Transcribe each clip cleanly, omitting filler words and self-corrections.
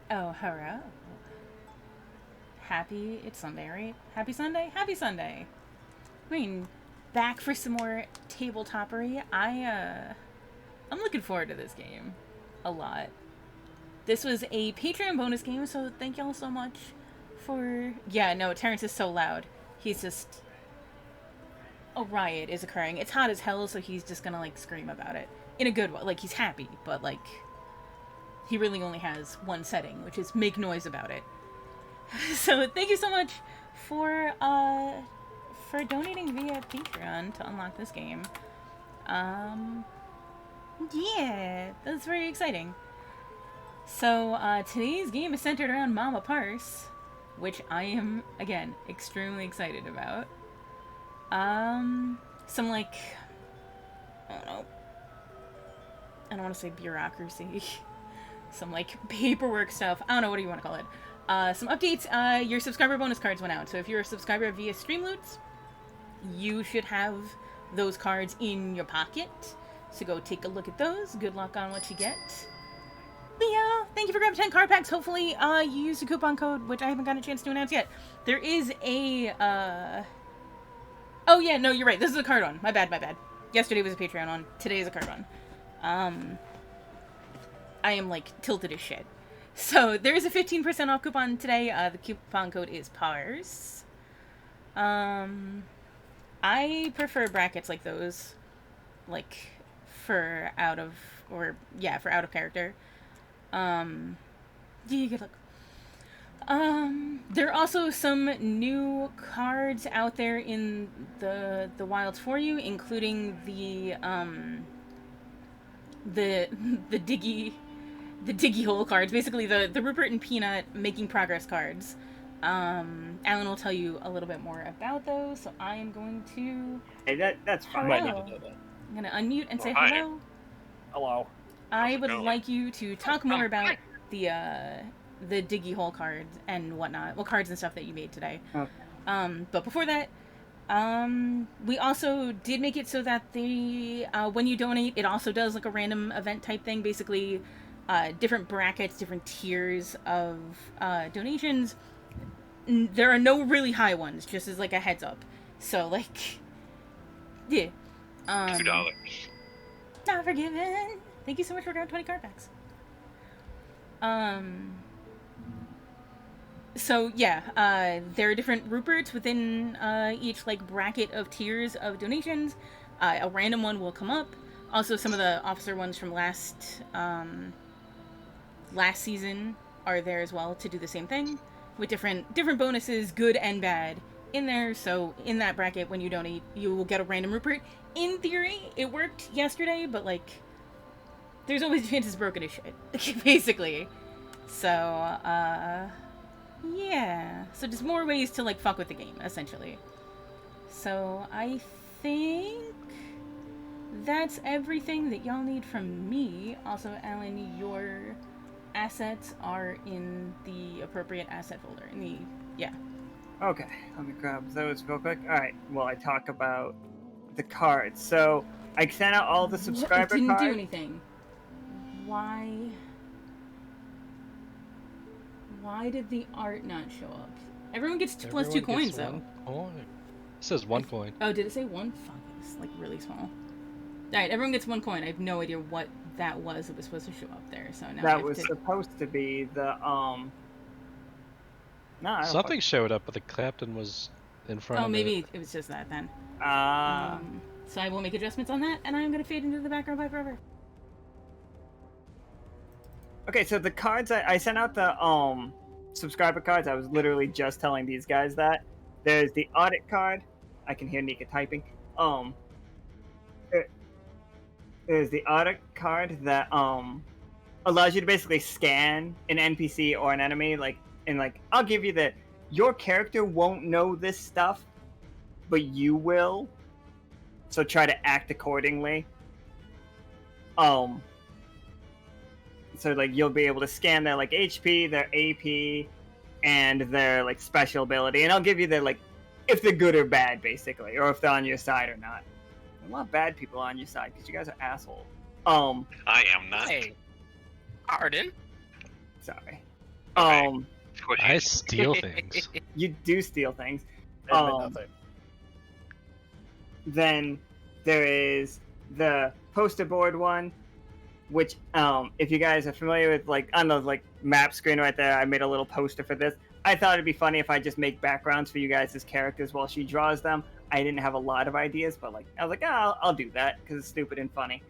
Oh, hello. It's Sunday, right? Happy Sunday? Happy Sunday. I mean, back for some more tabletoppery. I'm looking forward to this game. A lot. This was a Patreon bonus game, so thank y'all so much for... Yeah, no, Terrence is so loud. He's just... A riot is occurring. It's hot as hell, so he's just gonna, like, scream about it. In a good way. Like, he's happy, but, like... He really only has one setting, which is make noise about it. So thank you so much for donating via Patreon to unlock this game. Yeah, that's very exciting. So today's game is centered around Mama Parse, which I am again extremely excited about. Some like I don't want to say bureaucracy. Some like paperwork stuff. I don't know, what do you want to call it? Some updates. Your subscriber bonus cards went out. So if you're a subscriber via Streamloots, you should have those cards in your pocket. So go take a look at those. Good luck on what you get. Leo, thank you for grabbing 10 card packs. Hopefully you used a coupon code, which I haven't gotten a chance to announce yet. There is a... Oh yeah, no, you're right. This is a card one. My bad. Yesterday was a Patreon one. Today is a card one. I am, like, tilted as shit. So, there is a 15% off coupon today. The coupon code is Parse. I prefer brackets like those. Like, for out of character. Yeah, good luck. There are also some new cards out there in the wilds for you, including the diggy hole cards, basically the Rupert and Peanut making progress cards. Alan will tell you a little bit more about those, so I am going to... Hey, that's fine. Hello. I'm going to unmute and say hello. Hello. I would like you to talk more about the diggy hole cards and whatnot. Well, cards and stuff that you made today. Okay. But before that, we also did make it so that when you donate, it also does like a random event type thing. Basically, different brackets, different tiers of donations. There are no really high ones, just as like a heads up. So like, yeah. $2. Not forgiven. Thank you so much for grabbing 20 card packs. So yeah, there are different Ruperts within each like bracket of tiers of donations. A random one will come up. Also, some of the officer ones from last season are there as well to do the same thing with different bonuses, good and bad, in there. So in that bracket, when you donate, you will get a random Rupert. In theory, it worked yesterday, but like, there's always a chance it's broken as shit, basically. So yeah. So just more ways to like fuck with the game, essentially. So I think that's everything that y'all need from me. Also, Alan, your assets are in the appropriate asset folder. Okay, let me grab those real quick. Alright, well, I talk about the cards. So, I sent out all the subscriber cards. It didn't do anything. Why did the art not show up? Everyone gets plus 2 coins, though. It says 1 coin. Oh, did it say 1? Fuck, it's like really small. Alright, everyone gets 1 coin. I have no idea what that was that was supposed to show up there. So now that was supposed to be the No, something showed up, but the captain was in front of it. Oh, maybe it was just that then. So I will make adjustments on that, and I'm going to fade into the background by forever. Okay, so the cards, I sent out the subscriber cards. I was literally just telling these guys that. There's the audit card. I can hear Nika typing. There's the audit card that allows you to basically scan an NPC or an enemy, I'll give you that your character won't know this stuff, but you will. So try to act accordingly. So like you'll be able to scan their like HP, their AP, and their like special ability, and I'll give you their like if they're good or bad, basically, or if they're on your side or not. A lot of bad people on your side because you guys are assholes. I am not. Hey, pardon? Sorry. Okay. Um, Squishy. I steal things. you do steal things. That meant nothing. Then there is the poster board one, which if you guys are familiar with, like, on the like map screen right there, I made a little poster for this. I thought it'd be funny if I just make backgrounds for you guys as characters while she draws them. I didn't have a lot of ideas, but like I was like, I'll do that because it's stupid and funny.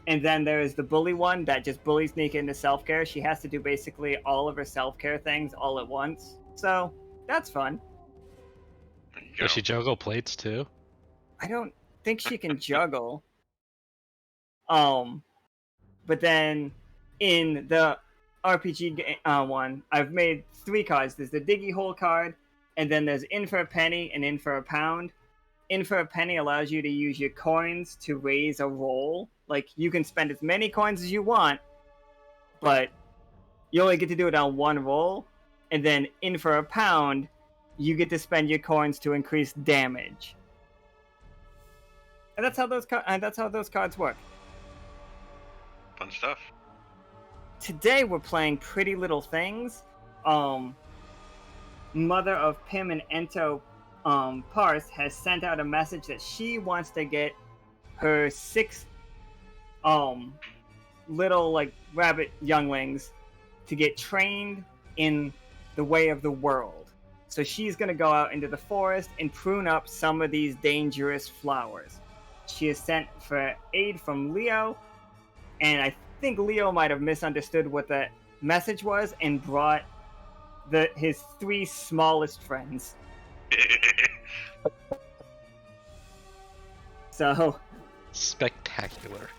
And then there is the bully one that just bullies Nika into self-care. She has to do basically all of her self-care things all at once. So that's fun. There you go. Does she juggle plates too? I don't think she can juggle. But then in the RPG one, I've made 3 cards. There's the Diggy Hole card, and then there's In for a Penny and In for a Pound. In for a Penny allows you to use your coins to raise a roll. Like, you can spend as many coins as you want, but you only get to do it on 1 roll. And then In for a Pound, you get to spend your coins to increase damage. And that's how those cards work. Fun stuff. Today we're playing Pretty Little Things. Mother of Pim and Ento, Parse, has sent out a message that she wants to get her 6 little like rabbit younglings to get trained in the way of the world. So she's gonna go out into the forest and prune up some of these dangerous flowers. She has sent for aid from Leo, and I think Leo might have misunderstood what the message was and brought his 3 smallest friends. So Spectacular.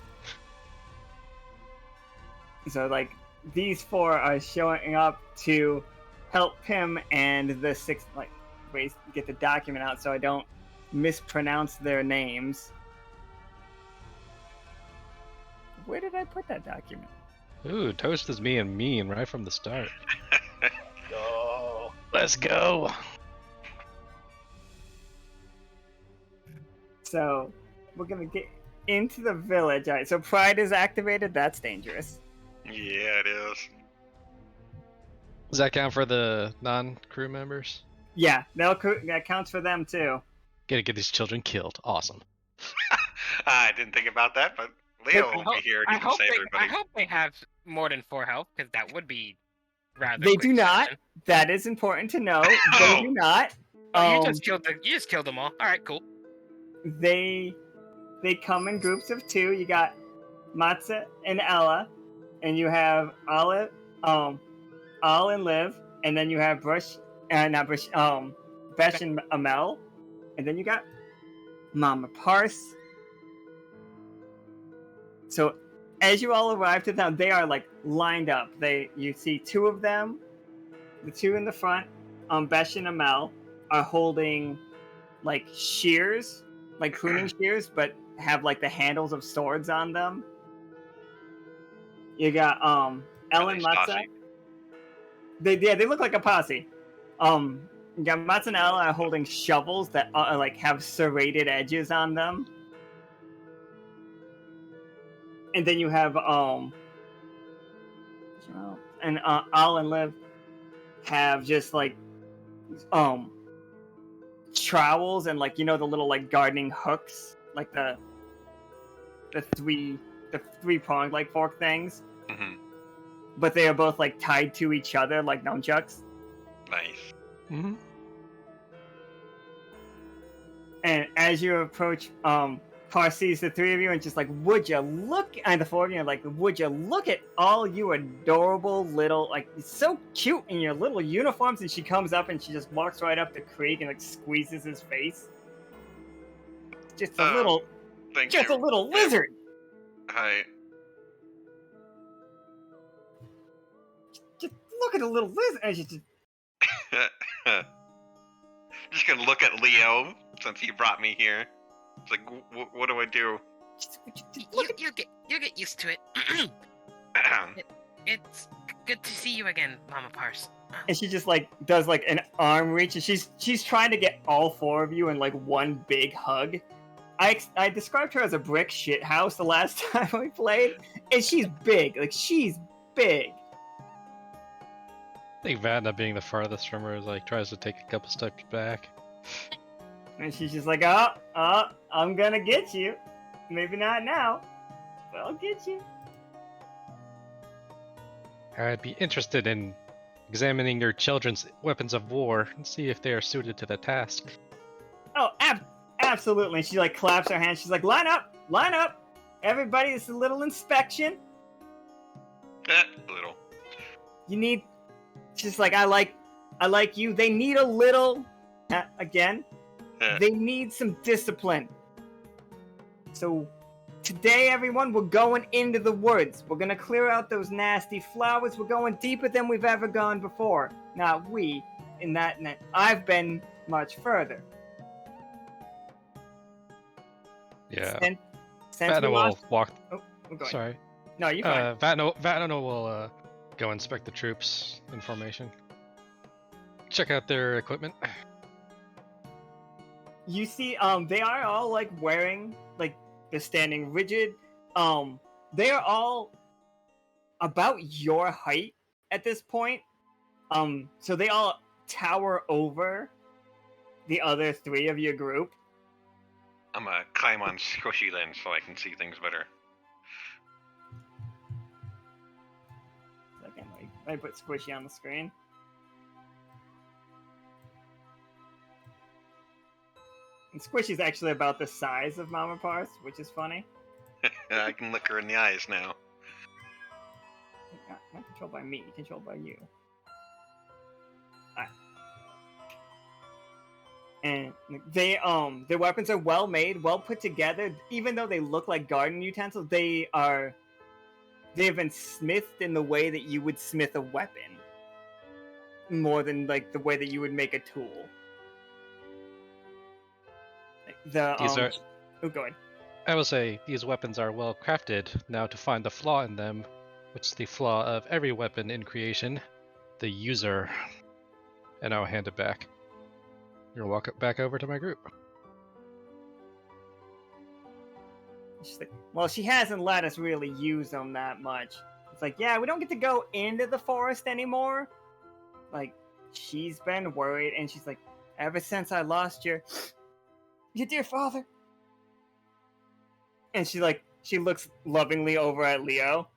like these 4 are showing up to help Pim and the 6 like ways to get the document out so I don't mispronounce their names. Where did I put that document? Ooh, Toast is being mean right from the start. Oh. Let's go. So we're gonna get into the village. All right, so Pride is activated. That's dangerous. Yeah, it is. Does that count for the non-crew members? Yeah, that counts for them too. Gotta get these children killed. Awesome. I didn't think about that, but Leo will be here and I he can hope save they, everybody. I hope they have more than 4 health, because that would be rather. They quick do not. session. That is important to know. They do not. Oh, you just killed them all. All right, cool. They come in groups of 2. You got Matza and Ella, and you have Olive, Al and Liv, and then you have Besh and Amel, and then you got Mama Parse. So as you all arrive to them, they are like lined up. You see 2 of them, the 2 in the front, Besh and Amel, are holding like shears, like pruning shears, but have like the handles of swords on them. You got Ellen Matza. They look like a posse. You got Matza and Ella are holding shovels that like have serrated edges on them. And then you have Al and Liv have just like trowels and like, you know, the little like gardening hooks, like the 3-pronged like fork things. Mm-hmm. But they are both like tied to each other like nunchucks. Nice. Mm-hmm. And as you approach, Parse sees the 3 of you and just like, would you look? And the 4 of you are like, would you look at all you adorable little, like, so cute in your little uniforms? And she comes up and she just walks right up to Krieg and like squeezes his face. Just a little, Thank just you. a little lizard. Hi. Just look at the little lizard. And she just, Just gonna look at Leo since he brought me here. It's like, what do I do? You get used to it. It's good to see you again, Mama Parse. and she just like does like an arm reach, and she's trying to get all 4 of you in like one big hug. I described her as a brick shit house the last time we played, and she's big. Like, she's big. I think Vatna, being the farthest from her, like tries to take a couple steps back. And she's just like, I'm gonna get you. Maybe not now, but I'll get you. I'd be interested in examining your children's weapons of war and see if they are suited to the task. Oh, absolutely. And she like claps her hands. She's like, line up. Everybody, this is a little inspection. Little. You need. She's like, I like you. They need a little. Again, they need some discipline. So today, everyone, we're going into the woods. We're gonna clear out those nasty flowers. We're going deeper than we've ever gone before. Not we, in that I've been much further. Yeah. Since Vatna we will lost... walk. Oh, I'm going. Sorry. No, you fine. Vatna will go inspect the troops in formation. Check out their equipment. You see, they are all like wearing, like, they're standing rigid. They are all about your height at this point. So they all tower over the other three of your group. I'm gonna climb on Squishy then so I can see things better. Second, I put Squishy on the screen. And Squishy's actually about the size of Mama Parse, which is funny. I can look her in the eyes now. Not controlled by me, controlled by you. Alright. And their weapons are well made, well put together. Even though they look like garden utensils, they've been smithed in the way that you would smith a weapon, more than like the way that you would make a tool. These are. Oh, go ahead. I will say these weapons are well crafted. Now to find the flaw in them, which is the flaw of every weapon in creation, the user. And I'll hand it back. You'll walk it back over to my group. She's like, well, she hasn't let us really use them that much. It's like, yeah, we don't get to go into the forest anymore. Like, she's been worried, and she's like, ever since I lost your dear father. And she looks lovingly over at Leo.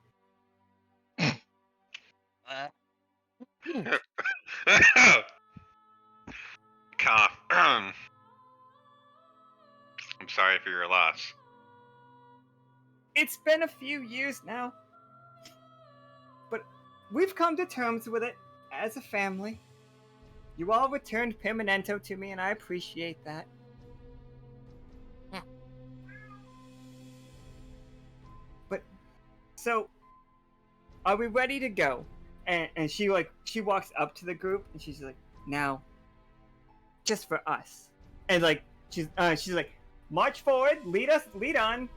Cough. I'm sorry for your loss. It's been a few years now, but we've come to terms with it as a family. You all returned Permanento to me, and I appreciate that. But, so, are we ready to go? And she walks up to the group, and she's like, now, just for us. And she's like, march forward, lead on.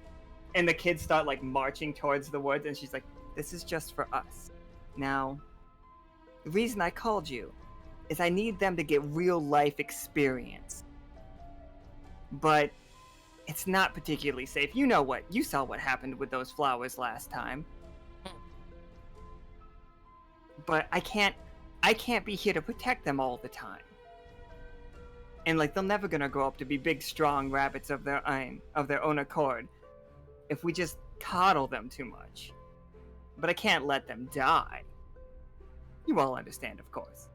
And the kids start like marching towards the woods, and she's like, this is just for us. Now, the reason I called you is I need them to get real life experience. But it's not particularly safe. You saw what happened with those flowers last time. But I can't be here to protect them all the time. And they're never gonna grow up to be big, strong rabbits of their own accord if we just coddle them too much. But I can't let them die. You all understand, of course.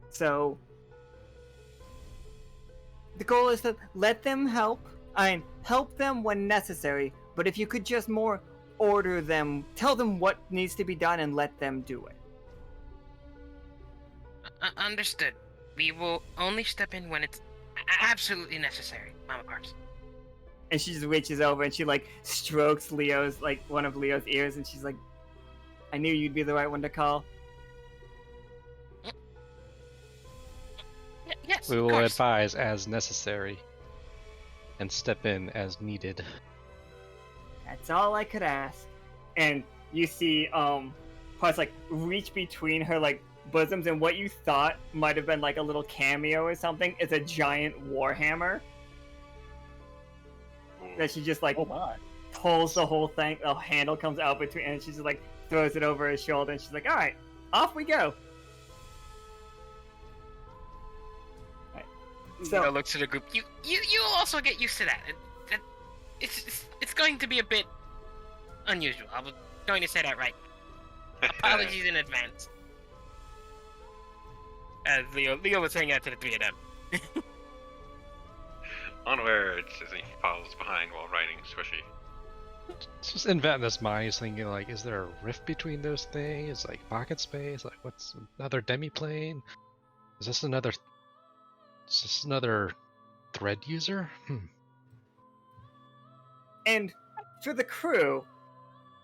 So, the goal is to let them help them when necessary, but if you could just more order them, tell them what needs to be done and let them do it. Understood. We will only step in when it's absolutely necessary, Mama Parse. And she just reaches over and she strokes one of Leo's ears, and she's like, I knew you'd be the right one to call. Yes, We will advise as necessary and step in as needed. That's all I could ask. And you see Parse reach between her bosoms, and what you thought might have been a little cameo or something is a giant warhammer that she just pulls the whole thing. The handle comes out between, and she just throws it over his shoulder, and she's like, all right, off we go. Right. So Leo looks at the group. You also get used to that. It's going to be a bit unusual. I was going to say that right. Apologies in advance. As Leo was saying that to the three of them. Unaware, it's as he follows behind while riding Squishy. It's just in Vatna's mind, he's thinking like, is there a rift between those things? Like pocket space? Like what's another demiplane? Is this another thread user? And for the crew,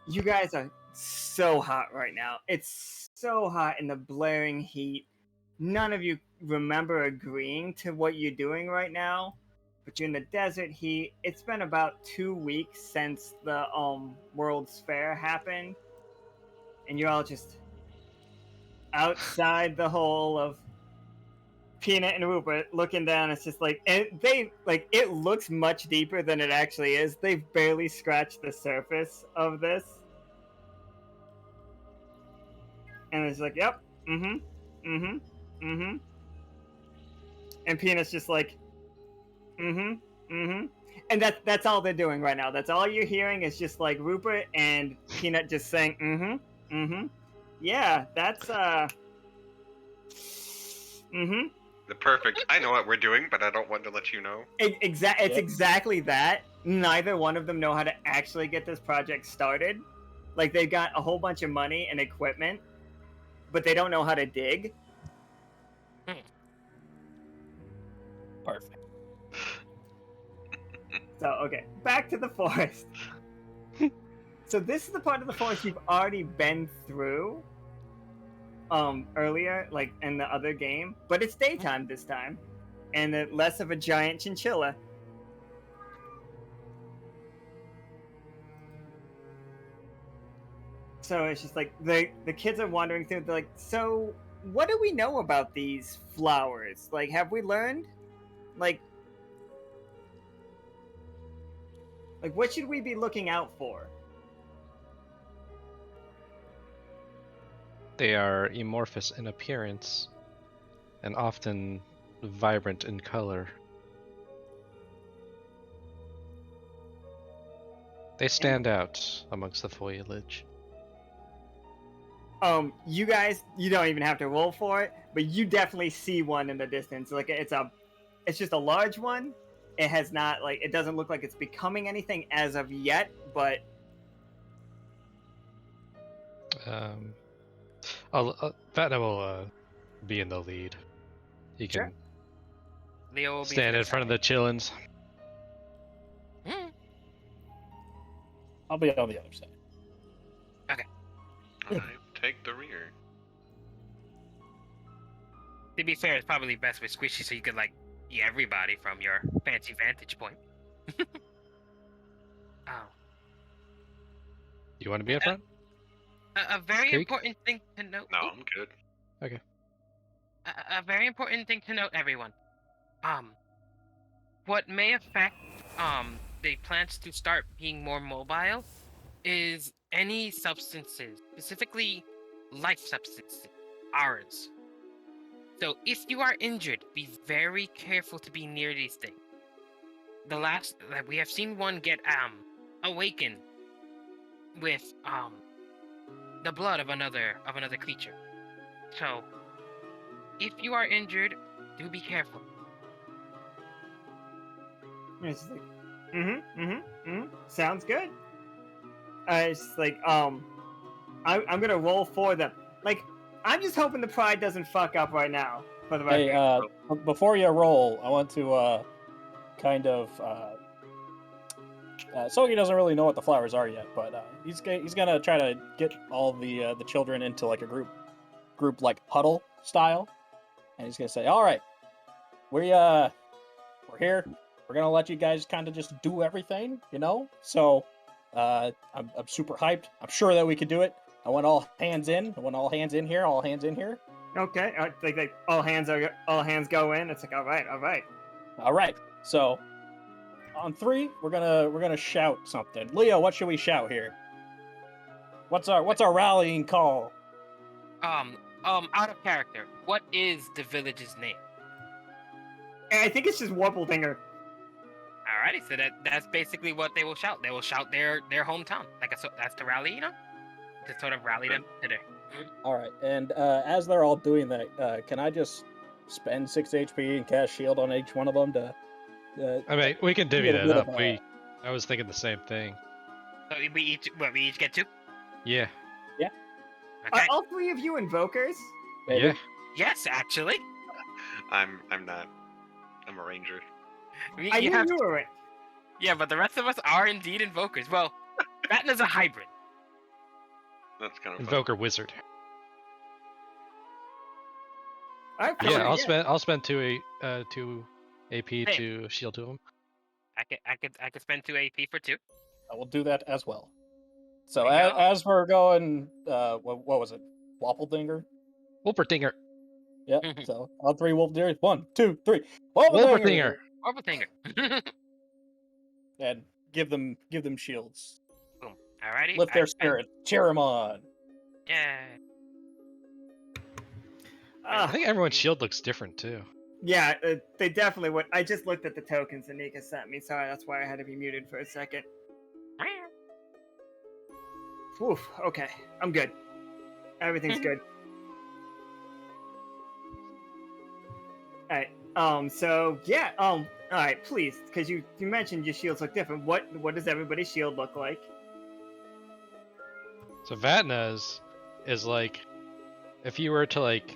you guys are so hot right now. It's so hot in the blaring heat. None of you remember agreeing to what you're doing right now, but you're in the desert heat. It's been about 2 weeks since the World's Fair happened, and you're all just outside the hole of Peanut and Rupert looking down. It's just like, and it looks much deeper than it actually is. They've barely scratched the surface of this, and it's like, yep, and Peanut's just like, and that's all they're doing right now. That's all you're hearing is just like Rupert and Peanut just saying, yeah, that's The perfect, I know what we're doing, but I don't want to let you know. It's exactly that. Neither one of them know how to actually get this project started. Like, they've got a whole bunch of money and equipment, but they don't know how to dig. Perfect. So, okay, back to the forest. So this is the part of the forest you've already been through earlier, like in the other game, but it's daytime this time, and less of a giant chinchilla. So it's just like the kids are wandering through. They're like, so what do we know about these flowers? Like, have we learned? Like what should we be looking out for? They are amorphous in appearance and often vibrant in color. They stand out amongst the foliage. You guys, you don't even have to roll for it, but you definitely see one in the distance. Like, it's just a large one. It has not, like, it doesn't look like it's becoming anything as of yet, but Vatna will be in the lead. He can Leo will be stand in front of the chillins. I'll be on the other side. I take the rear. To be fair, it's probably best with Squishy so you could, like, see everybody from your fancy vantage point. You want to be in front? A very Creek? important thing to note. No, I'm good. Okay. A very important thing to note, everyone. What may affect the plants to start being more mobile is any substances, specifically life substances, ours. So if you are injured, be very careful to be near these things. We have seen one get awakened with the blood of another creature. So if you are injured, do be careful. it's like, sounds good. It's like, I'm gonna roll for them. Like, I'm just hoping the pride doesn't fuck up right now. For the record. Hey, before you roll, I want to kind of. Sogi doesn't really know what the flowers are yet, but he's gonna try to get all the children into like a group like huddle style, and he's gonna say, "All right, we're here. We're gonna let you guys kind of just do everything, you know. So I'm super hyped. I'm sure that we could do it. I want all hands in. I want all hands in here. All hands in here. Okay, like all hands go in. It's like, all right. So on 3, we're gonna shout something. Leo, what should we shout here? What's our rallying call? Out of character. What is the village's name? And I think it's just Worpletinger. Alrighty, so that's basically what they will shout. They will shout their hometown. That's to rally, to sort of rally them to their. All right, and as they're all doing that, can I just spend 6 HP and cast shield on each one of them to? I mean, we can divvy get a that bit up. of, I was thinking the same thing. So we each get 2. Yeah. Okay. Are all 3 of you invokers? maybe? Yeah. Yes, actually. I'm not. I'm a ranger. I knew you were it. Yeah, but the rest of us are indeed invokers. Well, Ratna's a hybrid. That's kind of Invoker wizard. All right, Yeah, fine, I'll spend 2 AP to shield to him. I could spend 2 AP for 2. I will do that as well. So There you go. as we're going, what was it? Woppledinger? Wolpertinger. Yeah. So all 3 Wolperdingers. 1, 2, 3. Wolpertinger. Orbitinger. And give them shields. Boom. Alrighty. Lift their spirit. Cheer them on. Yeah. I think everyone's shield looks different too. Yeah, they definitely would. I just looked at the tokens that Nika sent me. Sorry, that's why I had to be muted for a second. Oof, okay. I'm good. Everything's good. Alright, so, yeah, alright, please, because you mentioned your shields look different. What does everybody's shield look like? So Vatna's is like, if you were to like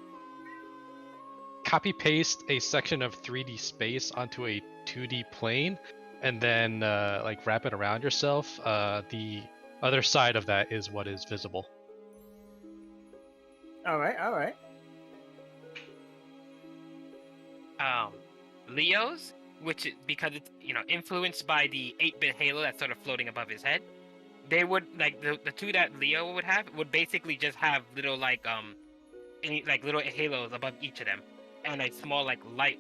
copy paste a section of 3D space onto a 2D plane, and then like wrap it around yourself, the other side of that is what is visible. Alright. Leo's, which because it's influenced by the 8-bit halo that's sort of floating above his head. They would like the 2 that Leo would have would basically just have little little halos above each of them, and a small light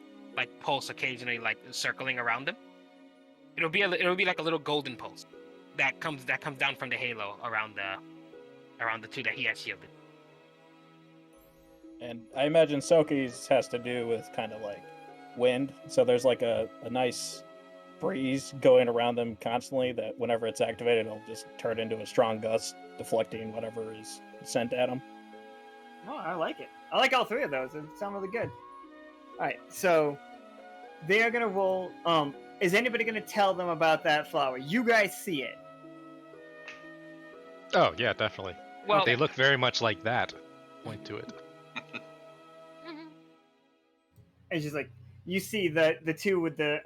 pulse occasionally circling around them. It'll be like a little golden pulse that comes down from the halo around the 2 that he has shielded. And I imagine Soki's has to do with kind of like wind. So there's like a nice breeze going around them constantly that whenever it's activated, it'll just turn into a strong gust, deflecting whatever is sent at them. Oh, I like it. I like all 3 of those. They sound really good. Alright, so they are gonna roll. Is anybody gonna tell them about that flower? You guys see it. Oh yeah, definitely. Well, They look very much like that. Point to it. It's just like you see the 2 with the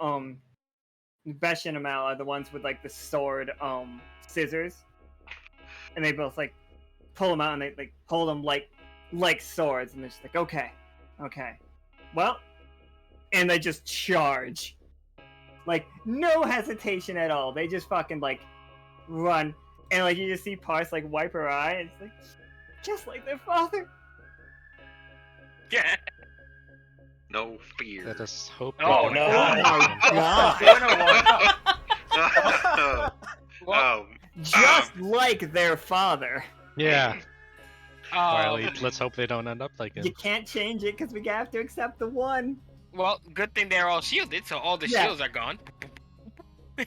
Besh and Amal are the ones with like the sword scissors, and they both like pull them out and they like hold them like swords, and they're just like okay, well, and they just charge, like no hesitation at all. They just fucking like run, and like you just see Parse like wipe her eye, and it's like just like their father. yeah. no fear. Let us hope. Oh, they no. don't God. Oh, Just like their father. Yeah. Riley, let's hope they don't end up like him. You can't change it because we have to accept the 1. Well, good thing they're all shielded, so all the Yeah. shields are gone.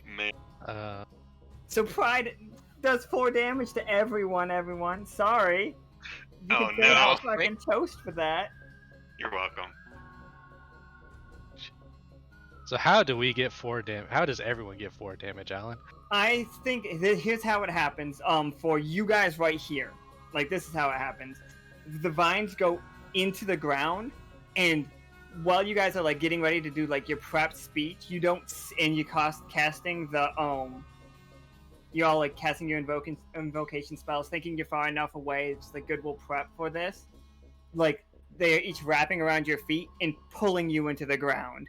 man. So Pride does 4 damage to everyone. Sorry. You Oh, can say no. I'm fucking toast for that. You're welcome. So how do we get 4 damage? How does everyone get 4 damage, Alan? I think here's how it happens. For you guys right here, like this is how it happens. The vines go into the ground, and while you guys are like getting ready to do like your prep speech, you don't and you casting the you're all like casting your invocation spells, thinking you're far enough away. It's like good, we'll prep for this. Like they are each wrapping around your feet and pulling you into the ground.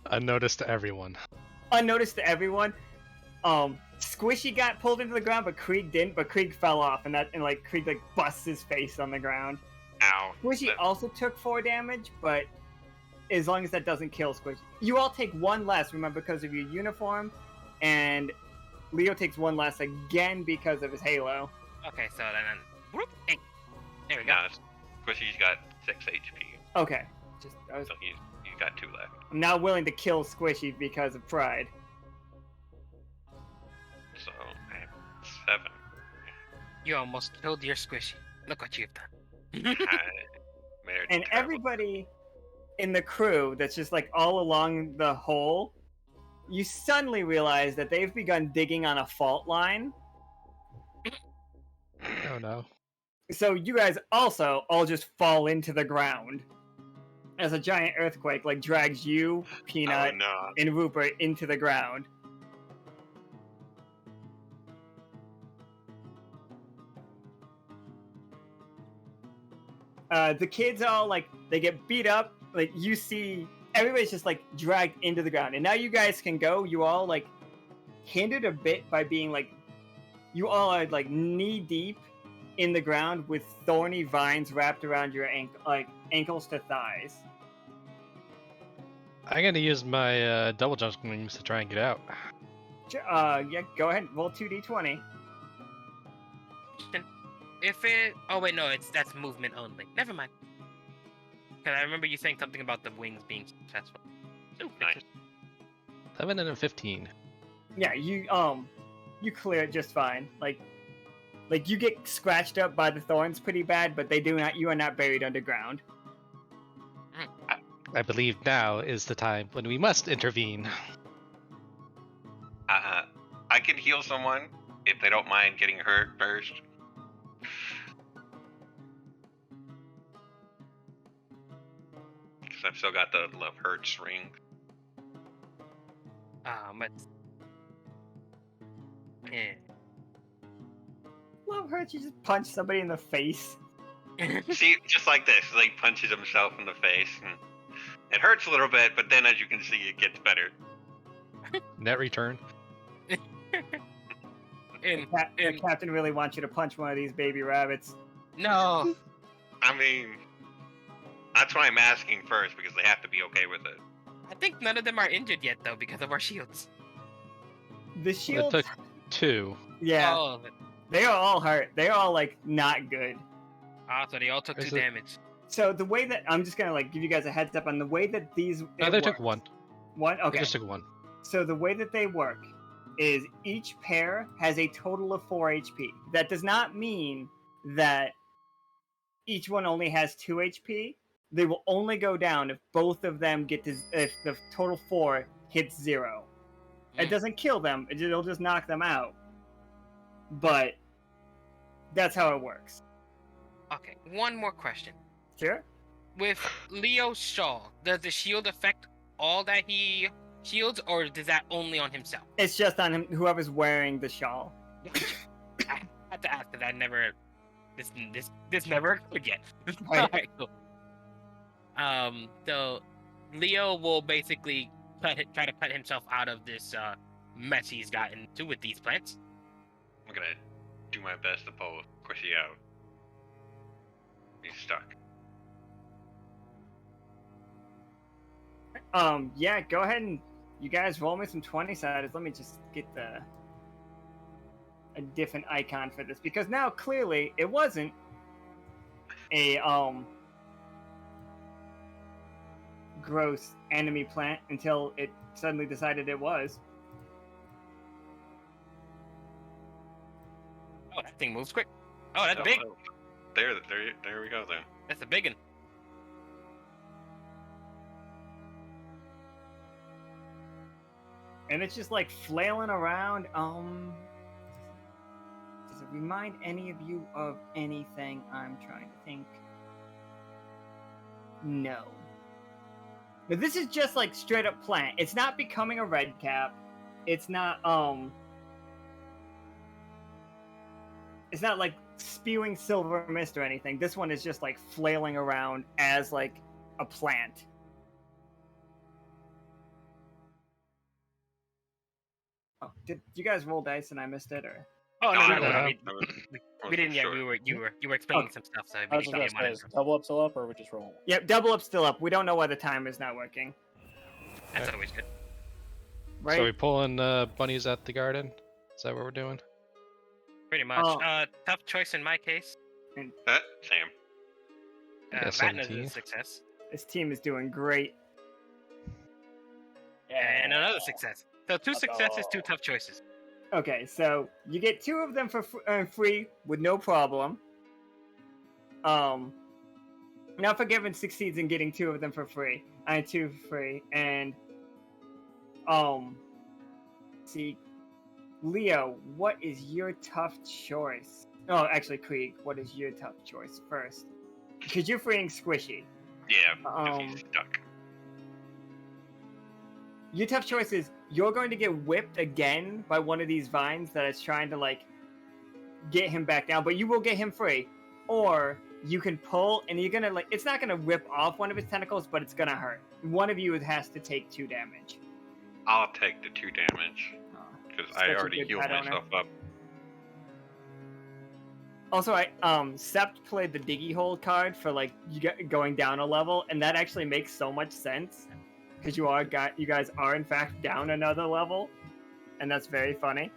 Unnoticed to everyone. Unnoticed to everyone. Squishy got pulled into the ground, but Krieg didn't. But Krieg fell off, and Krieg like busts his face on the ground. Ow. Squishy also took 4 damage, but as long as that doesn't kill Squishy, you all take 1 less. Remember, because of your uniform, and Leo takes 1 less again because of his halo. Okay, so then Hey, there we go. Nah, Squishy's got 6 HP, Okay. so he's got 2 left. I'm not willing to kill Squishy because of pride. So I have 7. You almost killed your squishy. Look what you've done. I made a And terrible- everybody in the crew that's just like all along the hole, you suddenly realize that they've begun digging on a fault line. Oh no. So you guys also all just fall into the ground as a giant earthquake like drags you, Peanut, Oh no. and Rupert into the ground. The kids all like they get beat up. Like you see, everybody's just like dragged into the ground, and now you guys can go. You all like hindered a bit by being like, you all are like knee deep in the ground with thorny vines wrapped around your ankles to thighs. I'm gonna use my double jump wings to try and get out. Yeah, go ahead. Roll 2d20. If it, oh wait, no, that's movement only. Never mind. Because I remember you saying something about the wings being successful. Ooh, Nice. 7 and a 15. Yeah, you clear it just fine. Like you get scratched up by the thorns pretty bad, but you are not buried underground. I believe now is the time when we must intervene. I can heal someone if they don't mind getting hurt first. Because I've still got the love hurts ring. Let's. Yeah. Love hurts. You just punch somebody in the face. See, just like this, like punches himself in the face. And it hurts a little bit, but then as you can see, it gets better. Net return. The captain really wants you to punch one of these baby rabbits. No. I mean, that's why I'm asking first, because they have to be okay with it. I think none of them are injured yet, though, because of our shields. The Well, shield. it took 2. Yeah, Oh, they are all hurt. They are all like not good. so they all took Is 2 it- damage. So the way that I'm just gonna like give you guys a heads up on the way that these. No, it they took works. 1. One. They Okay. just took 1. So the way that they work is each pair has a total of 4 HP. That does not mean that each one only has 2 HP. They will only go down if both of them if the total 4 hits 0. It Mm. doesn't kill them, it'll just knock them out. But that's how it works. Okay, one more question. Sure? With Leo's shawl, does the shield affect all that he shields, or does that only on himself? It's just on him, whoever's wearing the shawl. I had to ask because I never. This never occurred yet. Right. Alright, cool. So Leo will basically try to cut himself out of this mess he's gotten into with these plants. I'm gonna do my best to pull Squishy out. He's stuck. Yeah, go ahead and you guys roll me some 20-sided. Let me just get a different icon for this, because now clearly it wasn't a gross enemy plant until it suddenly decided it was. Oh, that thing moves quick. Oh, that's big. There we go then. That's a big one. And it's just like flailing around. Does it remind any of you of anything? I'm trying to think. No. But this is just like straight up plant. It's not becoming a red cap. It's not it's not like spewing silver mist or anything. This one is just like flailing around as like a plant. Oh, did you guys roll dice and I missed it, or? Oh no, I no, no, wasn't we didn't yet. sure. You were explaining Okay. some stuff, so I we was just gonna didn't say, want is to. double up still up, or are we just rolling? Yep, double up's still up. We don't know why the timer's not working. That's always good. Right? So we pulling bunnies at the garden? Is that what we're doing? Pretty much. Oh. Tough choice in my case. Same. I got Vatna's a 17. success. This team is doing great. And another success. So 2 Let's successes, go. 2 tough choices. Okay, so you get 2 of them for free with no problem. Now Forgiven succeeds in getting 2 of them for free. 2 for free, and see, Leo, what is your tough choice? Oh, actually, Krieg, what is your tough choice first? Because you're freeing Squishy. Yeah, 'cause he's stuck. Your tough choice is you're going to get whipped again by one of these vines that is trying to like get him back down, but you will get him free. Or you can pull and you're gonna like it's not gonna rip off one of his tentacles, but it's gonna hurt. One of you has to take 2 damage. I'll take the 2 damage because I such a already good healed pet owner. myself up. Also, Sept played the Diggy Hole card for like going down a level, and that actually makes so much sense because you guys are in fact down another level, and that's very funny.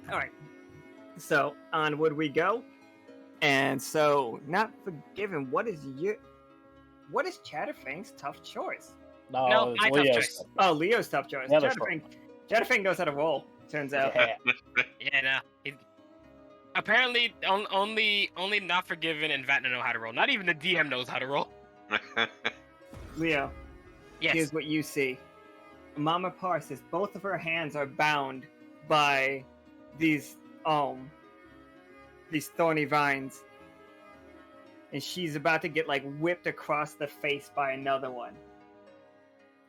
All right, so onward we go, and so Not Forgiven. What is Chatterfang's tough choice? No, it's my tough Leo's. choice. Oh, Leo's tough choice. Yeah, that's Chatterfang knows how to roll. Turns out. Yeah. Yeah, no. Apparently, only Not Forgiven and Vatna know how to roll. Not even the DM knows how to roll. Leo, Yes. here's what you see. Mama Parse says both of her hands are bound by these thorny vines, and she's about to get like whipped across the face by another one.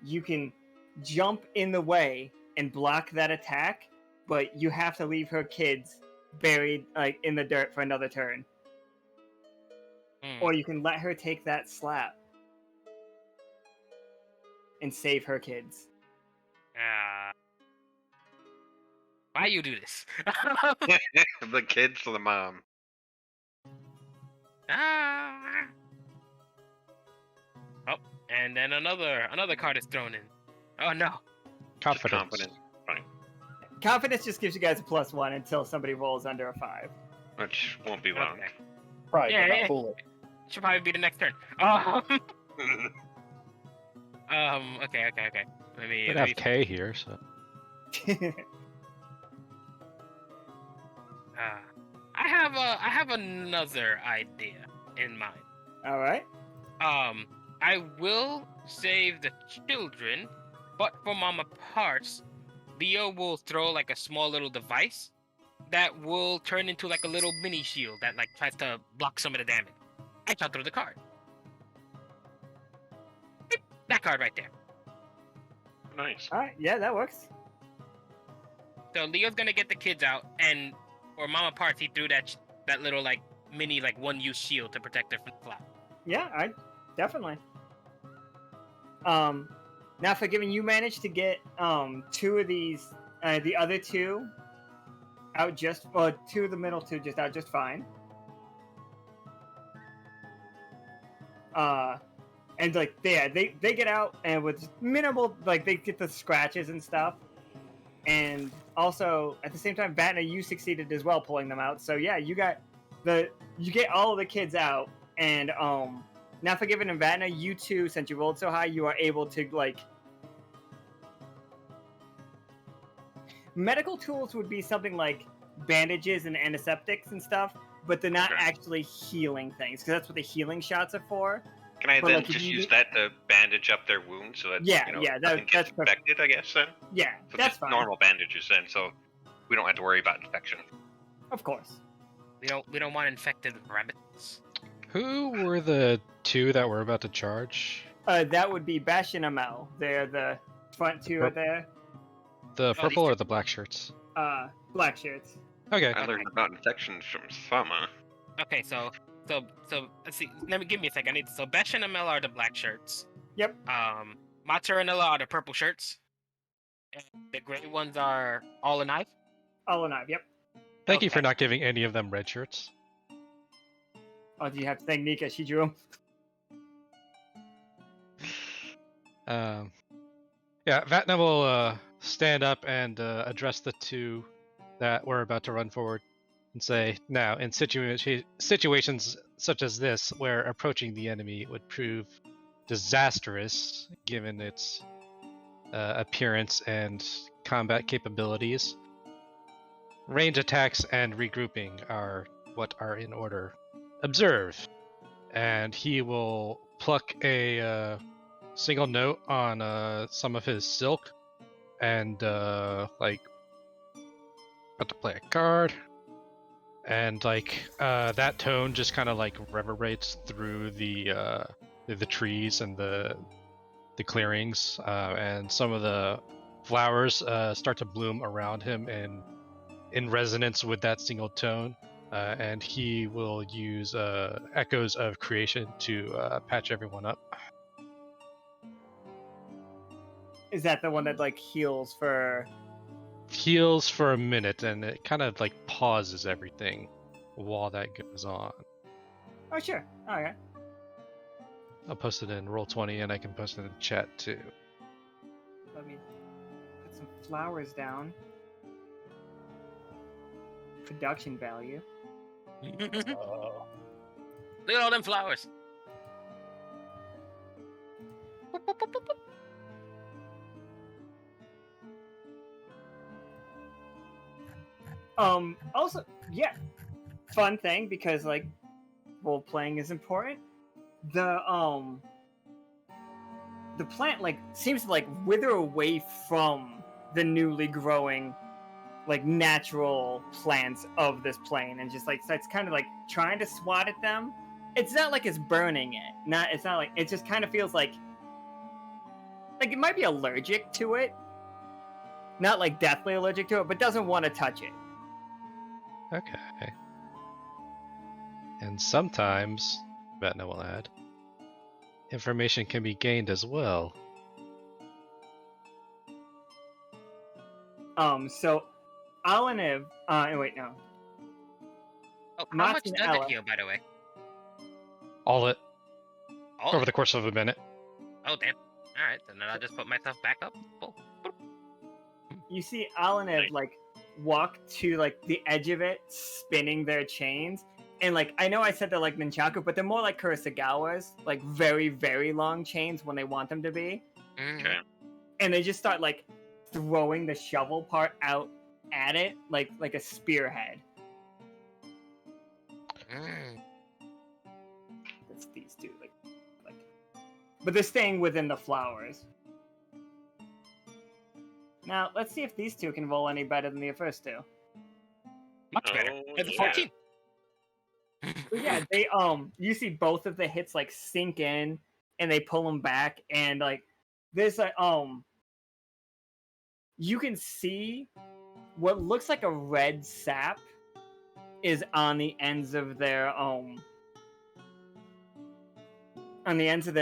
You can jump in the way and block that attack, but you have to leave her kids buried like in the dirt for another turn. Or you can let her take that slap and save her kids. Why you do this? The kids to the mom. Oh, and then another card is thrown in. Oh no. Just Confidence. confidence. Fine. Confidence just gives you guys a +1 until somebody rolls under a 5. Which won't be long. Okay. Probably Yeah, not yeah. fool it. Should probably be the next turn. Okay. Let me. We have K here, so I have another idea in mind. All right. I will save the children, but for Mama Parse, Leo will throw like a small little device that will turn into like a little mini shield that like tries to block some of the damage. I shall throw the card. That card right there. Nice. All right. Yeah, that works. So Leo's gonna get the kids out, and for Mama Parse, he threw that little like mini like one-use shield to protect her from the flap. Yeah, I definitely. Now Forgiven, you managed to get 2 of these, the other 2 out 2 of the middle 2 just out just fine. And like they get out and with minimal like they get the scratches and stuff. And also at the same time, Vatna, you succeeded as well pulling them out. So yeah, you get all of the kids out, and Now Forgiven and Vatna, you two, since you rolled so high, you are able to like medical tools would be something like bandages and antiseptics and stuff, but they're not Okay. actually healing things because that's what the healing shots are for. Can I But, then like, if just you use need- that to bandage up their wounds so that Yeah, you know, yeah, nothing that's gets perfect. infected? I guess then. Yeah, So that's just fine. normal bandages then, so we don't have to worry about infection. Of course. We don't want infected rabbits. who were the 2 that were about to charge? That would be Bash and Amel. They're the front 2 are Purp- there. The these purple or two. the black shirts? Black shirts. Okay. I learned about infections from Sama. Okay, so let's see. Give me a second. So Besh and Amel are the black shirts. Yep. Matsuura and Ella are the purple shirts. And the gray ones are all alive. All alive. Yep. Thank you for Okay. not giving any of them red shirts. Oh, do you have to thank Nika? She drew them. Yeah, Vatna will stand up and address the two that were about to run forward and say, now, in situations such as this, where approaching the enemy would prove disastrous given its appearance and combat capabilities, range attacks and regrouping are what are in order. Observe, and he will pluck a single note on some of his silk and like about to play a card, and like that tone just kind of like reverberates through the trees and the clearings, and some of the flowers start to bloom around him in resonance with that single tone, and he will use echoes of creation to patch everyone up. Is that the one that like heals for? Heals for a minute, and it kind of like pauses everything while that goes on. Oh sure. Okay. I'll post it in Roll20, and I can post it in chat too. Let me put some flowers down. Production value. Oh. Look at all them flowers. Also, yeah, fun thing, because like role playing is important. The plant like seems to like wither away from the newly growing like natural plants of this plane, and just like starts kind of like trying to swat at them. It's not like it's burning it. It's not like it just kind of feels like it might be allergic to it. Not like deathly allergic to it, but doesn't want to touch it. Okay. And sometimes, Batna will add, information can be gained as well. So Alaniv, wait, no. Oh, how much Martin does Ella. it heal, by the way? All it Oh, over the course of a minute. oh damn. Alright, then I'll just put myself back up. Boom. You see Alaniv like walk to like the edge of it, spinning their chains. And like I know I said they're like nunchaku, but they're more like Kurosawa's, like very, very long chains when they want them to be. Okay. And they just start like throwing the shovel part out at it like a spearhead. That's these two, like but they're staying within the flowers. Now let's see if these two can roll any better than the first two. Much better. Oh, It's a yeah. 14. But yeah, they you see both of the hits like sink in, and they pull them back, and like there's a you can see what looks like a red sap is on the ends of their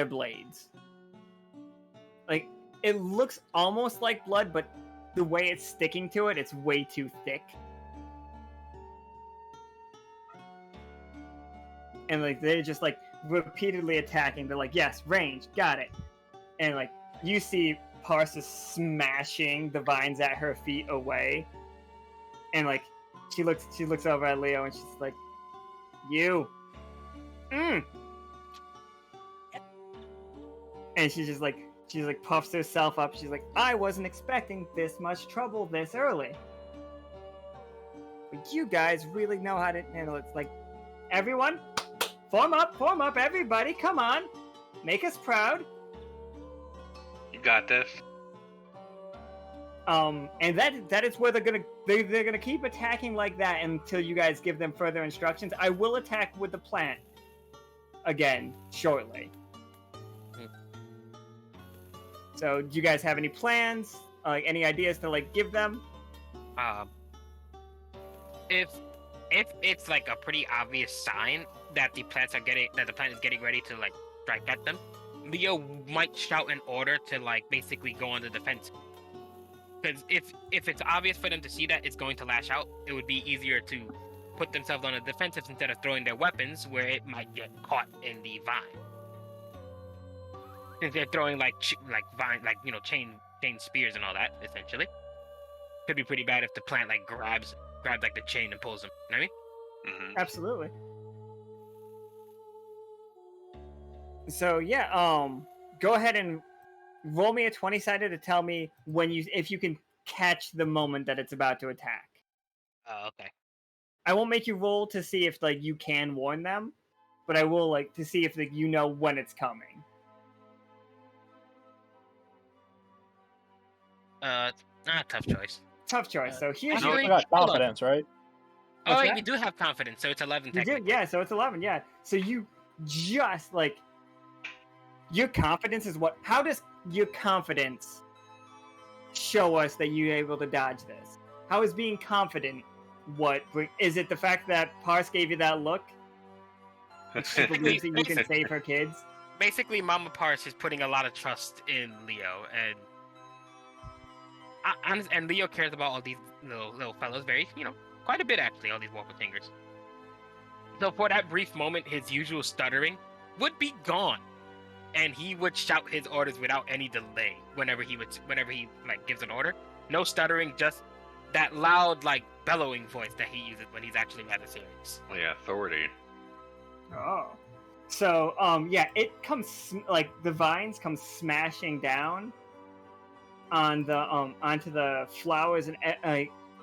blades. Like it looks almost like blood, but the way it's sticking to it, it's way too thick. And like they're just like repeatedly attacking. They're like, yes, range, got it. And like you see Parse is smashing the vines at her feet away. And like she looks over at Leo and she's like, you. And she's like puffs herself up. She's like, I wasn't expecting this much trouble this early. But you guys really know how to handle it. It's like, everyone, form up, everybody, come on. Make us proud. You got this. And that is where they're gonna keep attacking like that until you guys give them further instructions. I will attack with the plant again shortly. So, do you guys have any plans? Any ideas to like give them? If it's like a pretty obvious sign that the plant is getting ready to like strike at them, Leo might shout an order to like basically go on the defense. Because if it's obvious for them to see that it's going to lash out, it would be easier to put themselves on the defensive instead of throwing their weapons where it might get caught in the vine. Since they're throwing like vine, like chain spears and all that. Essentially, could be pretty bad if the plant like grabs like the chain and pulls them. You know what I mean? Mhm. Absolutely. So yeah, go ahead and roll me a 20-sided to tell me if you can catch the moment that it's about to attack. Oh, okay. I won't make you roll to see if like you can warn them, but I will like to see if like, you know when it's coming. Tough choice. Tough choice. So here's Actually, your. You got hold on. confidence, right? Oh, What's wait, that? you do have confidence, so it's 11 You do, technically. yeah. So it's 11, yeah. So you just like your confidence is what? How does your confidence show us that you're able to dodge this? How is being confident? What is it? The fact that Parse gave you that look? She believes that you can save her kids. Basically, Mama Parse is putting a lot of trust in Leo, and Leo cares about all these little fellows very, quite a bit actually. All these Worpletingers. So for that brief moment, his usual stuttering would be gone, and he would shout his orders without any delay. Whenever he like gives an order, no stuttering, just that loud like bellowing voice that he uses when he's actually rather serious. Yeah, authority. Oh. So, yeah, it comes like the vines come smashing down on the onto the flowers and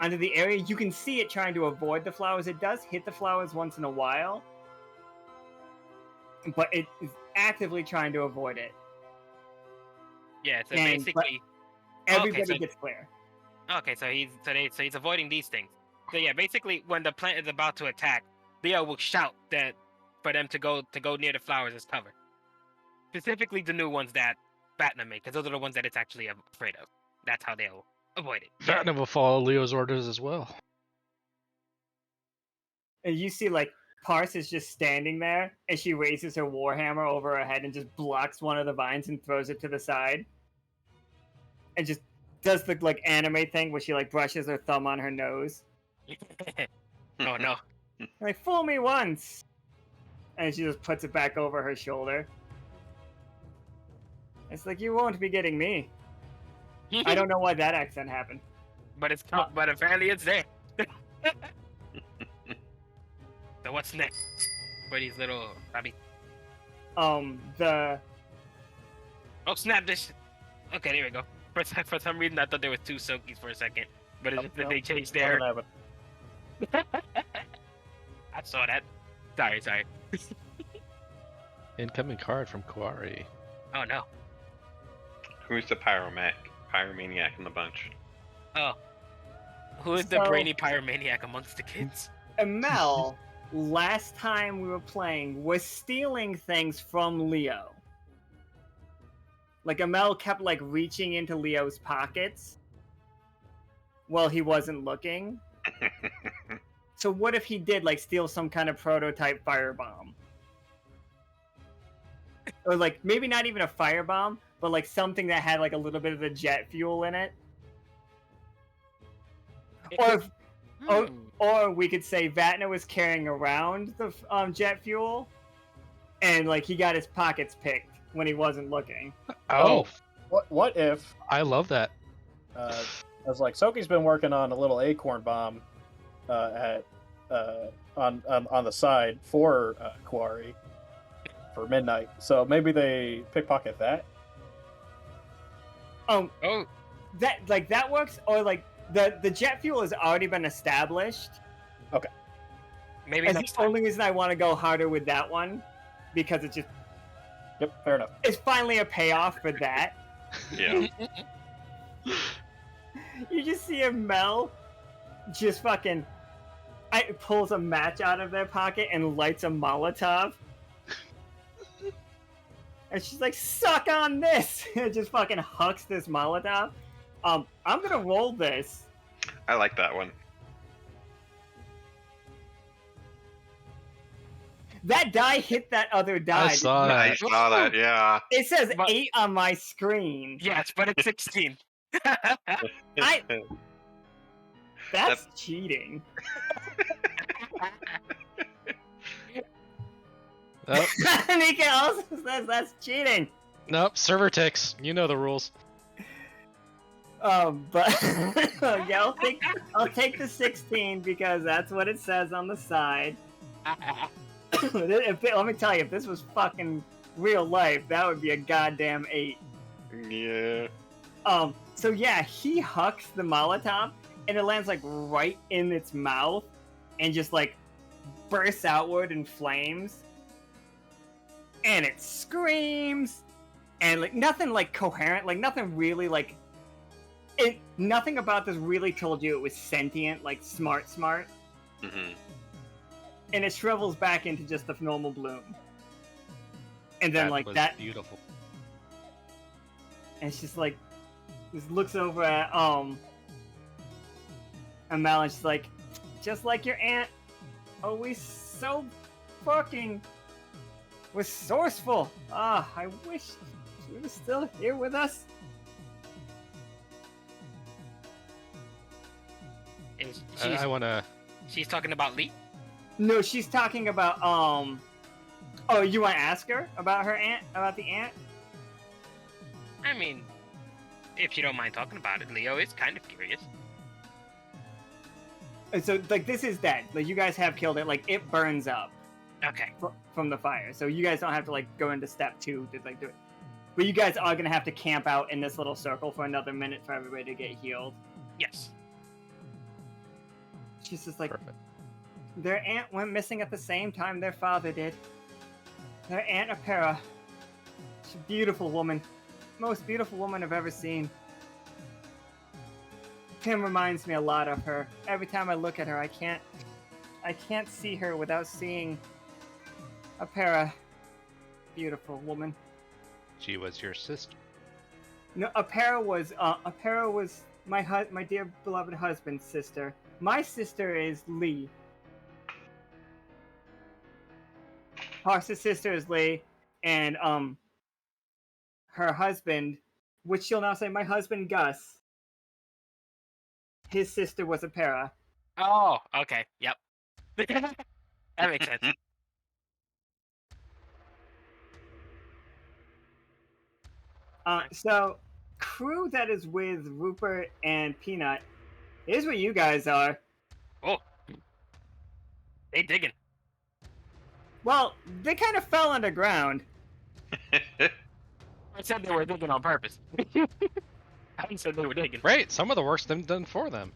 onto the area. You can see it trying to avoid the flowers. It does hit the flowers once in a while, but it is actively trying to avoid it. Yeah, so And- basically, Everybody so- gets clear. okay, so he's avoiding these things. So yeah, basically, when the plant is about to attack, Leo will shout that for them to go near the flowers as cover. Specifically, the new ones that Batna made, because those are the ones that it's actually afraid of. That's how they'll avoid it. Vatna will follow Leo's orders as well. And you see, like, Parse is just standing there, and she raises her warhammer over her head and just blocks one of the vines and throws it to the side. And just does the, like, anime thing where she, like, brushes her thumb on her nose. Oh no. Like, fool me once! And she just puts it back over her shoulder. It's like, you won't be getting me. I don't know why that accent happened. But but apparently it's there. So what's next for these little rabbits? The... Oh snap! This. Okay, there we go. For some reason, I thought there was two Sokis for a second, but it's just that they changed their. Doesn't happen. I saw that. Sorry. Incoming card from Kuari. Oh no. Who's the pyromaniac in the bunch? Oh. Who is the So- brainy pyromaniac amongst the kids? Mel, last time we were playing, was stealing things from Leo. Like, Amel kept, like, reaching into Leo's pockets while he wasn't looking. So what if he did, like, steal some kind of prototype firebomb? Or, like, maybe not even a firebomb, but, like, something that had, like, a little bit of the jet fuel in it? Or if, Hmm. or we could say Vatna was carrying around the jet fuel, and, like, he got his pockets picked when he wasn't looking. Oh, What if I love that. I was like, Soki's been working on a little acorn bomb on the side for Kuari for midnight. So maybe they pickpocket that. Oh. That works, or like the jet fuel has already been established. Maybe That's next the time. only reason I want to go harder with that one, because Yep, fair enough. it's finally a payoff for that. Yeah. You just see a Mel just fucking pulls a match out of their pocket and lights a Molotov. And she's like, suck on this! And just fucking hucks this Molotov. I'm gonna roll this. I like that one. That die hit that other die. I saw I that. saw that, yeah. It says But- 8 on my screen. Yes, but it's 16. That's cheating. Oh, Nika also says that's cheating. Nope, server ticks. You know the rules. But yeah, I'll take the 16 because that's what it says on the side. Let me tell you, if this was fucking real life, that would be a goddamn 8. Yeah. So yeah, he hucks the Molotov, and it lands like right in its mouth, and just like bursts outward in flames, and it screams, and like nothing like coherent, like nothing really like it. Nothing about this really told you it was sentient, like smart, Mm-hmm. and it shrivels back into just a normal bloom, and then That like was that, beautiful. and it's just like just looks over at and Mal's just like, just like your aunt, always so fucking resourceful. Ah, I wish she was still here with us. And I wanna. she's talking about Lee. No, she's talking about Oh, you want to ask her about her aunt? About the aunt? I mean, if you don't mind talking about it, Leo is kind of curious. And so, like, this is dead. Like, you guys have killed it. Like, it burns up Okay. from the fire. So you guys don't have to like go into step 2 to like do it. But you guys are gonna have to camp out in this little circle for another minute for everybody to get healed. Yes. She's just like, Perfect. their aunt went missing at the same time their father did. Their Aunt Apera. She's a beautiful woman. Most beautiful woman I've ever seen. Tim reminds me a lot of her. Every time I look at her, I can't see her without seeing Apera. Beautiful woman. She was your sister. No, Apera was my dear beloved husband's sister. My sister is Lee. Parse's sister is Lee, and her husband, which she'll now say, my husband Gus. His sister was Apera. Oh, okay. Yep. That makes sense. So, crew that is with Rupert and Peanut, here's where you guys are. Oh. They digging. Well, they kind of fell underground. I said they were digging on purpose. I said they were digging. Right, some of the work's been done for them.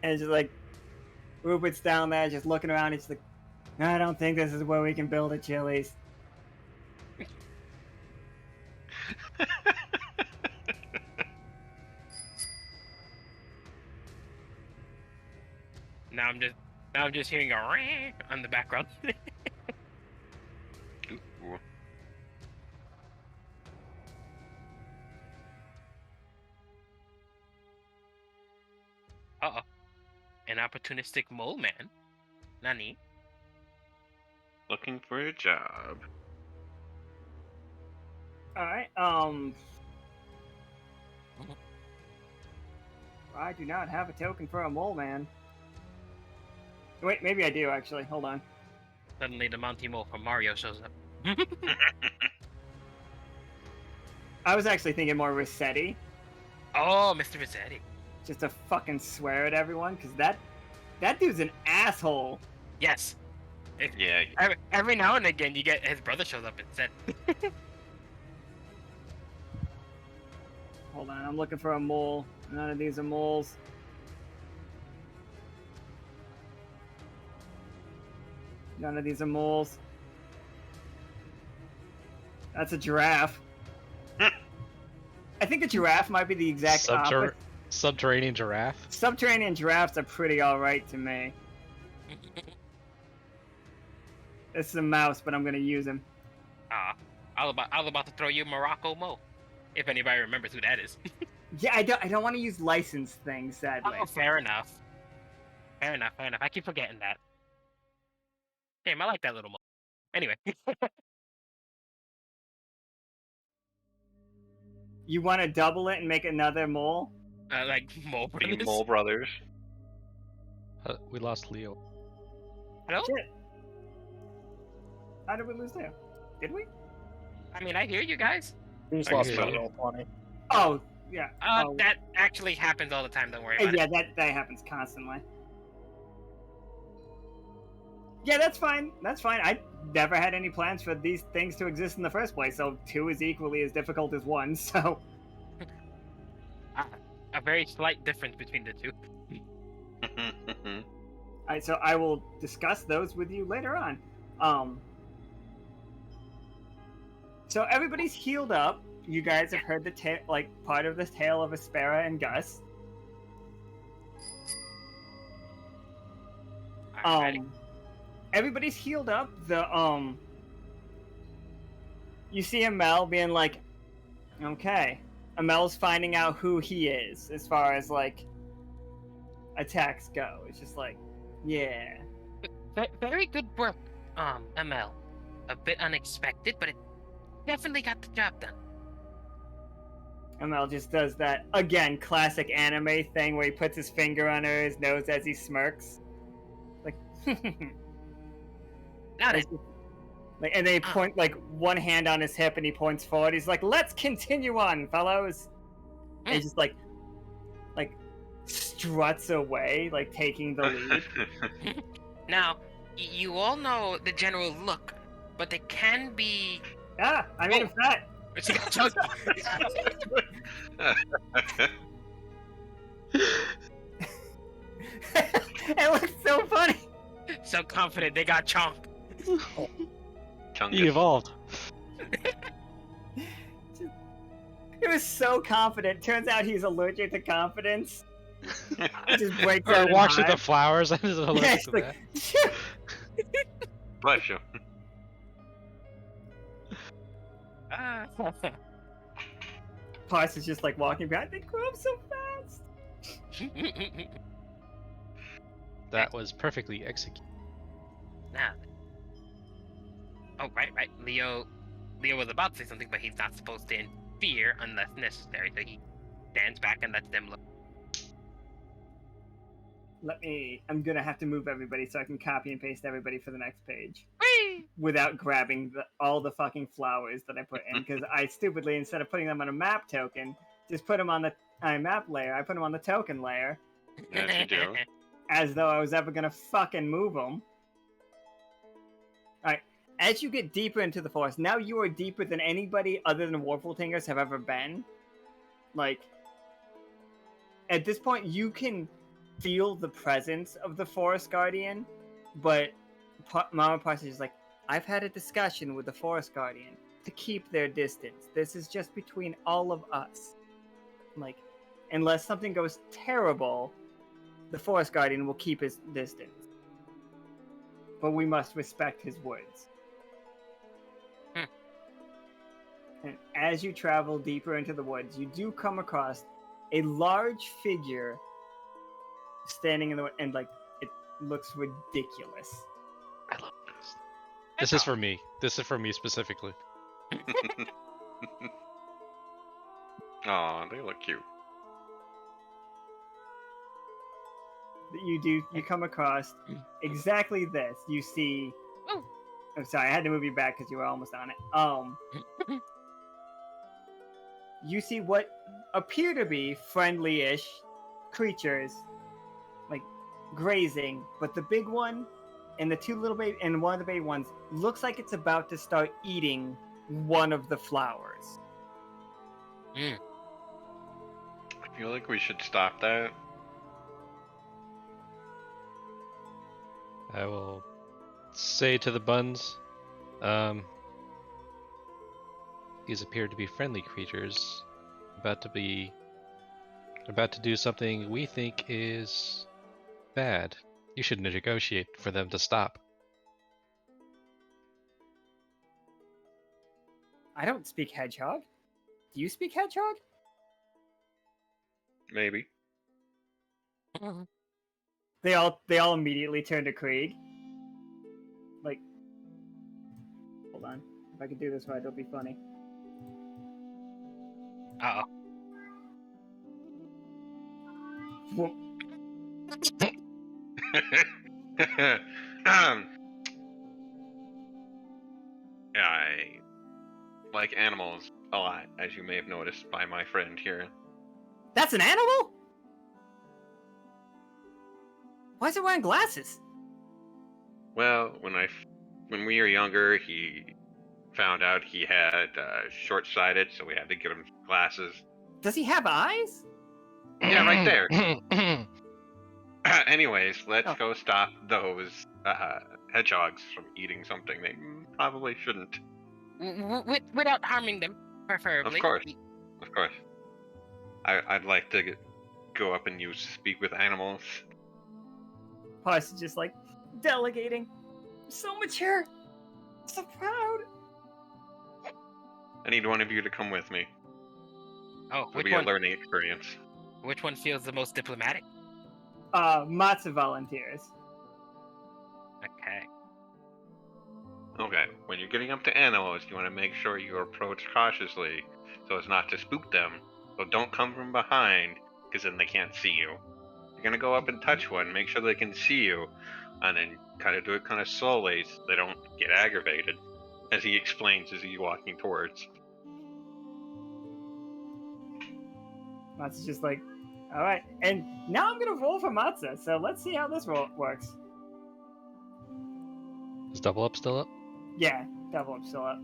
And it's just like, Rupert's down there just looking around. It's like, I don't think this is where we can build a Chili's. Now I'm just hearing a ring on the background. Ooh. Uh-oh. An opportunistic mole man. Nani? Looking for a job. Alright, I do not have a token for a mole man. Wait, maybe I do actually. Hold on. Suddenly the Monty Mole from Mario shows up. I was actually thinking more Rossetti, Oh, Mr. Rossetti. just to fucking swear at everyone, because that dude's an asshole. Yes. Yeah. Every now and again you get his brother shows up instead. Hold on, I'm looking for a mole. None of these are moles. None of these are moles. That's a giraffe. I think a giraffe might be the exact opposite. Subterranean giraffe. Subterranean giraffes are pretty alright to me. This is a mouse, but I'm gonna use him. I was about to throw you Morocco Mo. If anybody remembers who that is. Yeah, I don't want to use licensed things, sadly. Oh, fair enough. Fair enough. I keep forgetting that. Damn, I like that little Mo. Anyway. You want to double it and make another mole? Like Mo The Brothers. Mole Brothers. We lost Leo. Hello? Shit. How did we lose there? Did we? I mean, I hear you guys. We just I lost hear about you. roll 20. Oh, yeah. Oh, That actually happens all the time. Don't worry about yeah, it. that happens constantly. Yeah, that's fine. That's fine. I never had any plans for these things to exist in the first place, so 2 is equally as difficult as 1, so... A very slight difference between the two. Alright, so I will discuss those with you later on. So everybody's healed up. You guys have heard the part of the tale of Aspera and Gus. Alrighty. Everybody's healed up. You see Amel being like, okay. Amel's finding out who he is as far as like attacks go. It's just like, yeah. Very good work, ML. A bit unexpected, but it definitely got the job done. Amel just does that again, classic anime thing where he puts his finger on his nose as he smirks. Like, Got it. like, and they point like one hand on his hip and he points forward. He's like, "Let's continue on, fellows." And he just like struts away, like taking the lead. Now, you all know the general look, but they can be. Yeah, I mean, in fact, it looks so funny. So confident they got chonk. Chungus. He evolved. He was so confident. Turns out he's allergic to confidence. He just breaks Or out in walks with the hives. flowers. I'm just allergic Yeah, it's to like, that. Bless you. Parse is just like walking behind. They grew up so fast. That was perfectly executed. Now. Oh, right. Leo was about to say something, but he's not supposed to interfere unless necessary, so he stands back and lets them look. I'm gonna have to move everybody so I can copy and paste everybody for the next page. Whee! Without grabbing all the fucking flowers that I put in, because I stupidly, instead of putting them on a map token, just put them on the map layer. I put them on the token layer, Yes, you do. as though I was ever gonna fucking move them. Alright, as you get deeper into the forest, now you are deeper than anybody other than Worpletingers have ever been. Like, at this point, you can feel the presence of the Forest Guardian, but Mama Parse is like, I've had a discussion with the Forest Guardian to keep their distance. This is just between all of us. Like, unless something goes terrible, the Forest Guardian will keep his distance. But we must respect his words. And as you travel deeper into the woods, you do come across a large figure standing in the and like it looks ridiculous. I love this. This is for me. This is for me specifically. Aw, they look cute. You come across exactly this. You see. Oh. I'm sorry, I had to move you back because you were almost on it. You see what appear to be friendly-ish creatures, like grazing, but the big one and the two little baby and one of the baby ones looks like it's about to start eating one of the flowers. I feel like we should stop that. I will say to the buns, these appear to be friendly creatures, about to do something we think is bad. You should negotiate for them to stop. I don't speak hedgehog. Do you speak hedgehog? Maybe. They all immediately turn to Krieg. Like, hold on. If I can do this right, it'll be funny. Uh-oh. Whoop. I like animals a lot, as you may have noticed by my friend here. That's an animal? Why is he wearing glasses? Well, when we were younger, he found out he had short-sighted, so we had to get him glasses. Does he have eyes? Yeah, right there. Anyways, let's Oh. go stop those hedgehogs from eating something they probably shouldn't. Without harming them, preferably. Of course. I'd like to go up and speak with animals. Parse is just like delegating. So mature. So proud. I need one of you to come with me. Oh, It'll which be a one? learning experience. Which one feels the most diplomatic? Matsu volunteers. Okay. Okay, when you're getting up to animals, you want to make sure you approach cautiously so as not to spook them. So don't come from behind, because then they can't see you. You're going to go up and touch one, make sure they can see you, and then kind of do it kind of slowly so they don't get aggravated, as he explains as he's walking towards. Matsu's just like, alright. And now I'm gonna roll for Matsu, so let's see how this roll works. Is double up still up? Yeah, double up still up.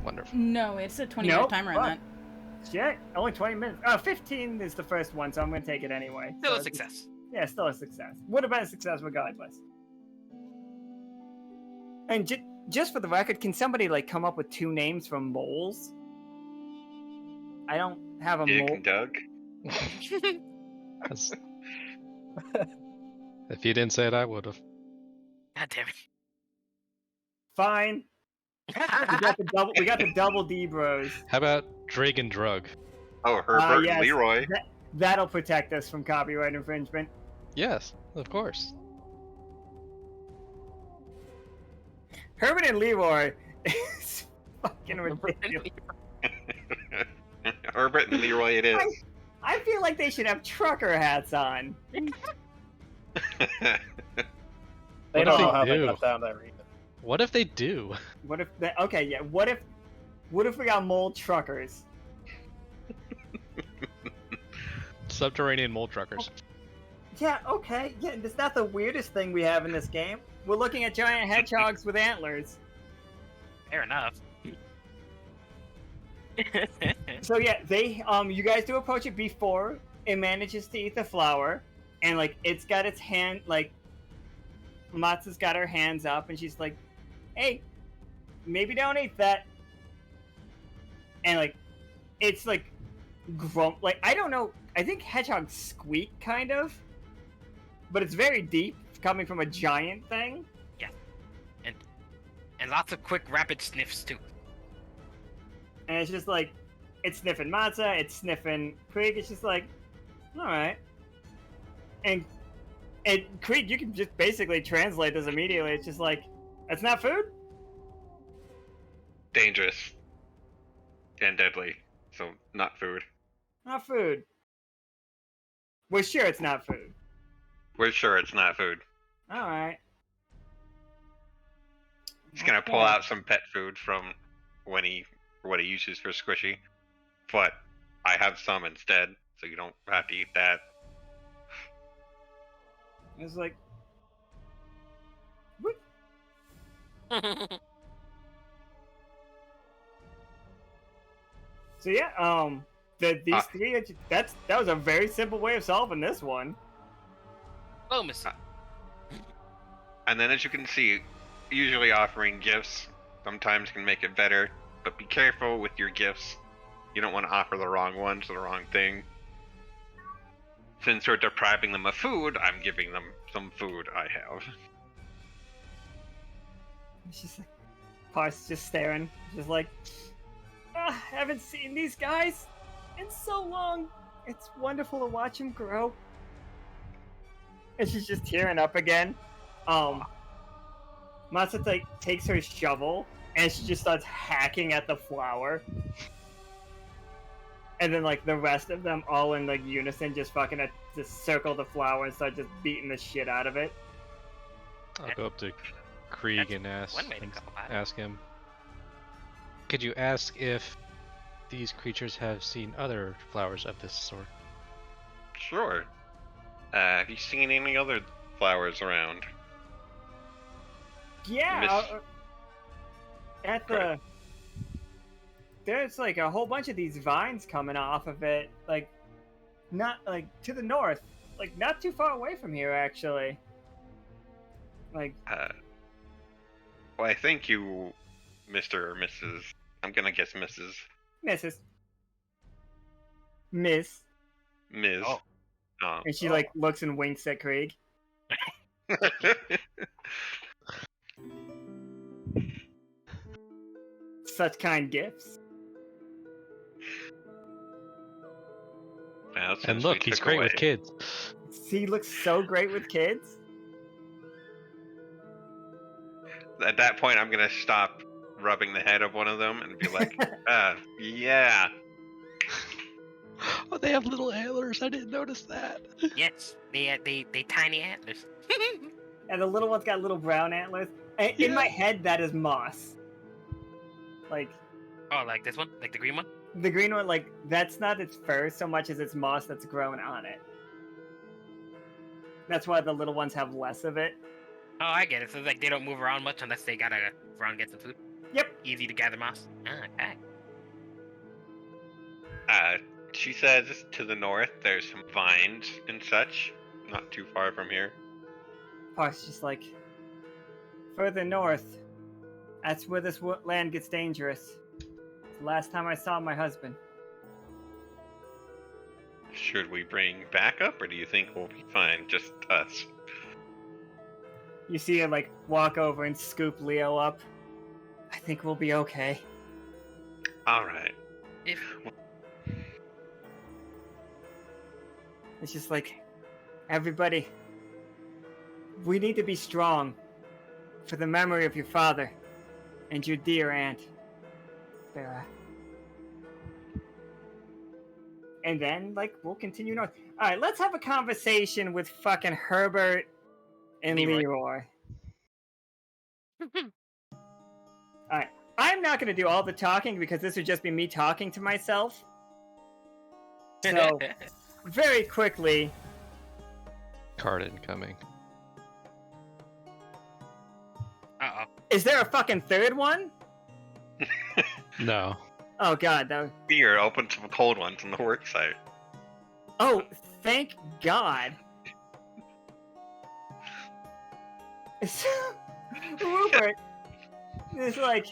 Wonderful. No, it's a 20-minute Nope. timer on Fuck. that. Shit, only 20 minutes. 15 is the first one, so I'm gonna take it anyway. Still So a it's- success. Yeah, still a success. Would have been a success regardless. And just for the record, can somebody like come up with 2 names for moles? I don't have a Dick mole. and Doug? That's- If you didn't say it, I would have. God damn Fine. We got the double D bros. How about Drake and Drug? Oh, Herbert yes. and Leroy. That'll protect us from copyright infringement. Yes, of course. Herbert and Leroy is fucking ridiculous. Herbert and Leroy it is. I feel like they should have trucker hats on. They What if don't they know how they do? got down there either. What if they do? What if what if we got mole truckers? Subterranean mole truckers. Yeah, okay. Yeah, that's not the weirdest thing we have in this game. We're looking at giant hedgehogs with antlers. Fair enough. So yeah, they you guys do approach it before it manages to eat the flower, and like it's got its hand like Matsu's got her hands up and she's like, "Hey, maybe don't eat that." And like it's like like I don't know, I think hedgehogs squeak kind of, but it's very deep coming from a giant thing. And lots of quick, rapid sniffs too. And it's just like, it's sniffing Matza, it's sniffing Krieg, it's just like, alright. And Krieg, you can just basically translate this immediately, it's just like, that's not food? Dangerous. And deadly. So, not food. Not food. We're sure it's not food. We're sure it's not food. Alright. He's gonna pull out some pet food from what he uses for Squishy. But I have some instead, so you don't have to eat that. It's like, what? So yeah, these three, that was a very simple way of solving this one. Diplomacy. And then as you can see, usually offering gifts sometimes can make it better, but be careful with your gifts. You don't want to offer the wrong ones or the wrong thing. Since we're depriving them of food, I'm giving them some food I have. It's just like, Parse just staring, just like, haven't seen these guys in so long. It's wonderful to watch them grow. And she's just tearing up again. Matsuta takes her shovel and she just starts hacking at the flower. And then like the rest of them all in like unison just fucking just circle the flower and start just beating the shit out of it. I'll go up to Krieg That's and ask one way to go about it. ask him. could you ask if these creatures have seen other flowers of this sort? Sure. Have you seen any other flowers around? Yeah. At the Right. there's like a whole bunch of these vines coming off of it, like not like to the north, like not too far away from here actually. Like Well, I think you, Mr. or Mrs. I'm gonna guess Mrs. Mrs. Miss, Ms. Oh. and she like looks and winks at Krieg. Such kind gifts. Well, And since look, we he's took great with away- kids. He looks so great with kids. At that point, I'm gonna stop rubbing the head of one of them and be like, yeah. Oh, they have little antlers. I didn't notice that. Yes, they tiny antlers. And the little one's got little brown antlers. In my head, that is moss. Like Oh, like this one, like the green one. the green one, like that's not its fur so much as it's moss that's grown on it. That's why the little ones have less of it. Oh, I get it. So like they don't move around much unless they gotta run and get some food. Yep. Easy to gather moss. Okay. She says to the north, there's some vines and such, not too far from here. Parse just like further north. That's where this land gets dangerous. It's the last time I saw my husband. Should we bring backup, or do you think we'll be fine, just us? You see her like walk over and scoop Leo up. I think we'll be okay. Alright. If It's just like, everybody, we need to be strong for the memory of your father and your dear aunt, Farah. And then, like, we'll continue north. Alright, let's have a conversation with fucking Herbert and Leroy. Leroy. Alright, I'm not going to do all the talking because this would just be me talking to myself. So, very quickly, Card incoming. Uh-oh. is there a fucking third one? No. Oh god, that was... Beer, open some cold ones on the work site. Oh, thank God. Rupert is like,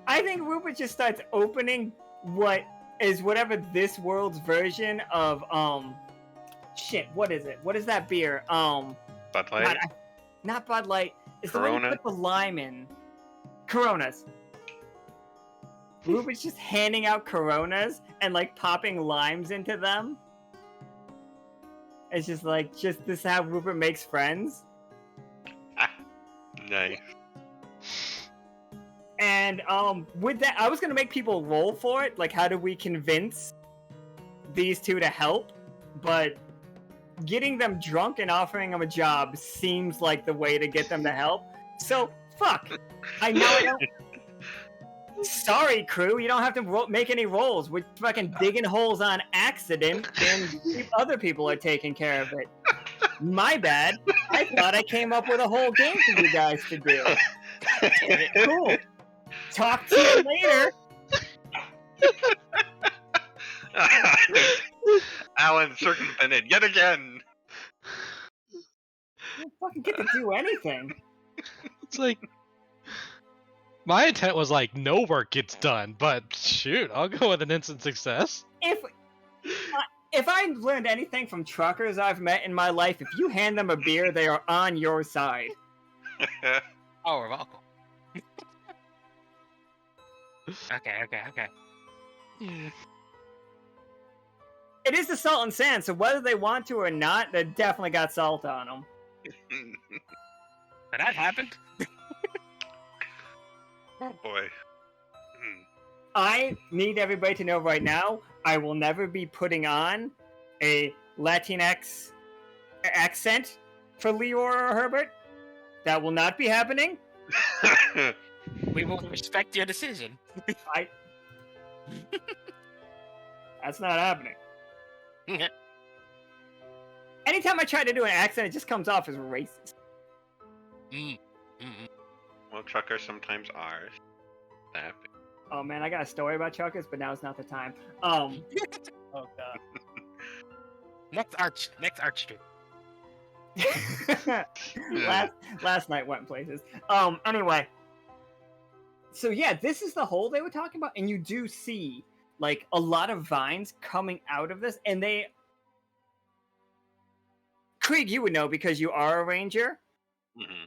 I think Rupert just starts opening what is whatever this world's version of shit. What is it? What is that beer? Bud Light? God, not Bud Light. It's the one you Corona? put the lime in. Coronas. Rupert's just handing out Coronas and like popping limes into them. It's just like, this is how Rupert makes friends. Nice. And with that, I was gonna make people roll for it. Like, how do we convince these two to help? But getting them drunk and offering them a job seems like the way to get them to help. So fuck. I know I don't. Sorry, crew. You don't have to make any rolls. We're fucking digging holes on accident, and other people are taking care of it. My bad. I thought I came up with a whole game for you guys to do. Cool. Talk to you later. Alan circumvented yet again. I don't fucking get to do anything. It's like my intent was like no work gets done, but shoot, I'll go with an instant success. If I learned anything from truckers I've met in my life, if you hand them a beer, they are on your side. Oh, we're welcome. Okay. It is the salt and sand, so whether they want to or not, they definitely got salt on them. But that happened. Oh boy. I need everybody to know right now, I will never be putting on a Latinx accent for Leroy or Herbert. That will not be happening. We will respect your decision. That's not happening. Anytime I try to do an accent, it just comes off as racist. Well, truckers sometimes are. That happens. Oh man, I got a story about truckers, but now is not the time. Oh god. Next arch trip. last night went places. Anyway. So yeah, this is the hole they were talking about, and you do see like a lot of vines coming out of this, and they Krieg, you would know because you are a ranger. Mm-hmm.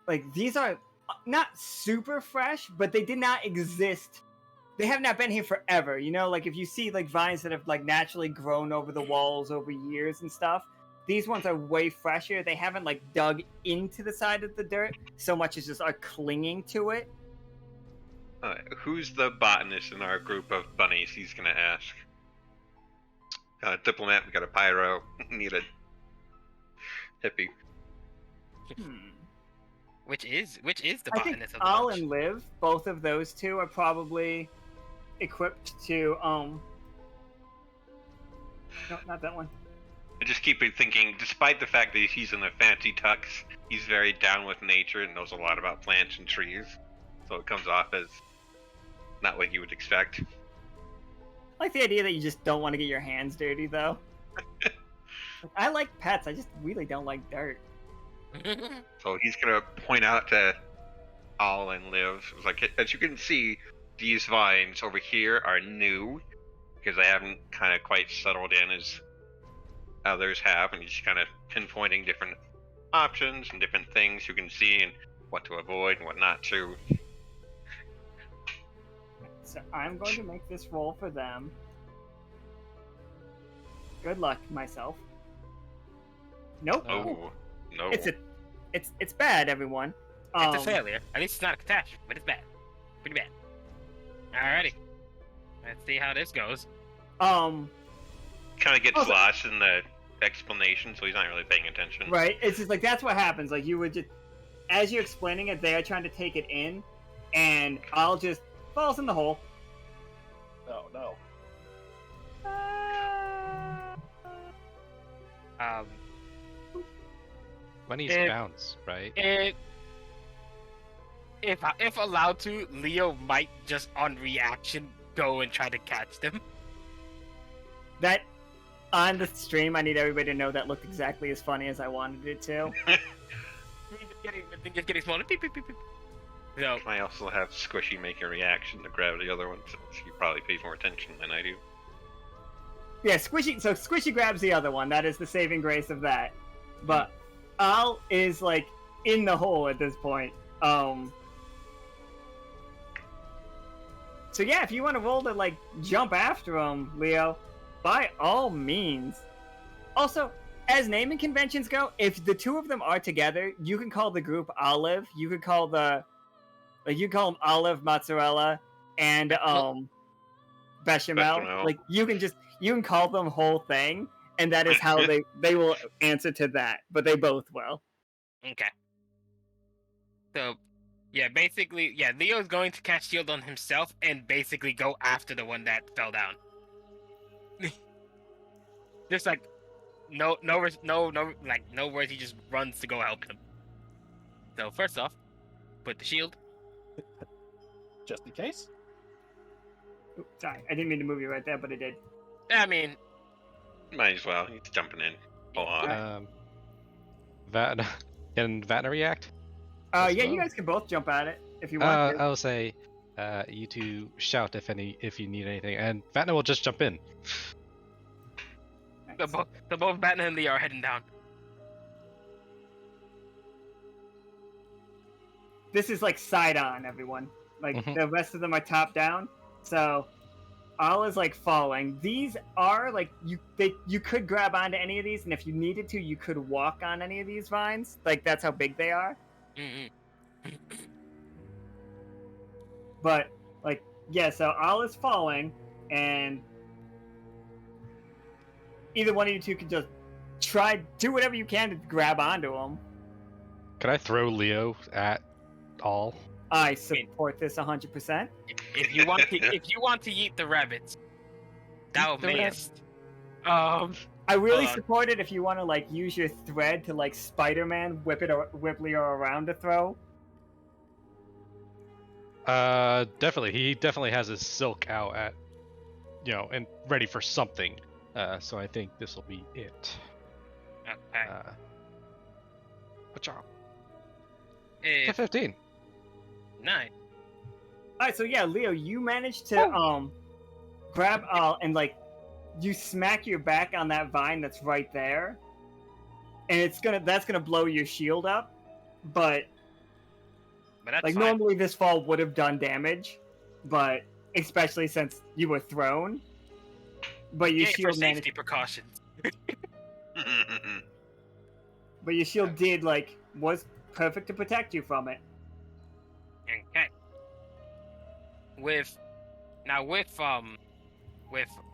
Like these are not super fresh, but they did not exist. They have not been here forever. You know, like if you see like vines that have like naturally grown over the walls over years and stuff, these ones are way fresher. They haven't like dug into the side of the dirt so much as just are clinging to it. Who's the botanist in our group of bunnies? He's gonna ask. Got a diplomat, we got a pyro, need a hippie. Which is the I think botanist of the Al bunch. and Liv, both of those two are probably equipped to no, not that one. I just keep thinking, despite the fact that he's in a fancy tux, he's very down with nature and knows a lot about plants and trees. So it comes off as not what you would expect. I like the idea that you just don't want to get your hands dirty, though. I like pets, I just really don't like dirt. So he's gonna point out to Al and Liv, it's like, as you can see, these vines over here are new because they haven't kind of quite settled in as others have, and he's kind of pinpointing different options and different things you can see and what to avoid and what not to. So I'm going to make this roll for them. Good luck, myself. Nope. Oh, no. It's bad, everyone. It's a failure. At least it's not a catastrophe, but it's bad. Pretty bad. Alrighty. Let's see how this goes. Kind of gets Also- lost in the explanation, so he's not really paying attention. Right? It's just like that's what happens. Like you would just, as you're explaining it, they are trying to take it in, and I'll just falls in the hole. Oh no. Bunnies If- bounce, right? If allowed to, Leo might just on reaction go and try to catch them. That on the stream, I need everybody to know that looked exactly as funny as I wanted it to. Just getting smaller. Beep, beep, beep, beep. So, I also have Squishy make a reaction to grab the other one, so you probably pay more attention than I do. Yeah, Squishy. So Squishy grabs the other one. That is the saving grace of that. But Al is like in the hole at this point. So yeah, if you want to roll to like jump after him, Leo, by all means. Also, as naming conventions go, if the two of them are together, you can call the group Olive. You could call the you call them Olive, Mozzarella, and Bechamel. Like you can call them whole thing, and that is how they will answer to that. But they both will. okay. So, yeah, basically, yeah, Leo's going to cast shield on himself and basically go after the one that fell down. Just like no words. He just runs to go help them. So first off, put the shield. Just in case. Oops, sorry, I didn't mean to move you right there, but I did. I mean, Might as well, he's jumping in. Hold on. Can Vatna react? Yeah, As you well? guys can both jump at it if you want to. I'll say, you two shout if you need anything, and Vatna will just jump in. the both Batman and Leo are heading down. This is like side on, everyone. Like Mhm. the rest of them are top down. So Al is like falling. These are like you could grab onto any of these, and if you needed to, you could walk on any of these vines. Like that's how big they are. Mm-mm. But like yeah, so Al is falling, and either one of you two can just do whatever you can to grab onto him. Can I throw Leo at all? I support this 100%. If you want to eat the rabbits, thou Eat the mayest. I really Hold on. support it if you want to like use your thread to like Spider-Man whip Leo around to throw. Definitely. He definitely has his silk out at, and ready for something. So I think this will be it. Okay. Good job. If 15. 9. All right, so yeah, Leo, you managed to grab and like you smack your back on that vine that's right there, and that's gonna blow your shield up, but But that's like fine. normally this fall would have done damage, but especially since you were thrown. But your Yay for shield safety precautions. but your shield did was perfect to protect you from it. Okay. With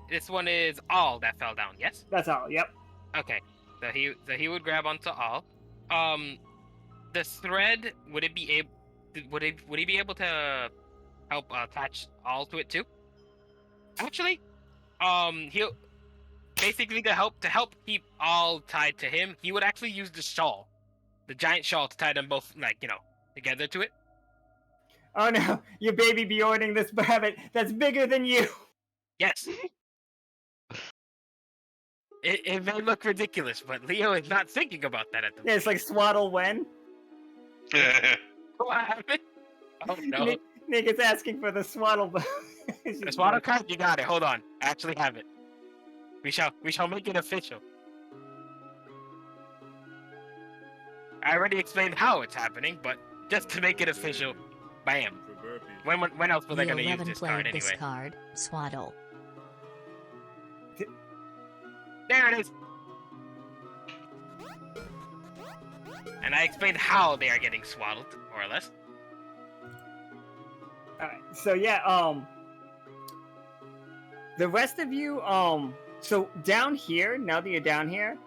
this one is all that fell down. Yes. That's all. Yep. Okay. So he would grab onto all. The thread would he be able to help attach all to it too? Actually, he'll basically to help keep all tied to him. He would actually use the shawl, the giant shawl, to tie them both together to it. Oh no, your baby be ordering this rabbit that's bigger than you. Yes. It may look ridiculous, but Leo is not thinking about that at the Yeah, it's like Swaddle When. What happened? Oh no. Nick is asking for the Swaddle. The swaddle card? You got it. Hold on. I actually have it. We shall make it official. I already explained how it's happening, but just to make it official, bam. When else was I going to use this card anyway? This card, Swaddle. There it is. And I explained how they are getting swaddled, more or less. Alright, so yeah, the rest of you, so down here, now that you're down here,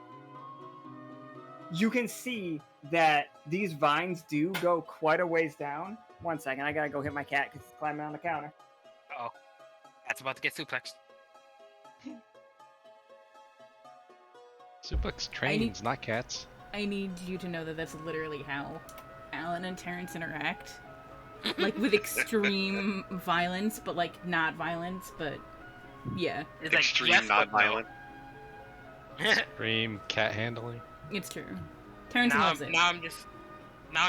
you can see that these vines do go quite a ways down. 1 second, I gotta go hit my cat because it's climbing on the counter. Uh-oh. That's about to get suplexed. Suplex trains, not cats. I need you to know that that's literally how Alan and Terrence interact. Like, with extreme violence, but, like, not violence, but, yeah. It's like, Extreme yes, but no. non-violent. Extreme cat handling. It's true. Terrence loves it. Now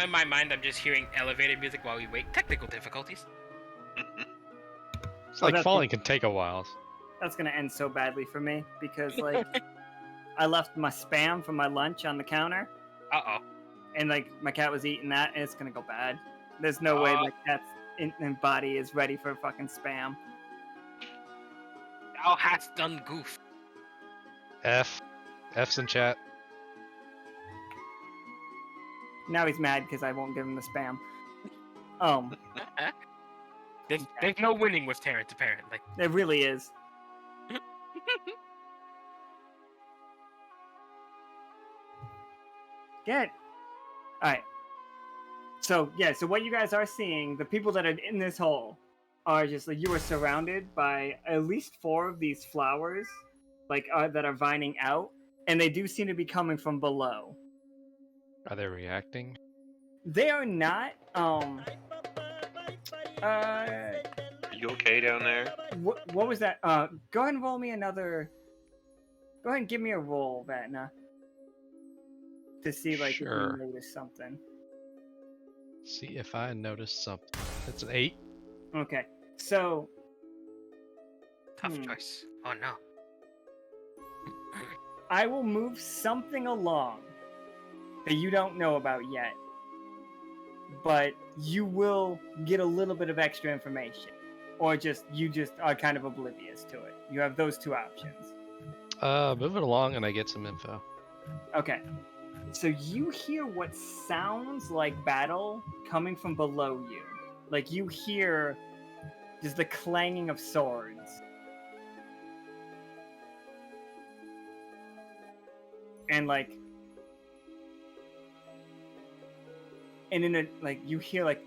in my mind, I'm just hearing elevator music while we wait. Technical difficulties. It's like that's falling can take a while. That's gonna end so badly for me because, like, I left my Spam for my lunch on the counter, Uh-oh. and, like, my cat was eating that, and it's gonna go bad. There's no way my cat's body is ready for fucking Spam. Thou hast done goof. F's in chat. Now he's mad because I won't give him the Spam. There's no winning with Terrence, apparently. It really is. Good. Alright. So, yeah, so what you guys are seeing, the people that are in this hole, are just like, you are surrounded by at least 4 of these flowers, that are vining out, and they do seem to be coming from below. Are they reacting? They are not, Are you okay down there? what was that? Go ahead and roll me another, go ahead and give me a roll, Vatna. To see, Sure. if you notice something. See if I notice something. It's an 8. Okay, so... Tough choice. Oh no. I will move something along that you don't know about yet. But you will get a little bit of extra information. Or you just are kind of oblivious to it. You have those 2 options. Move it along and I get some info. Okay. So you hear what sounds like battle coming from below you. Like, you hear just the clanging of swords. And, and in a like you hear like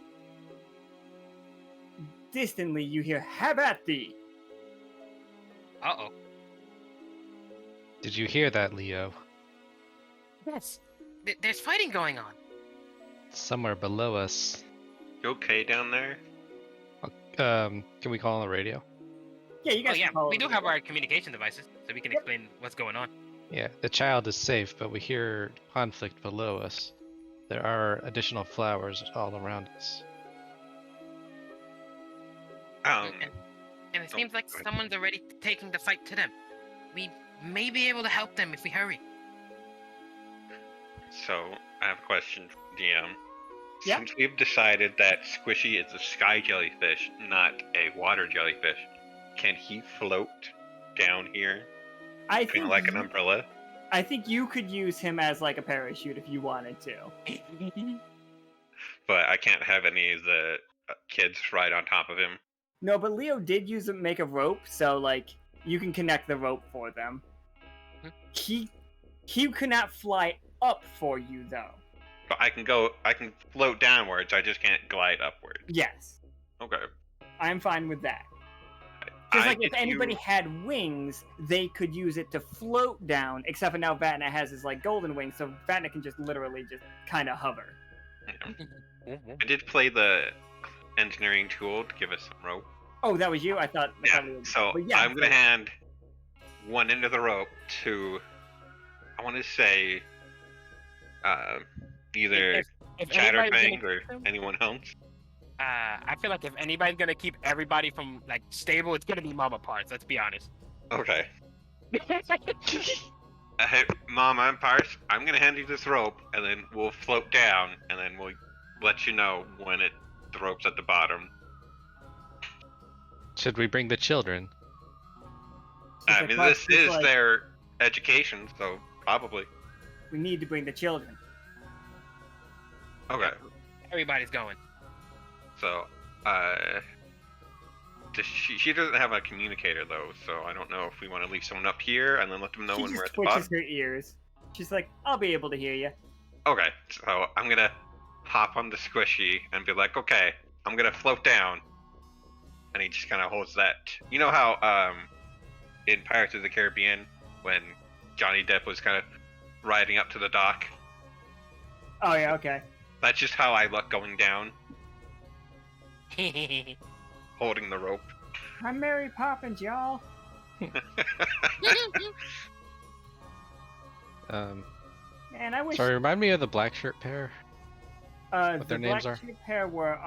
distantly you hear "Have at thee." Uh-oh. Did you hear that, Leo? Yes. There's fighting going on. Somewhere below us. You okay down there? Can we call on the radio? Yeah, you Oh guys. yeah, can call we it do a have video. our communication devices, so we can Yep. explain what's going on. Yeah, the child is safe, but we hear conflict below us. There are additional flowers all around us. Um, And it Oh, seems like go ahead. someone's already taking the fight to them. We may be able to help them if we hurry. so I have a question for DM. Yeah. Since we've decided that Squishy is a sky jellyfish, not a water jellyfish, can he float down here, I kind think of like an umbrella? I think you could use him as like a parachute if you wanted to. But I can't have any of the kids ride on top of him. No, but Leo did make a rope, so like you can connect the rope for them. He cannot fly up for you though. But I can float downwards. I just can't glide upwards. Yes, Okay. I'm fine with that. Just like if get anybody you- had wings, they could use it to float down. Except for now, Vatna has his like golden wings, so Vatna can just literally just kind of hover. I did play the engineering tool to give us some rope. Oh, that was you. I thought. Yeah. So But yeah, I'm gonna hand one end of the rope to, I want to say, either If Chatterfang anybody's or gonna, anyone else. I feel like if anybody's gonna keep everybody from like stable, it's gonna be Mama Parts. Let's be honest. Okay. Hey, Mom, I'm Parse. I'm gonna hand you this rope, and then we'll float down, and then we'll let you know when the rope's at the bottom. Should we bring the children? I mean, this is their education, so probably. We need to bring the children. Okay. Everybody's going. So, she doesn't have a communicator though, so I don't know if we want to leave someone up here and then let them know She when we're just at the bottom. twitches her ears. She's like, "I'll be able to hear you." Okay, so I'm gonna hop on the Squishy and be like, okay, I'm gonna float down, and he just kind of holds that. You know how in Pirates of the Caribbean when Johnny Depp was kind of riding up to the dock? Oh yeah, okay. That's just how I look going down, holding the rope. I'm Mary Poppins, y'all. Man, I wish. Sorry, remind me of the black shirt pair. What what their the names black are. sheep pair were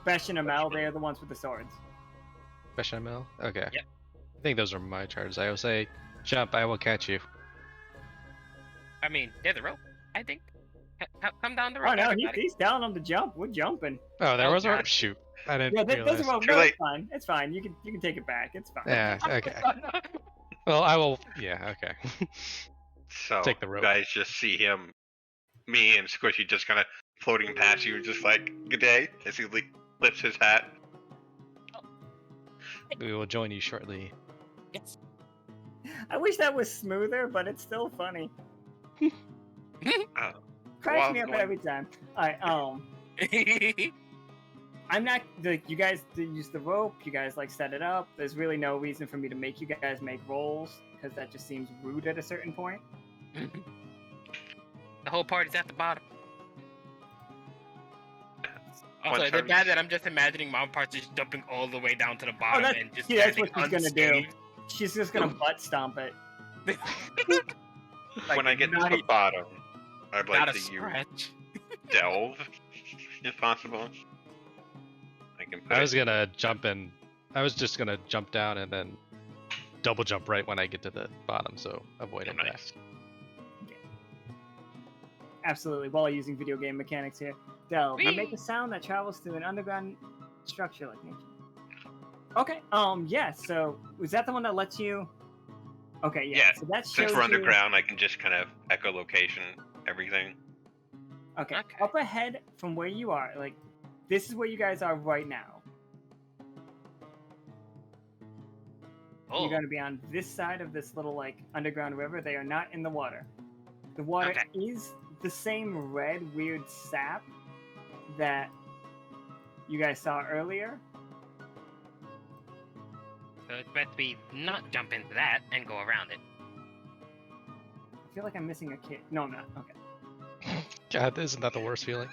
Besh and Amel. They are the ones with the swords. Bechamel? Okay. Yep. I think those are my charges. I will say, jump, I will catch you. I mean, there's a rope. I think. Come down the rope. Oh no, everybody. he's telling them to jump. We're jumping. Oh, there Oh, was a God. shoot. I didn't Yeah, realize. there's a rope. Too No, late. it's fine. It's fine. You can take it back. It's fine. Yeah, okay. Well, I will. Yeah, okay. So Take the rope. you guys just see me and Squishy just kind of floating past you, just like, good day, as he lifts his hat. We will join you shortly. Yes. I wish that was smoother, but it's still funny. Cracks well, me up going- every time. Alright, I'm not you guys use the rope, you guys like set it up. There's really no reason for me to make you guys make rolls, because that just seems rude at a certain point. The whole party's at the bottom. Also, What is it time bad is- that I'm just imagining Mom Parts just jumping all the way down to the bottom that- and just yeah, that's what standing she's gonna do. unscathed? She's just gonna butt stomp it. When I get to not the e- bottom, I'd Not like a to use scratch. delve, if possible. I can put I was it- gonna jump in. I was just gonna jump down and then double jump right when I get to the bottom, so avoid Oh, impact. nice. Absolutely, while using video game mechanics here. Delve. I make Whee! a sound that travels through an underground structure like nature. Okay, yeah, so was that the one that lets you Okay, yeah. Yeah, So that shows Since we're you... underground, I can just kind of echolocation everything. Okay. Okay. Up ahead from where you are, like this is where you guys are right now. Oh, You're going to be on this side of this little like underground river. They are not in the water. The water Okay. is the same red weird sap that you guys saw earlier. So it's best we not jump into that and go around it. I feel like I'm missing a kid. No, I'm not. Okay. God, isn't that the worst feeling?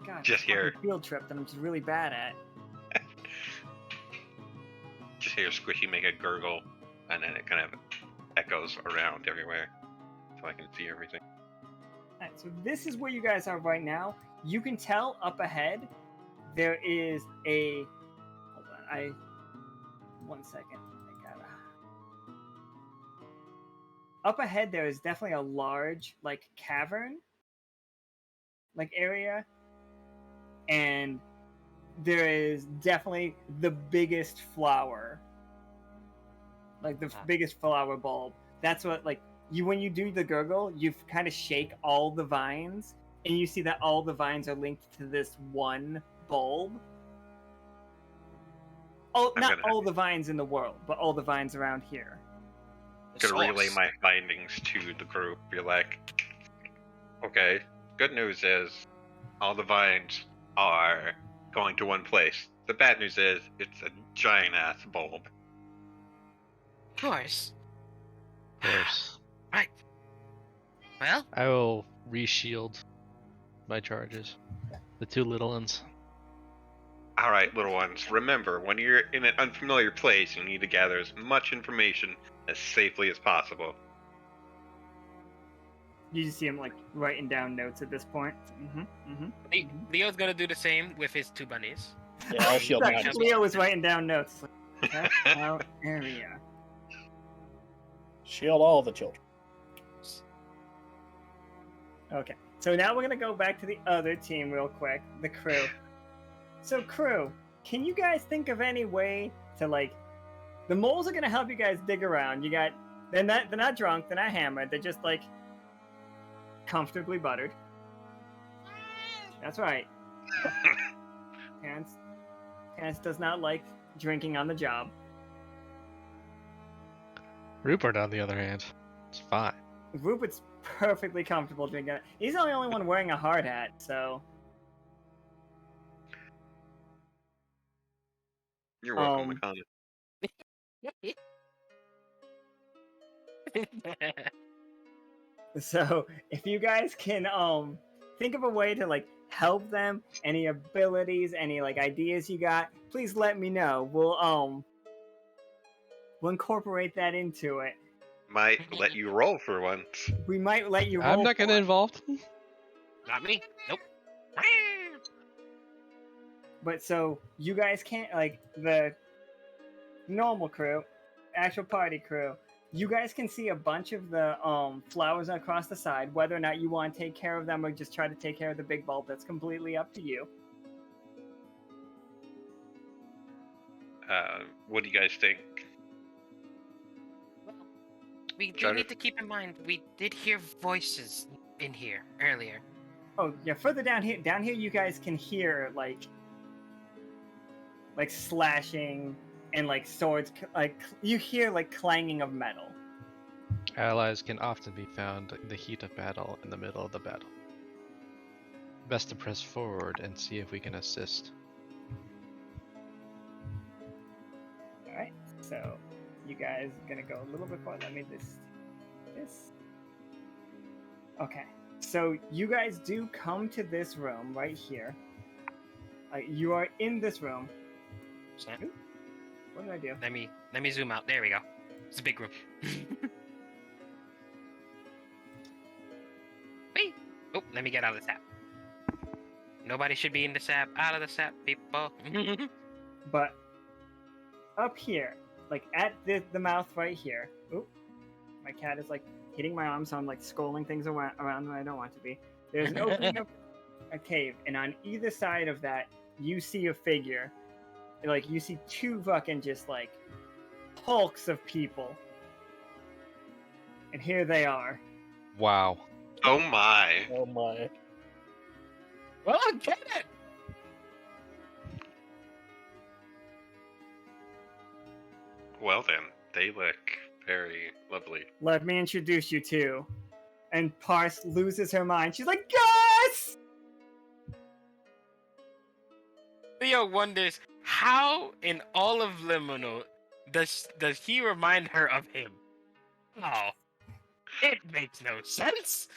God, Just this here. fucking field trip that I'm just really bad at. Just hear Squishy make a gurgle, and then it kind of echoes around everywhere, so I can see everything. Alright, so this is where you guys are right now. You can tell up ahead there is a. Hold on, 1 second. I gotta. Up ahead there is definitely a large, like, cavern, like, area, and there is definitely the biggest flower, like the biggest flower bulb. That's what, like, you when you do the gurgle, you kind of shake all the vines, and you see that all the vines are linked to this one bulb. Oh, I'm not gonna- all the vines in the world, but all the vines around here. Gonna relay my findings to the group. Be like, okay, good news is all the vines are going to one place. The bad news is it's a giant ass bulb. Of course. Of course. Right. Well, I will reshield my charges. The two little ones. All right, little ones. Remember, when you're in an unfamiliar place, you need to gather as much information as safely as possible. You just see him like writing down notes at this point. Leo's gonna do the same with his two bunnies. Yeah, I'll shield Sorry, mine as Leo well. was writing down notes. Like, check out area. Shield all the children. Okay, so now we're gonna go back to the other team real quick, the crew. So crew, can you guys think of any way to like, the moles are gonna help you guys dig around. You got, they're not drunk, they're not hammered, they're just like comfortably buttered. That's right. Terrence does not like drinking on the job. Rupert, on the other hand, it's fine. Rupert's perfectly comfortable drinking it. He's the only one wearing a hard hat, so. You're welcome, McConnell. So if you guys can think of a way to like help them, any abilities, any like ideas you got, please let me know. We'll incorporate that into it. Might let you roll for once. We might let you roll. I'm not gonna for it, involve. Not me. Nope. But so you guys can't like the normal crew, actual party crew. You guys can see a bunch of the flowers across the side. Whether or not you want to take care of them or just try to take care of the big bulb, that's completely up to you. What do you guys think? We do Try to- need to keep in mind we did hear voices in here earlier. Oh yeah, further down here you guys can hear like slashing and like swords, like you hear like clanging of metal. Allies can often be found in the heat of battle in the middle of the battle. Best to press forward and see if we can assist. All right, so you guys are gonna go a little bit forward. Let me this. Okay, so you guys do come to this room right here. You are in this room. So, What did I do? let me zoom out. There we go. It's a big room. Wait. Oh, let me get out of the sap. Nobody should be in the sap. Out of the sap, people. But up here, like at the mouth right here. Oop, my cat is like hitting my arm, so I'm like scrolling things around where I don't want to be. There's an opening of a cave, and on either side of that, you see a figure. Like you see two fucking just like hulks of people, and here they are. Wow. Oh my. Oh my. Well, get it. Well then, they look very lovely. Let me introduce you to And Parse loses her mind. She's like, Gus! Leo wonders how in all of Liminal does he remind her of him? Oh, it makes no sense.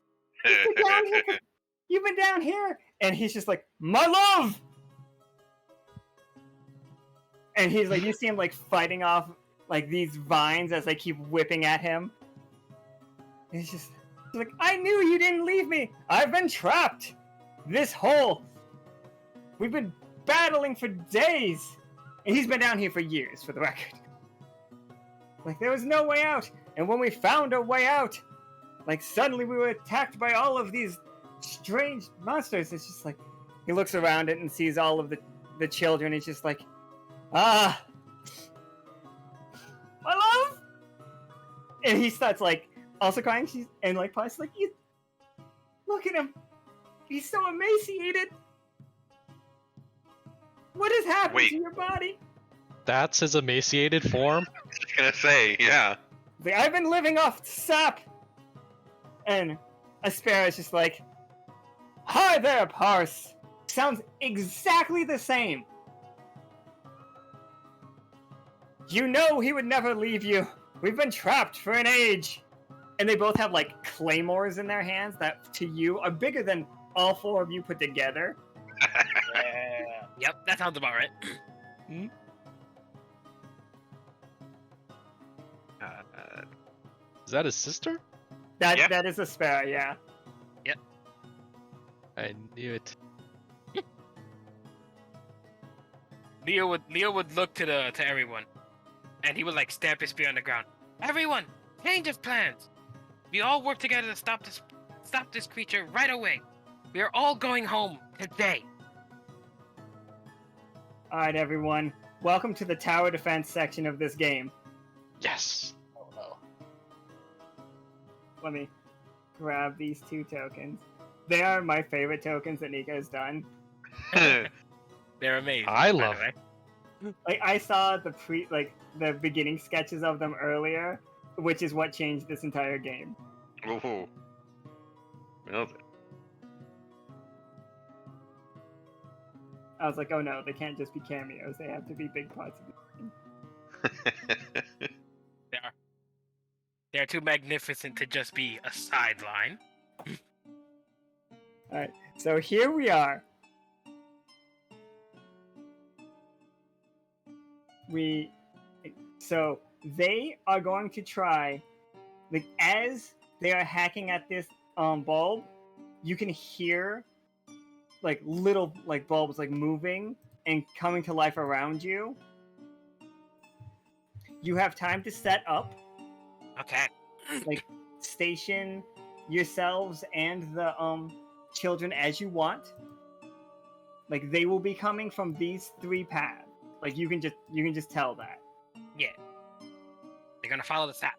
You've been down here. And he's just like, my love! And he's like, you see him like fighting off like these vines as they keep whipping at him. And he's like, I knew you didn't leave me. I've been trapped. This hole. We've been battling for days. And he's been down here for years, for the record. Like, there was no way out. And when we found a way out, like, suddenly we were attacked by all of these strange monsters. It's just like, he looks around it and sees all of the children. He's just like, my love! And he starts, like, also crying. And, like, Parse like, you look at him. He's so emaciated. What has happened to your body? That's his emaciated form? I was gonna say, yeah. Like, I've been living off sap. And Aspera's just like, hi there, Parse. Sounds exactly the same. You know he would never leave you. We've been trapped for an age. And they both have, like, claymores in their hands that, to you, are bigger than all four of you put together. Yeah. Yep, that sounds about right. Is that his sister? That is Aspera, yeah. I knew it. Leo would look to everyone, and he would like stamp his spear on the ground. Everyone, change of plans. We all work together to stop this creature right away. We are all going home today. Alright, everyone. Welcome to the tower defense section of this game. Yes! Oh no. Let me grab these 2 tokens. They are my favorite tokens that Nika has done. They're amazing. I by the love way. Like, I saw the beginning sketches of them earlier, which is what changed this entire game. Ooh. Well, I was like, oh no, they can't just be cameos. They have to be big parts of the game. They're too magnificent to just be a sideline. Alright, so here we are. So they are going to try, like, as they are hacking at this bulb, you can hear like little like bulbs like moving and coming to life around you. You have time to set up, Okay. like, station yourselves and the children as you want. Like, they will be coming from these 3 paths. Like, you can just tell that. Yeah. They're gonna follow the sap.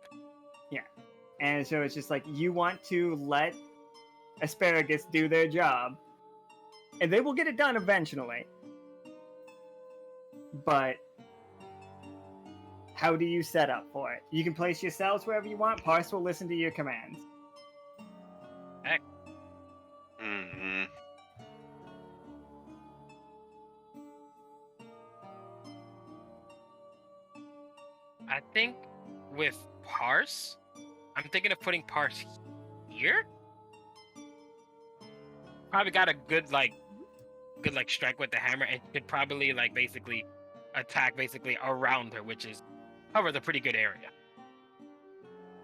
And so it's just like, you want to let Asparagus do their job, and they will get it done eventually. But how do you set up for it? You can place yourselves wherever you want. Parse will listen to your commands. mm-hmm. I think with Parse, I'm thinking of putting Parse here. Probably got a good strike with the hammer, and could probably like basically attack basically around her, which is covers a pretty good area.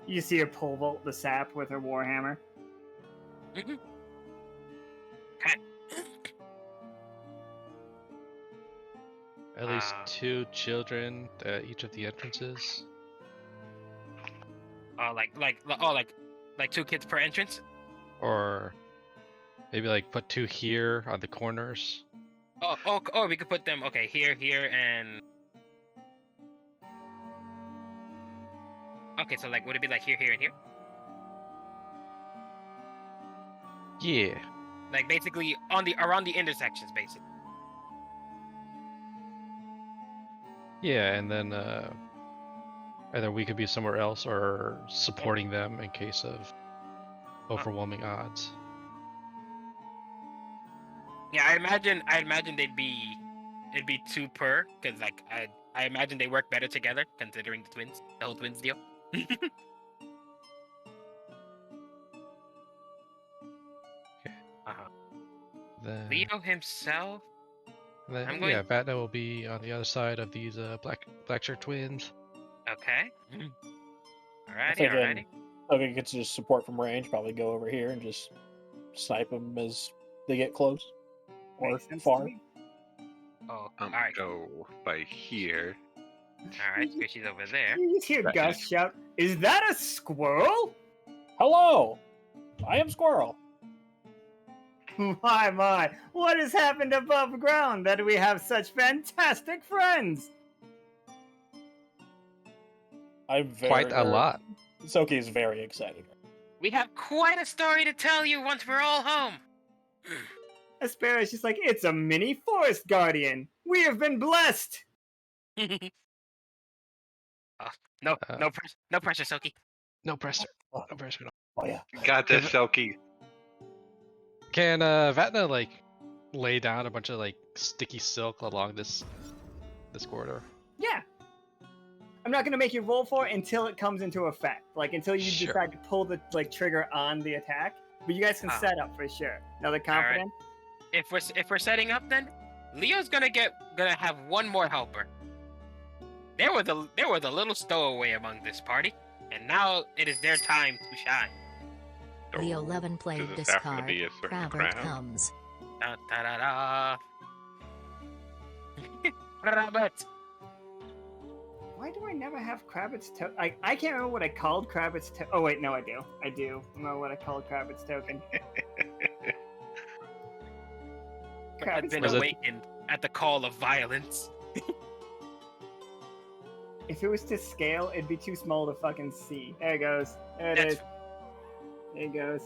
You see her pole vault the sap with her warhammer. Mm-hmm. Okay. At least 2 children at each of the entrances. Like 2 kids per entrance. Or maybe like put 2 here on the corners. Oh, we could put them here, and okay. So like, would it be like here, and here? Yeah. Like basically around the intersections, basically. Yeah, and then either we could be somewhere else or supporting them in case of overwhelming odds. Yeah, I imagine it'd be 2 per, because like I imagine they work better together considering the whole twins deal. Uh-huh. Then, Leo himself. I'm going- yeah, Vatna will be on the other side of these black shirt twins. Okay. I Alrighty, think alrighty. Okay, gets just support from range. Probably go over here and just snipe them as they get close or Makes sense to far. me. Oh, I'm alright. go by here. Alright, Squishy's over there. You just hear Right. Gus shout, "Is that a squirrel?" Hello, I am Squirrel. My, what has happened above ground that we have such fantastic friends? I'm very Quite a lot. Soki is very excited. We have quite a story to tell you once we're all home. Aspara's just like, it's a mini forest guardian. We have been blessed. No, Uh, no pressure, Soki. No pressure. Oh, No pressure. oh yeah. Got this, Selkie. Can Vatna like lay down a bunch of like sticky silk along this corridor? Yeah. I'm not gonna make you roll for it until it comes into effect. Like until you Sure. decide to pull the trigger on the attack. But you guys can Ah. set up for sure. Now they're confident. If we're setting up, then Leo's gonna have one more helper. There was a little stowaway among this party, and now it is their time to shine. The 11 Does played this have to discard. be a certain Crabbert crown? comes. Da da da da. Rabbit. Why do I never have Krabbit's token? I can't remember what I called Krabbit's token. Oh wait, no, I do. I do remember what I called Krabbit's token. I've Krabbit's been Was it- awakened at the call of violence. If it was to scale, it'd be too small to fucking see. There it goes. There it That's- is. There it goes.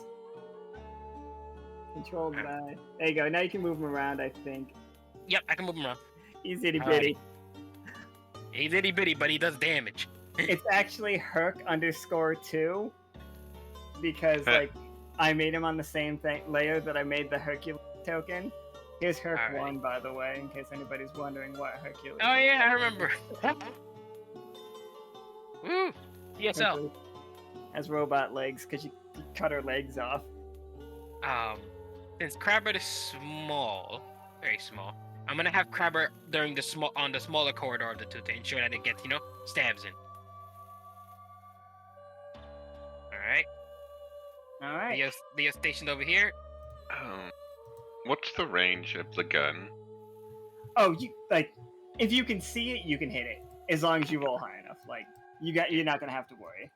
Controlled by. There you go. Now you can move him around, I think. Yep, I can move him around. He's itty Alrighty. bitty. He's itty bitty, but he does damage. It's actually Herc_2 because, Huh. like, I made him on the same layer that I made the Hercules token. Here's Herc Alright. 1, by the way, in case anybody's wondering what Hercules Oh yeah, I remember. Woo! DSL. Hercules has robot legs because you cut her legs off. Since Crabbert is small, very small, I'm gonna have Crabbert on the smaller corridor of the two to ensure that it gets, stabs in. Alright. Alright. Leo's stationed over here. What's the range of the gun? Oh, if you can see it, you can hit it. As long as you roll high enough. Like, you're not gonna have to worry.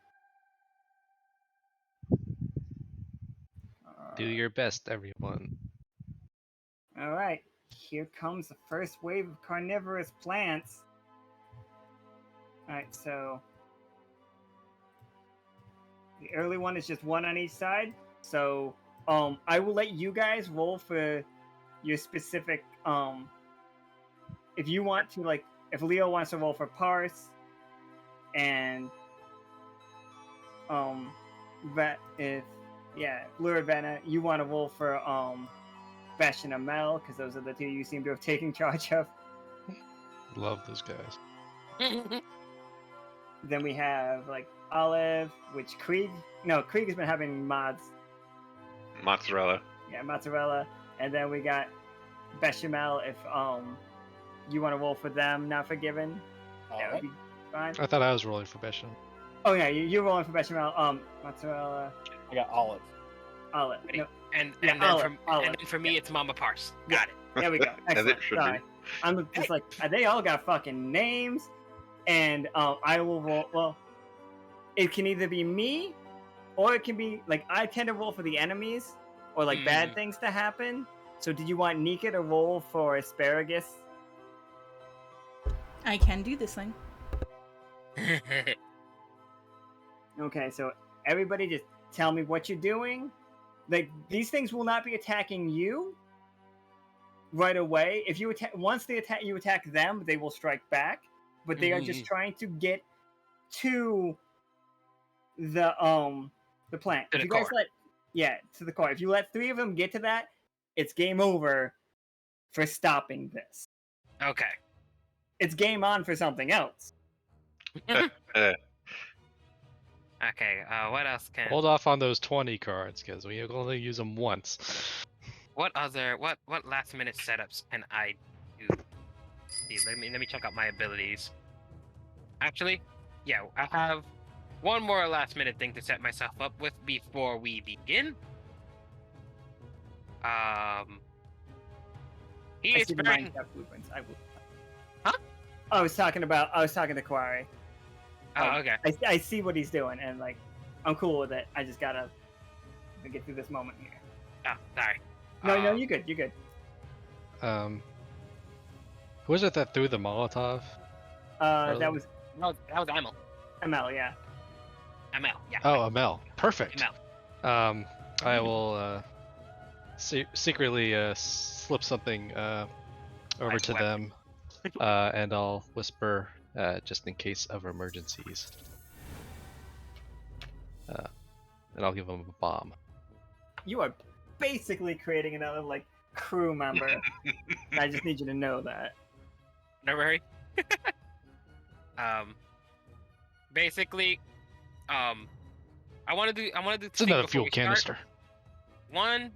Do your best, everyone. Alright. Here comes the first wave of carnivorous plants. Alright, so the early one is just one on each side. So I will let you guys roll for your specific if you want to, like, if Leo wants to roll for Parse and Blue Ravenna, you want to roll for Besh and Amel, because those are the two you seem to have taken charge of. Love those guys. Then we have, like, Olive, which Krieg has been having mods. Mozzarella. Yeah, mozzarella. And then we got Bechamel if you want to roll for them, not forgiven. That would Alright. be fine. I thought I was rolling for Besham. Oh yeah, you're rolling for Bechamel. Mozzarella, I got Olive. Olive. Ready? No, and Yeah, then Olive, for me yeah. it's Mama Parse. Got it. there we go. As it Excellent. should Sorry. be. I'm just like, they all got fucking names, and I will roll. Well, it can either be me, or it can be like I tend to roll for the enemies or like bad things to happen. So, did you want Nika to roll for asparagus? I can do this thing. Okay, so everybody just tell me what you're doing. Like, these things will not be attacking you right away. If you once they attack, you attack them, they will strike back. But they are just trying to get to the plant. To If the you guys core. let Yeah, to the core. If you let 3 of them get to that, it's game over for stopping this. Okay. It's game on for something else. Okay. What else can? Hold off on those 20 cards, because we only use them once. What last minute setups can I do? See, let me check out my abilities. Actually, yeah, I have one more last minute thing to set myself up with before we begin. He I is see the wearing. Minecraft blueprints. I will. Huh? I was talking to Quarry. Oh, okay. I see what he's doing, and like, I'm cool with it. I just gotta get through this moment here. Oh, sorry. No, you're good. You're good. Who was it that threw the Molotov? That was No, that was ML. ML, yeah. ML, yeah. Oh, Amel. Perfect. ML. I will secretly slip something over Like to weapon. them, and I'll whisper just in case of emergencies. And I'll give them a bomb. You are basically creating another like crew member. I just need you to know that. No worry. Basically, I want to do. It's another fuel canister. One,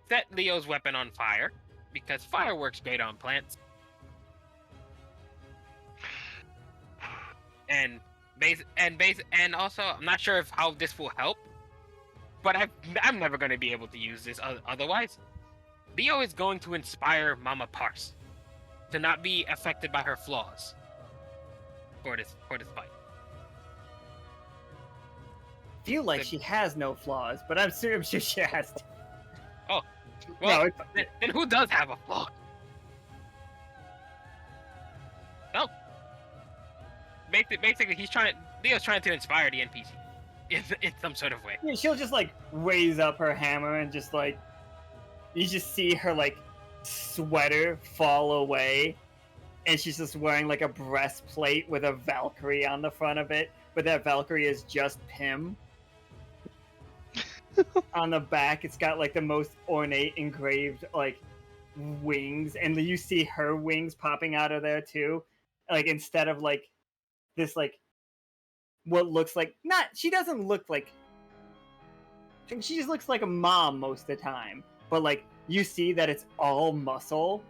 set Leo's weapon on fire because fire works great on plants. And also, I'm not sure how this will help, but I'm never going to be able to use this otherwise. Leo is going to inspire Mama Parse to not be affected by her flaws for this fight. Feel like she has no flaws, but I'm sure she has. Oh, well, No, then who does have a flaw? No. Basically, Leo's trying to inspire the NPC in some sort of way. yeah, she'll just like raise up her hammer and just like you just see her like sweater fall away, and she's just wearing like a breastplate with a Valkyrie on the front of it, but that Valkyrie is just Pym. On the back, it's got like the most ornate engraved like wings, and you see her wings popping out of there too. Like instead of like this like what looks like she doesn't look like she just looks like a mom most of the time, but like you see that it's all muscle.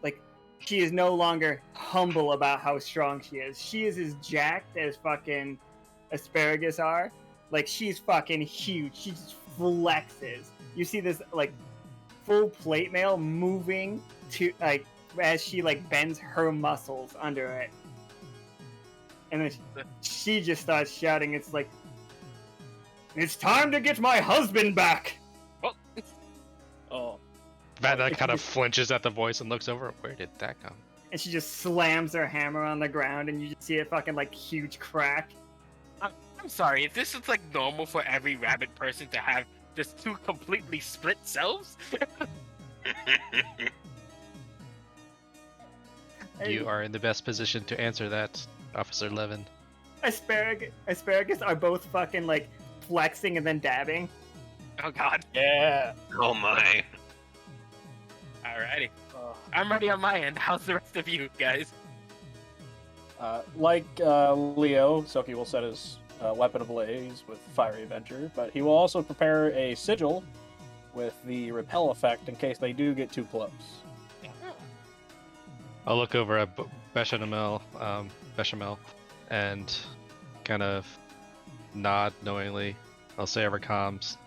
Like she is no longer humble about how strong she is. She is as jacked as fucking asparagus are. Like she's fucking huge. She just flexes. You see this like full plate mail moving to like as she like bends her muscles under it. And then she just starts shouting, it's like, it's time to get my husband back! Oh. Vanda kind of flinches at the voice and looks over. Where did that come? And she just slams her hammer on the ground, and you just see it fucking like huge crack. I'm sorry, if this is like normal for every rabbit person to have just two completely split selves? You are in the best position to answer that, Officer Levin. Asparagus are both fucking like flexing and then dabbing. Oh god. Yeah. Oh my. Alrighty. I'm ready on my end. How's the rest of you guys? Like Leo, Soki will set his weapon ablaze with Fiery Avenger, but he will also prepare a sigil with the repel effect in case they do get too close. I'll look over at Bechamel, and kind of nod knowingly. I'll say over comms,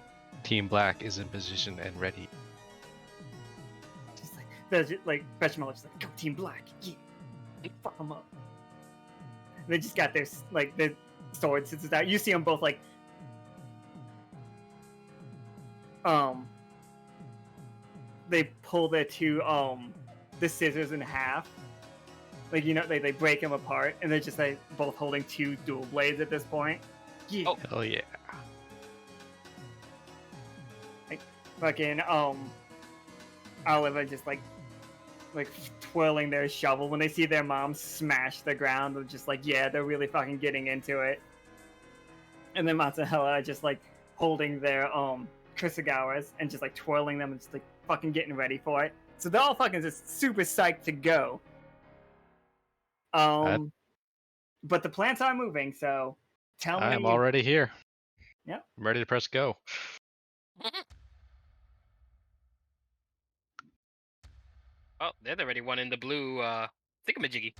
Team Black is in position and ready. Just like there's like Bechamel just like, go Team Black, yeah, fuck them up. And they just got their like their swords out. You see them both like they pull their two the scissors in half. Like, you know, they break them apart, and they're just like both holding two dual blades at this point. Yeah. Oh. Hell yeah. Like fucking Oliver just like twirling their shovel when they see their mom smash the ground. They're just like, yeah, they're really fucking getting into it. And then Mozzarella just like holding their Kusagawas and just like twirling them and just like fucking getting ready for it. So they're all fucking just super psyched to go. But the plants are moving, so tell me. I'm already here. Yep. I'm ready to press go. Oh, there's already one in the blue thingamajiggy.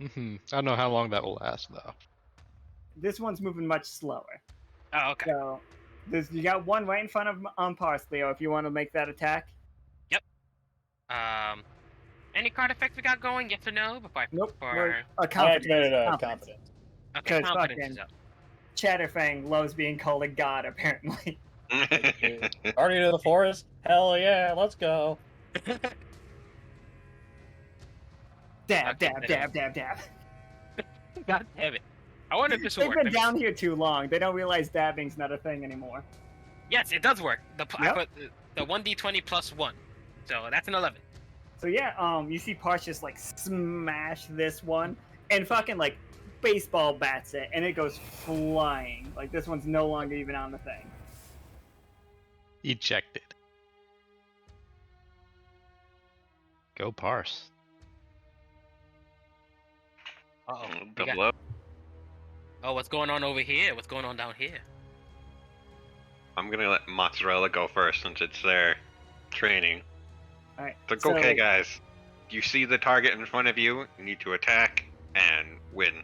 I don't know how long that will last though. This one's moving much slower. Oh, okay. So you got one right in front of Parse, Leo, if you want to make that attack. Yep. Any card effects we got going? Yes or no? Nope. Before... A I confidence. activated confidence. Okay, 'Cause confidence fucking- is up. Chatterfang loves being called a god, apparently. Guardian of the Forest? Hell yeah, let's go. Dab, Okay, dab, dab, dab, dab. God damn it. I wonder if this will They've work. been down here too long. They don't realize dabbing's not a thing anymore. Yes, it does work. I Yep. put the 1d20 plus 1. So that's an 11. So yeah, you see Parse just like smash this one and fucking like baseball bats it, and it goes flying. Like this one's no longer even on the thing. Ejected. Go Parse. Uh-oh. We Double got- up. Oh, what's going on over here? What's going on down here? I'm gonna let Mozzarella go first since it's their training. All right. It's like, okay, guys, you see the target in front of you, you need to attack and win.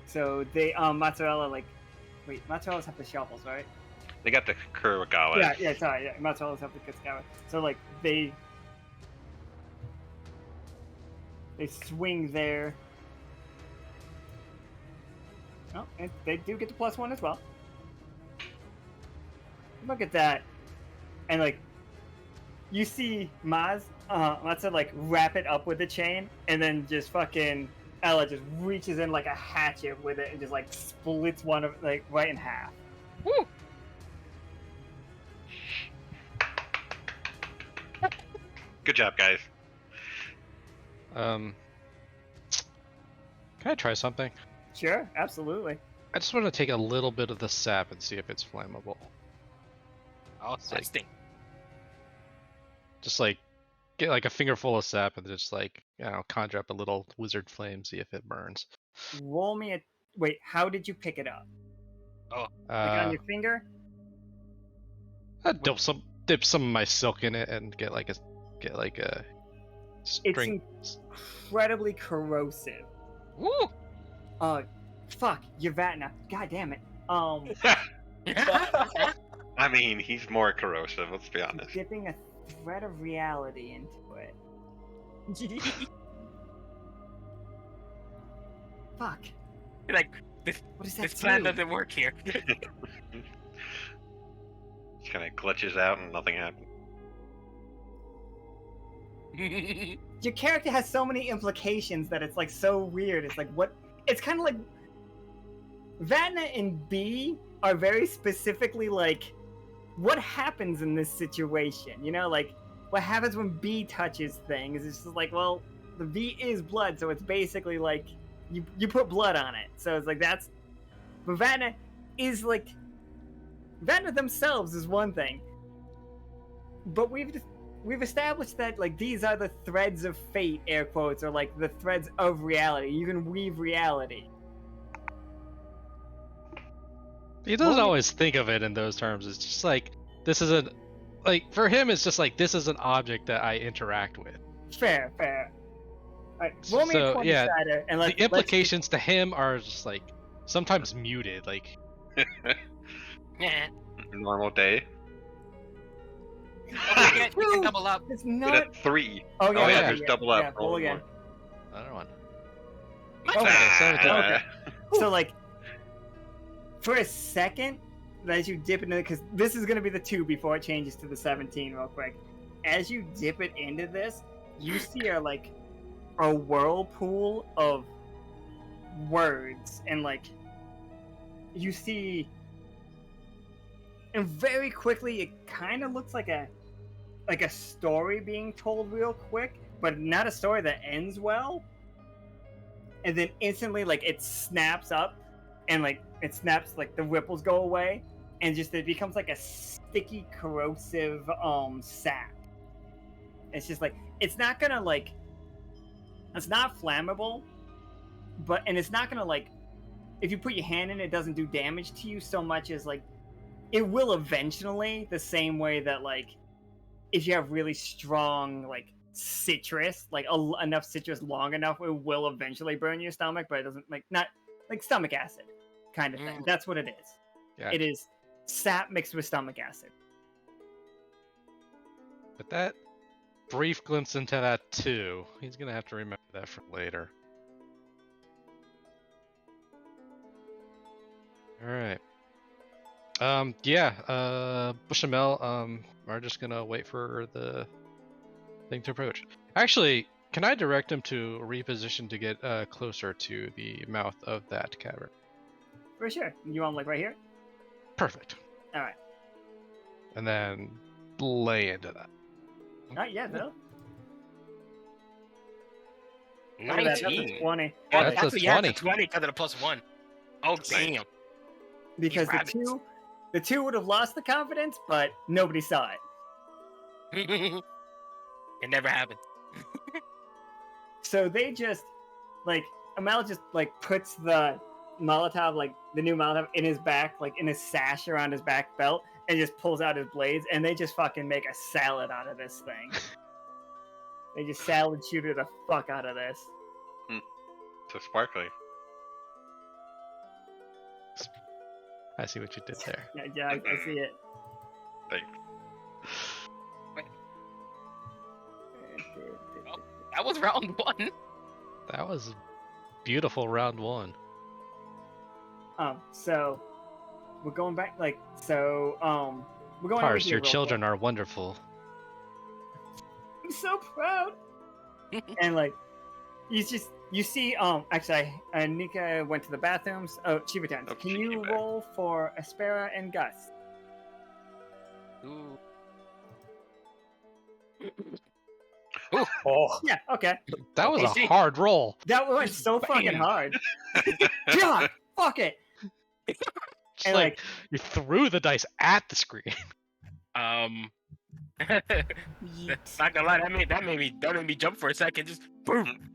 So they mozzarella mozzarella's have the shovels, right? They got the Kurogawa. Yeah, sorry, yeah, mozzarella's have the Kurogawa. So like they swing there. Oh, and they do get the +1 as well. Look at that. And like you see Matza like wrap it up with the chain, and then just fucking Ella just reaches in like a hatchet with it and just like splits one of like right in half. Woo! Good job, guys. Can I try something? Sure, absolutely. I just want to take a little bit of the sap and see if it's flammable. Oh, testing. Just like get like a fingerful of sap and just like, conjure up a little wizard flame, see if it burns. Roll me a wait. How did you pick it up? Like on your finger? I dip some of my silk in it and get like a string. It's incredibly corrosive. Woo! Fuck, Yavatna. God damn it. I mean, he's more corrosive, let's be honest. Dipping a thread of reality into it. Fuck. Like, this What does that this plan do? doesn't work here. Just kind of glitches out and nothing happens. Your character has so many implications that it's like so weird. It's like what? It's kind of like Vatna and B are very specifically like what happens in this situation. You know, like what happens when B touches things. It's just like, well, the V is blood, so it's basically like you put blood on it. So it's like that's. But Vatna is like Vatna themselves is one thing, but we've established that like these are the threads of fate, air quotes, or like the threads of reality. You can weave reality. He doesn't always think of it in those terms. It's just like this isn't like for him. It's just like this is an object that I interact with. Fair. Alright, roll me a 20 sider, and the implications to him are just like sometimes muted. Like Yeah. Normal day. You can double up. It's Hit not. at 3. Oh yeah, Oh, yeah, okay, there's double up. Yeah, roll again. another one. Okay, Ah, So like, for a second, as you dip into it, because this is gonna be the 2 before it changes to the 17 real quick. As you dip it into this, you see a whirlpool of words, and like you see, and very quickly it kind of looks like a story being told real quick, but not a story that ends well. And then instantly, like, it snaps up, and like it snaps, like the ripples go away, and just it becomes like a sticky, corrosive sap. It's just like it's not gonna like it's not flammable, and it's not gonna like if you put your hand in it, it doesn't do damage to you so much as like it will eventually, the same way that like if you have really strong like citrus, like enough citrus long enough, it will eventually burn your stomach, but it doesn't like not like stomach acid kind of thing. That's what it is. Yeah. It is sap mixed with stomach acid. But that brief glimpse into that too, he's gonna have to remember that for later. Alright. Bushamel, we're just gonna wait for the thing to approach. Actually, can I direct him to reposition to get closer to the mouth of that cavern? For sure. You want like right here? Perfect. Alright. And then lay into that. Not yet though. 19. That's a 20. That's a actually, yeah, 20. it's a 20 because of the +1. Oh, damn. Because the two would have lost the confidence, but nobody saw it. It never happened. So they just like Amal just like puts the Molotov, like the new Molotov, in his back, like in his sash around his back belt, and just pulls out his blades, and they just fucking make a salad out of this thing. They just salad shooter the fuck out of this. So sparkly. I see what you did there. Yeah, I see it. Thanks. That was round 1. That was beautiful round 1. So we're going back, like, so we're going. Parse, your children are wonderful. I'm so proud. And like, you see, actually, Nika went to the bathrooms. Oh, she returns. Oh, Can she you came back. roll for Aspera and Gus? Ooh. Oh, Yeah, okay. That was Okay, a hard roll. That went so fucking Bam. hard. God, fuck it. Just And like you threw the dice at the screen. Yeet. Yeet. Not gonna lie, that made me jump for a second. Just boom.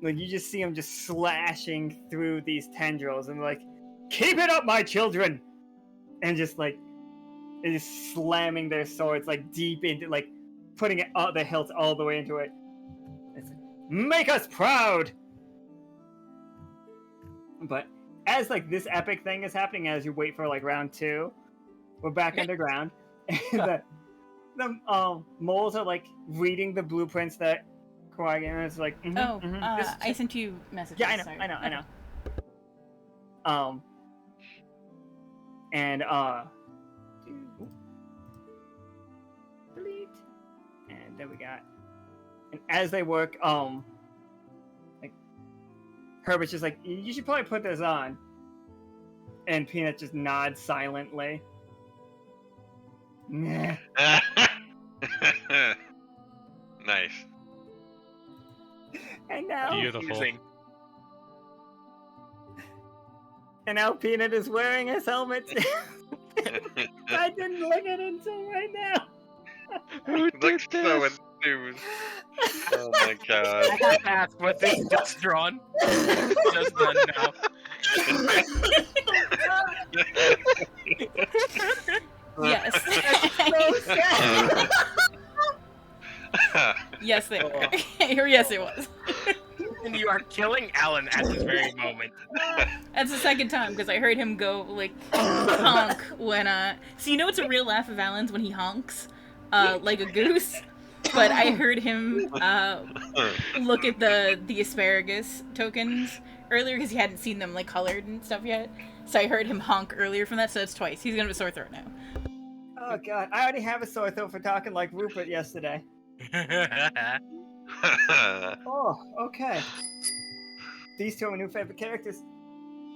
Like you just see them just slashing through these tendrils, and like, keep it up, my children, and just like, they're just slamming their swords like deep into, like, putting it the hilts all the way into it. It's like, make us proud. But as like this epic thing is happening, as you wait for like round 2, we're back underground, and the moles are like reading the blueprints that Qui-Gon is like. I sent you messages. Yeah, I know, sorry. I know. And delete, and there we got. And as they work, like Herbert's just like, you should probably put this on, and Peanut just nods silently. Nah. Nice. And now, Beautiful. and now Peanut is wearing his helmet. I didn't look at it until right now. Who did Looks so this? enthused. Oh my god. I have to ask, was this just drawn? Just done now. Yes. So sad. Yes, they were. Or yes, it was. And you are killing Alan at this very moment. That's the second time because I heard him go like honk when So you know it's a real laugh of Alan's when he honks, like a goose. But I heard him look at the asparagus tokens earlier because he hadn't seen them like colored and stuff yet. So I heard him honk earlier from that. So it's twice. He's gonna have a sore throat now. Oh god, I already have a sore throat for talking like Rupert yesterday. Oh, okay. These two are my new favorite characters.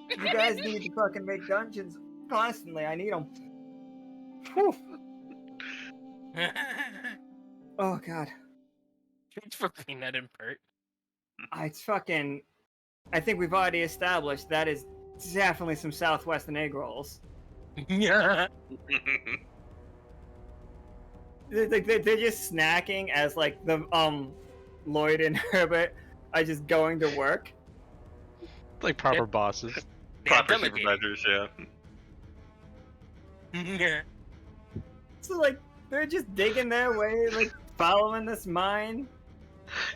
You guys need to fucking make dungeons constantly. I need them. Whew. Oh god. Thanks for Peanut and Bert. It's fucking. I think we've already established that is definitely some Southwestern egg rolls. Yeah. They're just snacking as like the Lloyd and Herbert are just going to work. Like proper bosses. They have Proper delegating. supervisors, yeah. Yeah. So like they're just digging their way, like following this mine.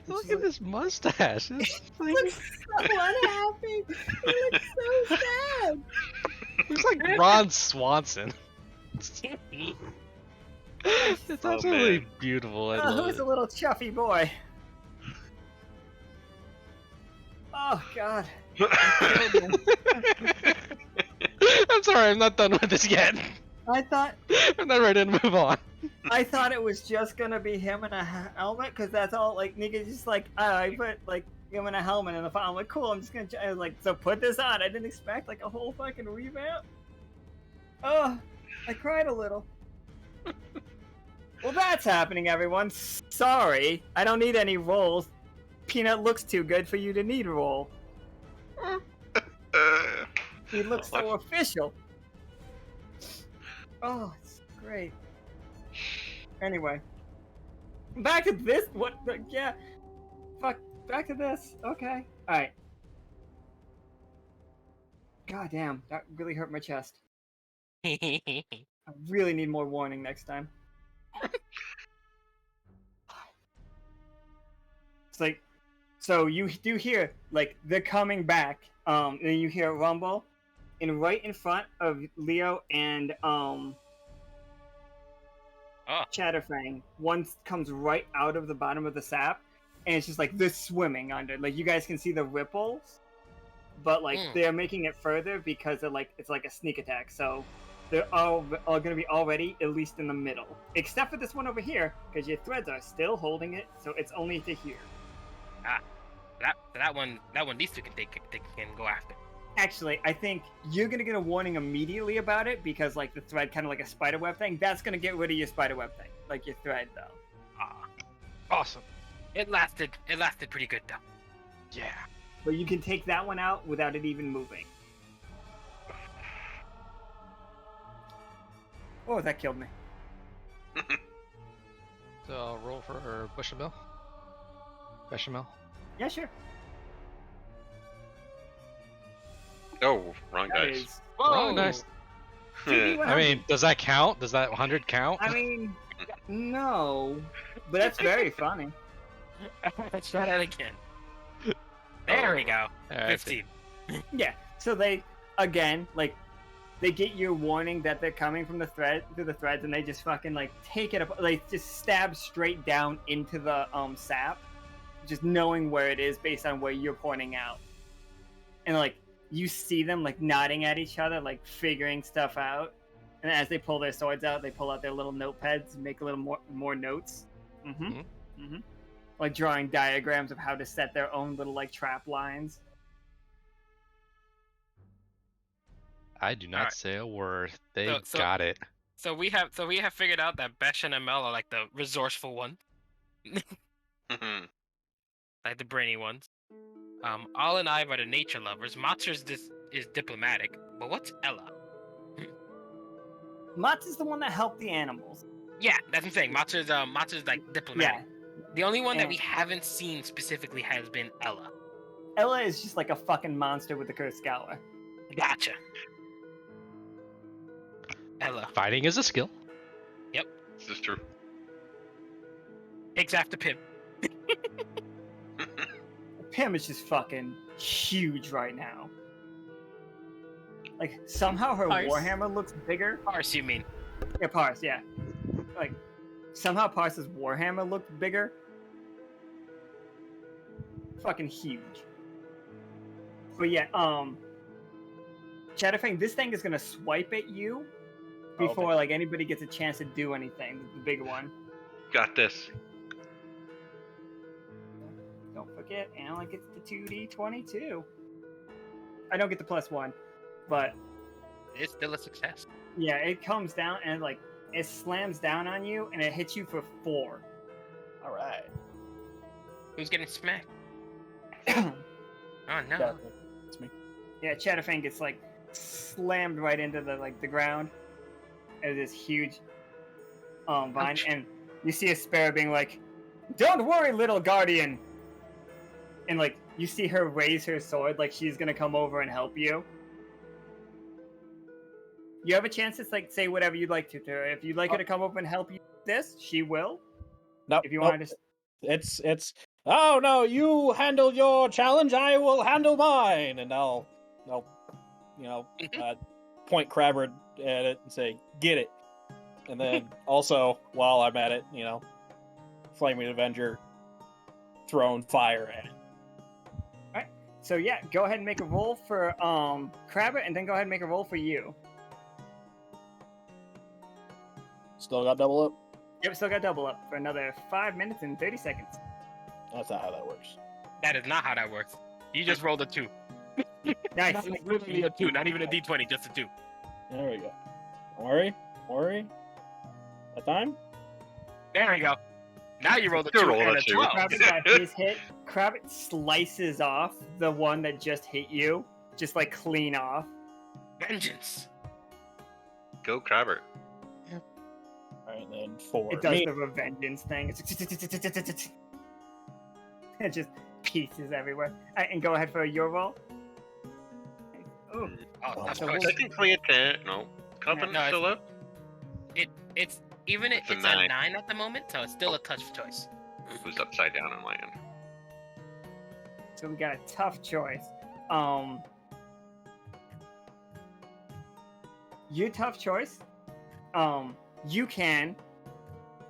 Look at this mustache. It's He like, looks so unhappy. He looks so sad. looks like Ron Swanson. It's Oh, absolutely man. beautiful. I Oh, love who's it. a little chuffy boy? Oh God. I'm sorry, I'm not done with this yet. I thought I'm not ready to move on. it was just gonna be him in a helmet, because that's all. Like Nika's just like, oh, I put like him in a helmet in the file. I'm like, cool. I'm just gonna. I was like, so put this on. I didn't expect like a whole fucking revamp. Oh, I cried a little. Well, that's happening, everyone. Sorry, I don't need any rolls. Peanut looks too good for you to need a roll. He looks so official. Oh, it's great. Anyway, back to this. What? Yeah. Fuck. Back to this. Okay. All right. God damn, that really hurt my chest. I really need more warning next time. It's like, so you do hear like they're coming back. And then you hear a rumble, and right in front of Leo and Chatterfang, one comes right out of the bottom of the sap, and it's just like they're swimming under. Like you guys can see the ripples, but like they're making it further because they're like it's like a sneak attack. So they're all gonna be already at least in the middle, except for this one over here because your threads are still holding it, so it's only to here. That one these two can go after. Actually, I think you're gonna get a warning immediately about it because like the thread, kind of like a spiderweb thing, that's gonna get rid of your spiderweb thing, like your thread though. Awesome. It lasted pretty good though. Yeah. But you can take that one out without it even moving. Oh, that killed me. So I'll roll for Bechamel. Bechamel. Yeah, sure. Oh, wrong That dice. is. Oh, nice. I mean, does that count? Does that 100 count? I mean, no, but that's very funny. Let's try that again. There we go. Alright. 15. Yeah. So they again like they get your warning that they're coming from the threads, and they just fucking like take it up, like just stab straight down into the sap, just knowing where it is based on where you're pointing out, and like you see them like nodding at each other, like figuring stuff out, and as they pull their swords out, they pull out their little notepads and make a little more notes. Like drawing diagrams of how to set their own little like trap lines. I do not say a word. They So- got it. So we have figured out that Besh and ML are like the resourceful ones, like the brainy ones. All and Ive are the nature lovers. Matsu's is diplomatic. But what's Ella? Mats is the one that helped the animals. Yeah, that's what I'm saying. Matsu's like diplomatic. Yeah. The only one that And- we haven't seen specifically has been Ella. Ella is just like a fucking monster with the cursed scour. Gotcha. Ella Fighting is a skill. This is true. takes after Pim. Pim is just fucking huge right now. Like somehow her Parse. warhammer looks bigger. Parse, you mean? Yeah, Parse, yeah. Like somehow Parse's warhammer looked bigger. Fucking huge. But yeah, Chatterfang, this thing is gonna swipe at you before like anybody gets a chance to do anything. The big one. Got this. Don't forget, Alan gets the 2d20 too. I don't get the +1, but It's still a success. yeah, it comes down and like it slams down on you and it hits you for 4. All right. Who's getting smacked? All Oh no. Yeah, it's me. Yeah, Chatterfang gets like slammed right into the ground as this huge vine, Ouch. and you see a sparrow being like, "Don't worry, little guardian," and like you see her raise her sword like she's gonna come over and help you. You have a chance to like say whatever you'd like to her. If you'd like her to come over and help you with this, she will. No, If you nope. want to, It's. Oh no! You handle your challenge. I will handle mine, and I'll point Crabber at it and say, "Get it." And then also, while I'm at it, Flaming Avenger throwing fire at it. so yeah, go ahead and make a roll for Crabber, and then go ahead and make a roll for you. Still got double up? Yep, still got double up for another 5 minutes and 30 seconds. That's not how that works. That is not how that works. You just rolled a 2. Nice. Not literally a 2, not even a d20, just a 2. There we go. Don't worry. That time? There we go. Now you rolled a You 2 rolled and a a 2. 12. Krabbit got his hit. Krabbit slices off the one that just hit you, just like clean off. Vengeance. Go Crabber. Alright, then 4. It does the revengeance thing. It just pieces everywhere. Alright, and go ahead for your roll. Ooh. Oh, of so course. we'll- Technically a 10. No. Confidence No, still up? It's even It's it's a a 9. 9 at the moment, so it's still a touch choice. It was upside down on my end. So we got a tough choice. Your tough choice. You can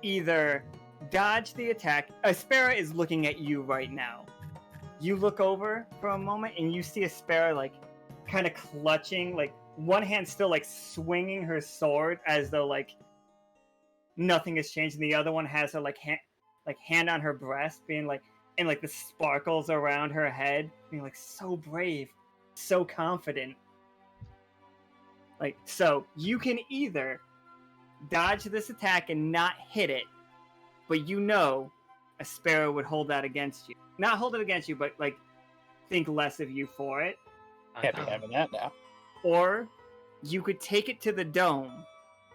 either dodge the attack. Aspera is looking at you right now. You look over for a moment and you see Aspera like kind of clutching, like one hand still like swinging her sword as though like nothing has changed, and the other one has her like hand on her breast, being like, and like the sparkles around her head, being like so brave, so confident. Like, so you can either dodge this attack and not hit it, but you know a sparrow would hold that against you. Not hold it against you, but like think less of you for it. Can't be having that now. Or you could take it to the dome,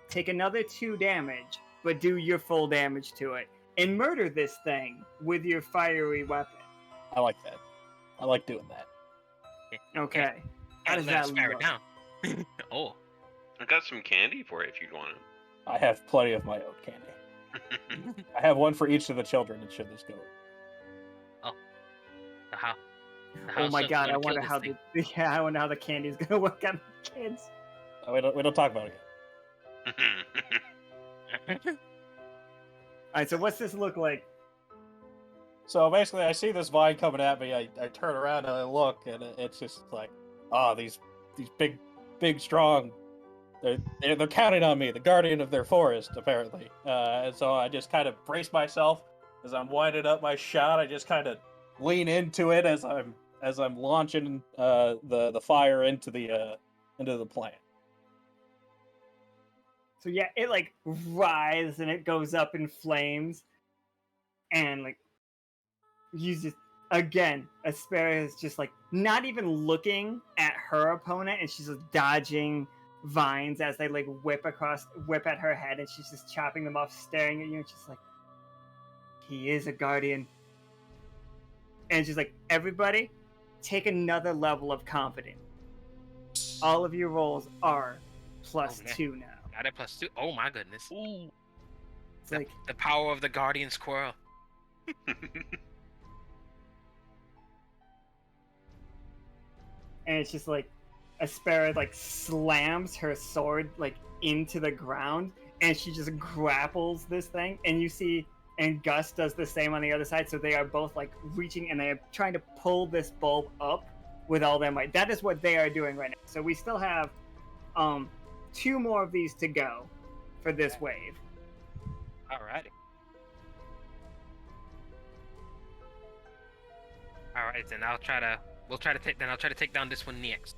take another 2 damage, but do your full damage to it, and murder this thing with your fiery weapon. I like that. I like doing that. Okay. How does Let that us fire look? down. Oh. I got some candy for it if you'd want it. I have plenty of my own candy. I have one for each of the children, and should this go. How? Oh my god, I wonder how I wonder how the candy's gonna work on the kids. We don't talk about it yet. Alright, so what's this look like? So basically, I see this vine coming at me. I turn around and I look, and it's just like, these big, strong. They're counting on me, the guardian of their forest, apparently. And so I just kind of brace myself as I'm winding up my shot. I just kind of lean into it as I'm launching the fire into the plant. So yeah, it like writhes and it goes up in flames, and like you just again, Aspera is just like not even looking at her opponent, and she's just dodging vines as they like whip at her head, and she's just chopping them off, staring at you, and she's like, "He is a guardian." And she's like, "Everybody, take another level of confidence. All of your rolls are +2 now." Got it +2. Oh my goodness. Ooh. It's like The power of the guardian squirrel. and it's just like Aspera like slams her sword like into the ground, and she just grapples this thing, and you see, and Gus does the same on the other side, so they are both like reaching and they are trying to pull this bulb up with all their might. That is what they are doing right now. So we still have 2 more of these to go for this wave. Alrighty. Alright, then I'll try to take down this one next.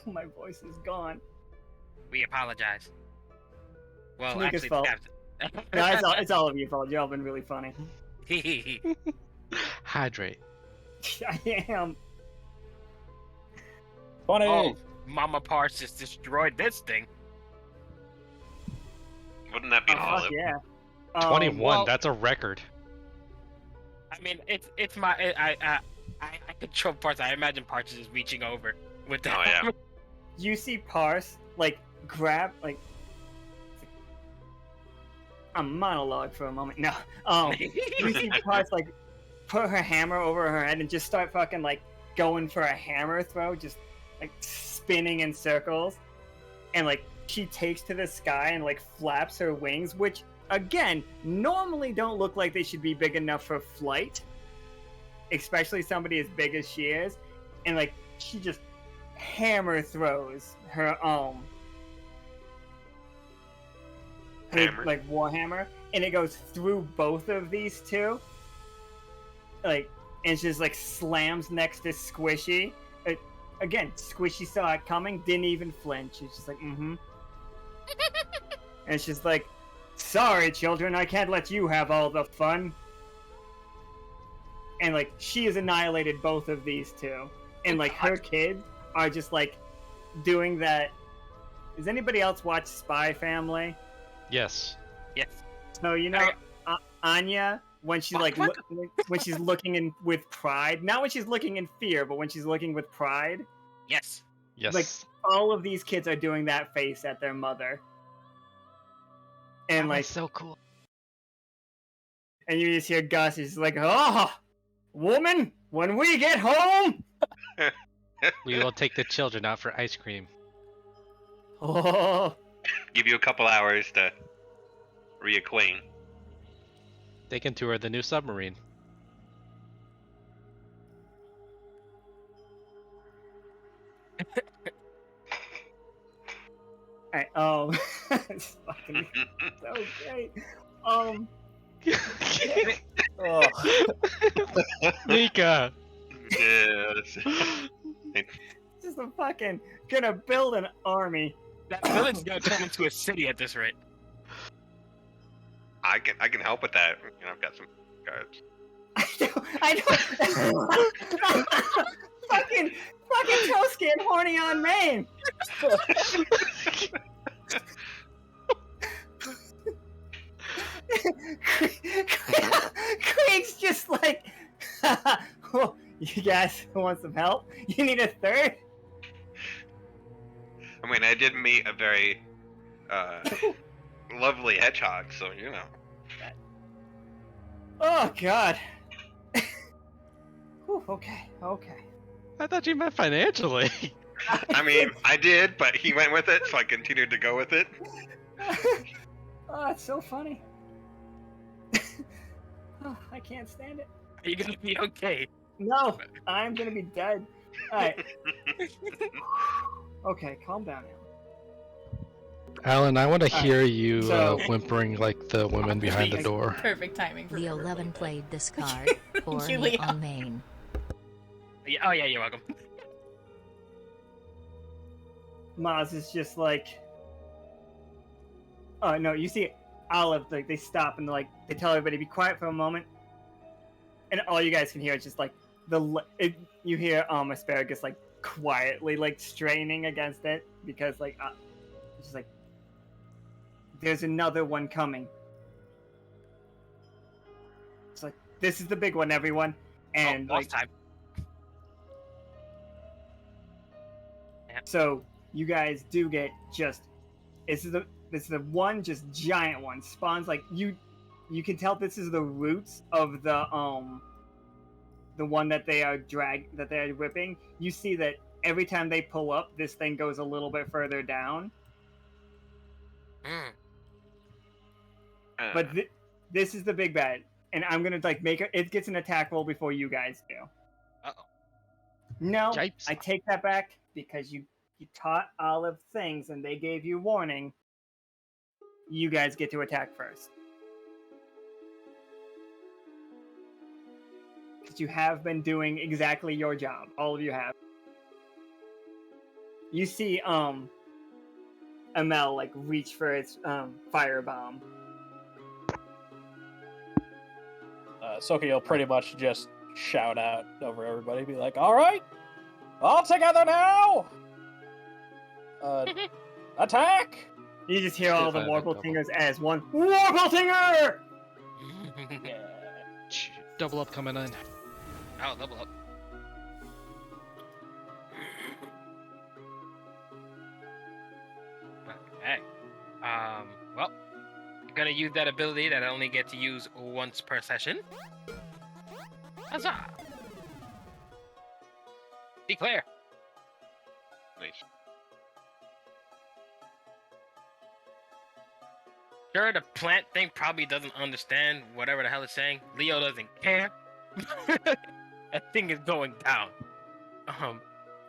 My voice is gone. We apologize. Well, Tanika's actually, fault. the No, it's all of your fault. Y'all been really funny. captain. Hydrate. I am. 20. Oh, Mama Parse just destroyed this thing. Wouldn't that be an Fuck olive? yeah. 21. well- That's a record. I mean, it's my I control Parse. I imagine Parse is reaching over with the. Oh, yeah. You see Parse like grab like a monologue for a moment. No, you see Parse like put her hammer over her head and just start fucking like going for a hammer throw, just like spinning in circles, and like she takes to the sky and like flaps her wings, which again normally don't look like they should be big enough for flight, especially somebody as big as she is, and like she just hammer throws her Hammer. like warhammer, and it goes through both of these two, like, and she just like slams next to Squishy. Again, Squishy saw it coming, didn't even flinch. She's just like, mm-hmm. And she's like, sorry children, I can't let you have all the fun. And like she has annihilated both of these two, and like her kids are just like doing that. Does anybody else watch Spy Family? Yes. Yes. So you know Anya, when she's like when she's looking in with pride, not when she's looking in fear, but when she's looking with pride, Yes. Yes. like all of these kids are doing that face at their mother, and Oh, like, that's so cool. and you just hear Gus is like, "Oh, woman, when we get home." We will take the children out for ice cream. Oh, Give you a couple hours to reacquaint. They can tour the new submarine. alright, it's fucking so great. Oh. Mika! Yes. Just a fucking gonna build an army. That village's gonna turn into a city at this rate. I can help with that. You know, I've got some cards. I know. fucking Toski and horny on Maine. Craig's just like, well, you guys want some help? You need a third? I mean, I did meet a very lovely hedgehog, so you know. Oh God. Whew, okay. I thought you meant financially. I mean, I did, but he went with it, so I continued to go with it. Oh, it's so funny. Oh, I can't stand it. Are you gonna be okay? No, I'm gonna be dead. Alright. Okay, calm down now. Alan, I want to hear you so- whimpering like the women behind the door. Perfect timing for The her 11 birthday. played this card for me Julia. on main. Yeah, oh yeah, you're welcome. Maz is just like, oh no, you see Olive, like they stop and they tell everybody be quiet for a moment, and all you guys can hear is just like you hear Asparagus like quietly like straining against it because like it's just like there's another one coming. It's like this is the big one, everyone, and boss like time. so you guys do get just this is the one just giant one spawns like you can tell this is the roots of the one that they are whipping. You see that every time they pull up, this thing goes a little bit further down. Mm. But this is the big bad, and I'm gonna like make it gets an attack roll before you guys do. Uh-oh. No, Yipes. I take that back because you taught Olive things and they gave you warning. You guys get to attack first. Because you have been doing exactly your job. All of you have. You see Amel like reach for its firebomb. Soki will pretty much just shout out over everybody, be like, "All right, All together now! Attack! You just hear all the If I have a Worpletingers as one Worpletinger! Yeah. Double up coming in. Oh, level up. Okay. Well, I'm gonna use that ability that I only get to use once per session. Huzzah! Declare. Nice. Sure, the plant thing probably doesn't understand whatever the hell it's saying. Leo doesn't care. That thing is going down.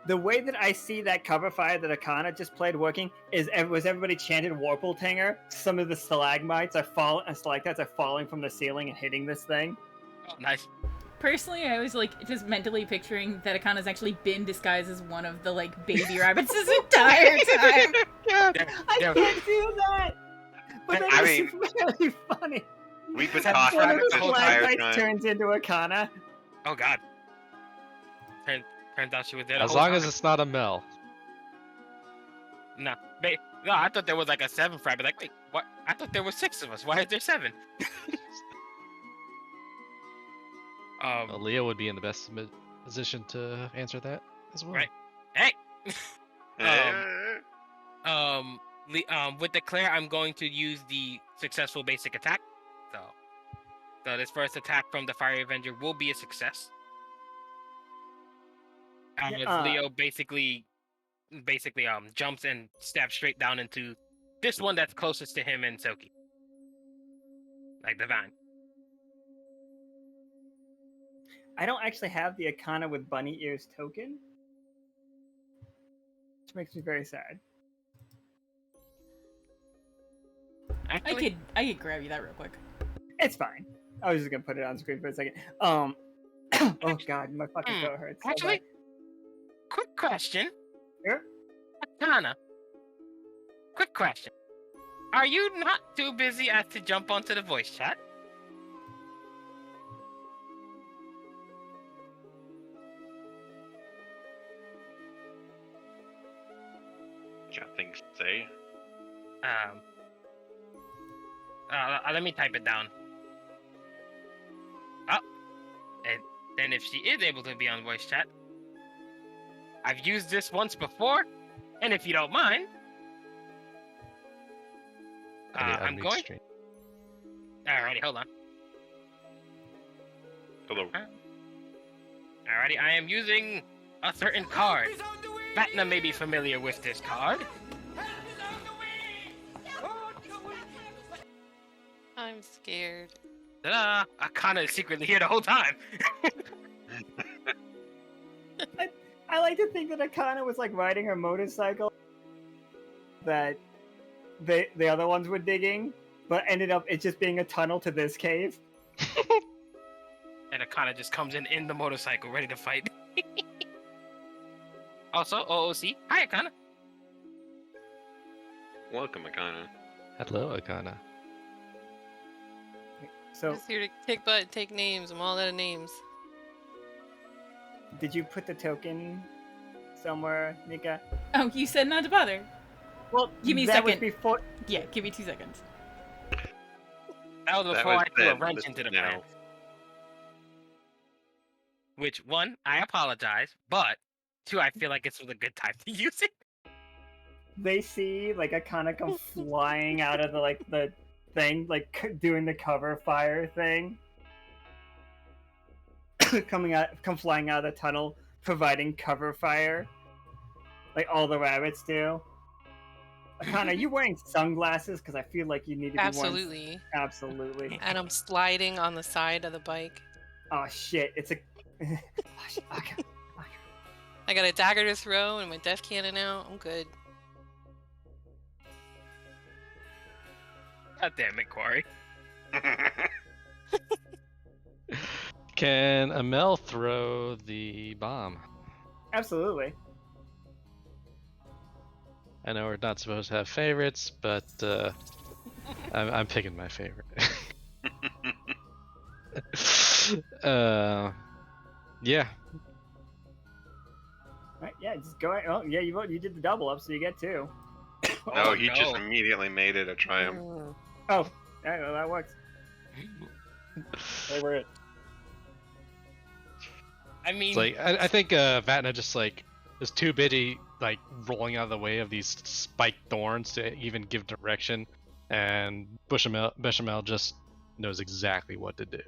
The way that I see that cover fire that Akana just played working is was everybody chanted Worpletinger. Some of the stalagmites are stalactites are falling from the ceiling and hitting this thing. Oh, nice. Personally, I was like just mentally picturing that Akana's actually been disguised as one of the like baby rabbits this entire time. I can't do that! But that I is mean- really funny. We've been One talking One of this the entire stalagmites time. turns into Akana. Oh god. Turns out she was there the As whole long time. as it's not a Mel. No, no, I thought there was like a 7th rabbit. Like, wait, what? I thought there were 6 of us. Why is there 7? Leo would be in the best position to answer that as well. Right. Hey. Eh, With Declare, I'm going to use the successful basic attack. So this first attack from the Fire Avenger will be a success. Leo basically jumps and stabs straight down into this one that's closest to him and Soki. Like the vine. I don't actually have the Akana with bunny ears token, which makes me very sad. Actually, I could grab you that real quick. It's fine. I was just gonna put it on screen for a second. Oh god, my fucking throat hurts. so actually, bad. quick question. Sure. Akana, quick question. Are you not too busy as to jump onto the voice chat? got things to say. Let me type it down. Oh, and then if she is able to be on voice chat, I've used this once before, and if you don't mind, I'm unmute going. stream. Alrighty, hold on. Hello. Alrighty, I am using a certain card. Vatna may be familiar with this card. I'm scared. Ta-da! Akana is secretly here the whole time. I like to think that Akana was like riding her motorcycle that the other ones were digging, but ended up it just being a tunnel to this cave. And Akana just comes in the motorcycle, ready to fight. Also, OOC. Hi, Akana. Welcome, Akana. Hello, Akana. So, Just here to take names. I'm all out of names. did you put the token somewhere, Nika? Oh, you said not to bother. Well, Give me a that was second. before. Yeah, give me 2 seconds. That was That before was I threw a then, wrench this into is the now. plan. Which, 1, I apologize, but 2, I feel like this was a good time to use it. They see like Akana come flying out of the thing, like doing the cover fire thing, come flying out of the tunnel, providing cover fire, like all the rabbits do. Akana, are you wearing sunglasses? Because I feel like you need to be Absolutely. wearing. Absolutely. And I'm sliding on the side of the bike. Oh shit! It's a. Okay. I got a dagger to throw and my death cannon out. I'm good. God damn it, Quarry. Can Amel throw the bomb? Absolutely. I know we're not supposed to have favorites, but I'm picking my favorite. Yeah. Right. Yeah, just go ahead. Oh, yeah, you did the double up, so you get 2. No, he just no. immediately made it a triumph. Oh, yeah, well, that works. Over it. I mean, It's like I think Vatna just like is too busy like rolling out of the way of these spiked thorns to even give direction, and Bechamel just knows exactly what to do.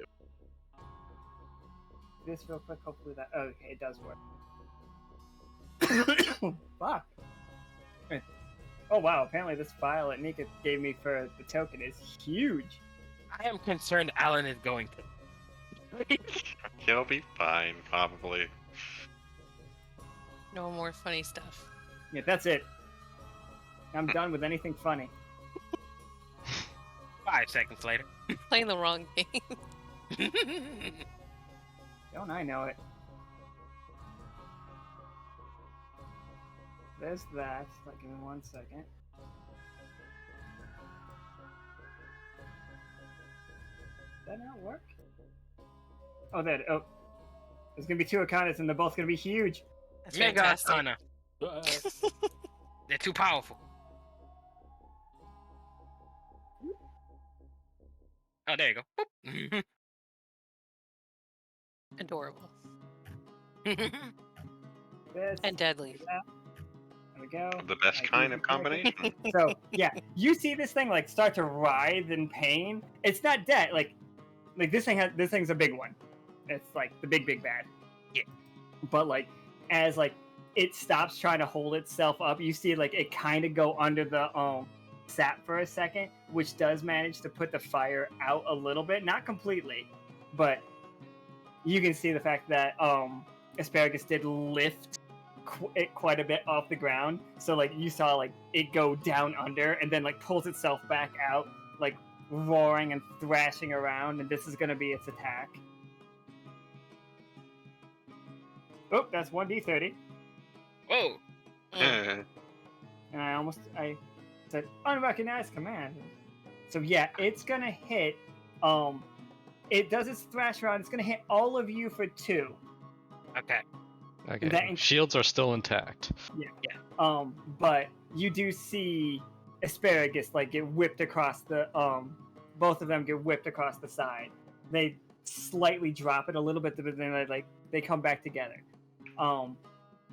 This real quick, hopefully that. Oh, okay, it does work. Fuck. Oh wow! Apparently, this file that Nika gave me for the token is huge. I am concerned Alan is going to. He'll be fine, probably. No more funny stuff. Yeah, that's it. I'm done with anything funny. 5 seconds later. Playing the wrong game. Don't I know it? There's that. Like, give me 1 second. Did that not work? Oh, that. Oh. There's gonna be 2 Akanas and they're both gonna be huge. That's Mega fantastic. Arcana. They're too powerful. Oh, there you go. Boop. Adorable. This. And deadly. There we go. The best kind of combination. So yeah, you see this thing like start to writhe in pain. It's not dead. Like this thing's a big one. It's like the big bad. Yeah. But like as like it stops trying to hold itself up, you see like it kind of go under the sap for a second, which does manage to put the fire out a little bit, not completely, but you can see the fact that Asparagus did lift it quite a bit off the ground. So like you saw like it go down under and then like pulls itself back out, like roaring and thrashing around, and this is gonna be its attack. Oh, that's 1d30. Whoa. And I said unrecognized command. So yeah, it's gonna hit. It does its thrash round. It's gonna hit all of you for 2. Okay. Okay. Shields are still intact. Yeah. But you do see Asparagus like get whipped across the both of them get whipped across the side. They slightly drop it a little bit, but then they come back together.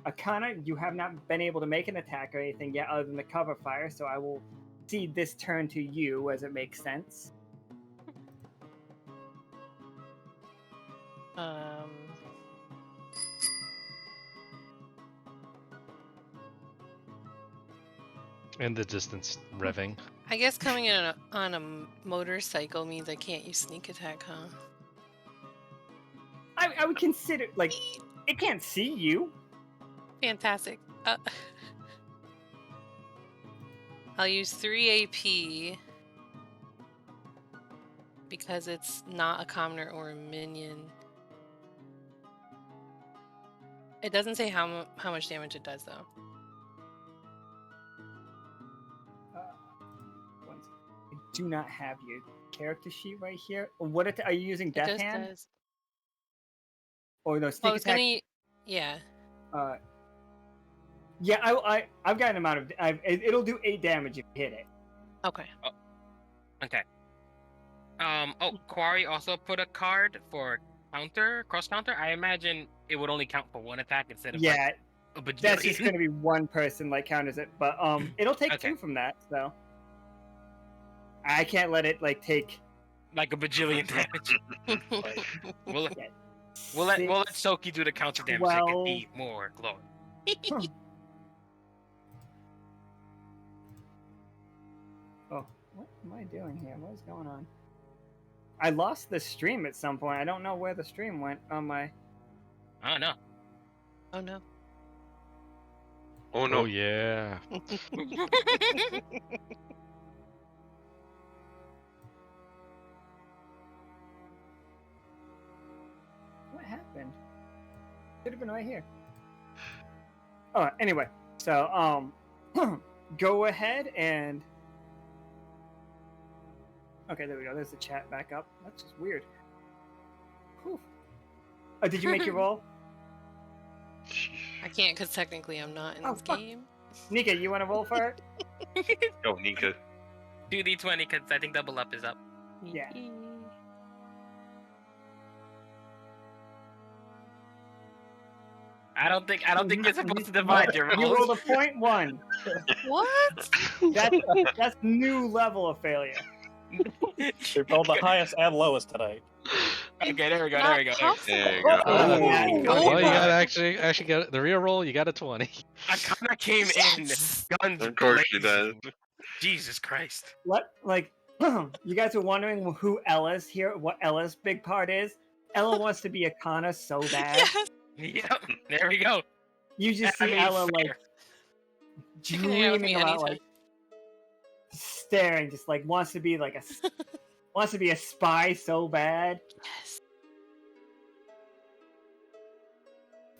Akana, you have not been able to make an attack or anything yet other than the cover fire, so I will cede this turn to you as it makes sense. In the distance, revving. I guess coming in on a motorcycle means I can't use sneak attack, huh? I would consider, like, it can't see you. Fantastic. I'll use 3 AP because it's not a commoner or a minion. It doesn't say how much damage it does, though. I do not have your character sheet right here. What are you using? Death Hand? Does. Or no, sneak attack? Yeah. Yeah, I've got an amount of. It'll do 8 damage if you hit it. Okay. Okay. Quarry also put a card for cross counter. I imagine it would only count for 1 attack instead of like a bajillion. That's just going to be 1 person like counters it, but it'll take Okay. 2 from that. So I can't let it like take like a bajillion damage. We'll let Soki do the counter damage. So it can be more glory. Oh, what am I doing here? What is going on? I lost the stream at some point. I don't know where the stream went on my. I don't know. Oh no. Oh no. Oh yeah. What happened? Should have been right here. Oh, anyway, so go ahead and. Okay, there we go. There's the chat back up. That's just weird. Whew. Oh, did you make your roll? I can't because technically I'm not in Oh, this fuck. game. Nika, you want to roll for it? Go, Nika. 2d20 because I think double up is up. Yeah. I don't think you're supposed to divide your You rolls. rolled a 0.1. What? That's new level of failure. We rolled the highest and lowest tonight. Okay, there we go. Not There we go. possible. There you go. Well, you Oh. got actually got the real roll. You got a 20. I kind of came in guns Of course she blazing. does. Jesus Christ. You guys are wondering who Ella's here, what Ella's big part is? Ella wants to be a Kana so bad. Yes. Yep, there we go. You just I see mean, Ella fair. like You can hang out with me dreaming about anytime. like staring, just like wants to be like a spy so bad. Yes.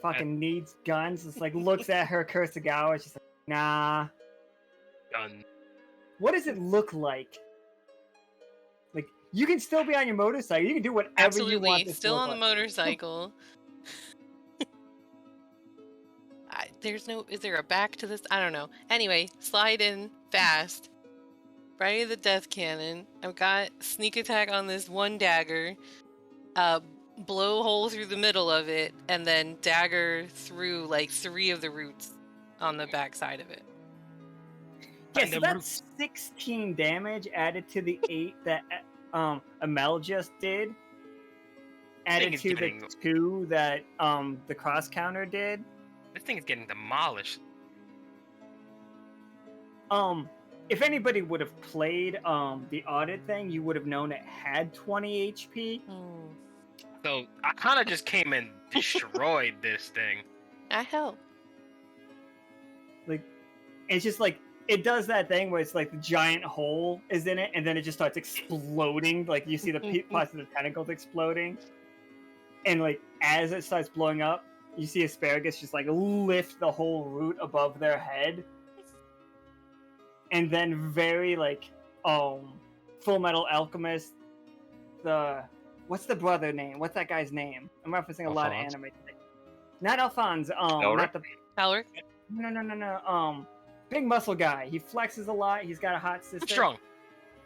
Fucking needs guns. It's like looks at her Kurosawa. It's just like, nah. Done. What does it look like? Like you can still be on your motorcycle. You can do whatever you want. Absolutely. This Still to on the look like. motorcycle. Is there a back to this? I don't know. Anyway, slide in fast. Ready the death cannon. I've got sneak attack on this one dagger. Blow hole through the middle of it, and then dagger through like 3 of the roots on the back side of it. Yeah, And so the that's 16 damage added to the 8 that Amel just did. Added is to getting- the 2 that the cross counter did. This thing is getting demolished. If anybody would have played the audit thing, you would have known it had 20 HP. So I kind of just came and destroyed this thing. I help. Like, it's just like it does that thing where it's like the giant hole is in it, and then it just starts exploding. Like you see the parts of the tentacles exploding, and like as it starts blowing up, you see asparagus just like lift the whole root above their head, and then very like Full Metal Alchemist. What's the brother name? What's that guy's name? I'm referencing a lot of Alphonse? anime today. Not Alphonse. Elric? Not the Alric? no. Big muscle guy. He flexes a lot. He's got a hot sister. Strong.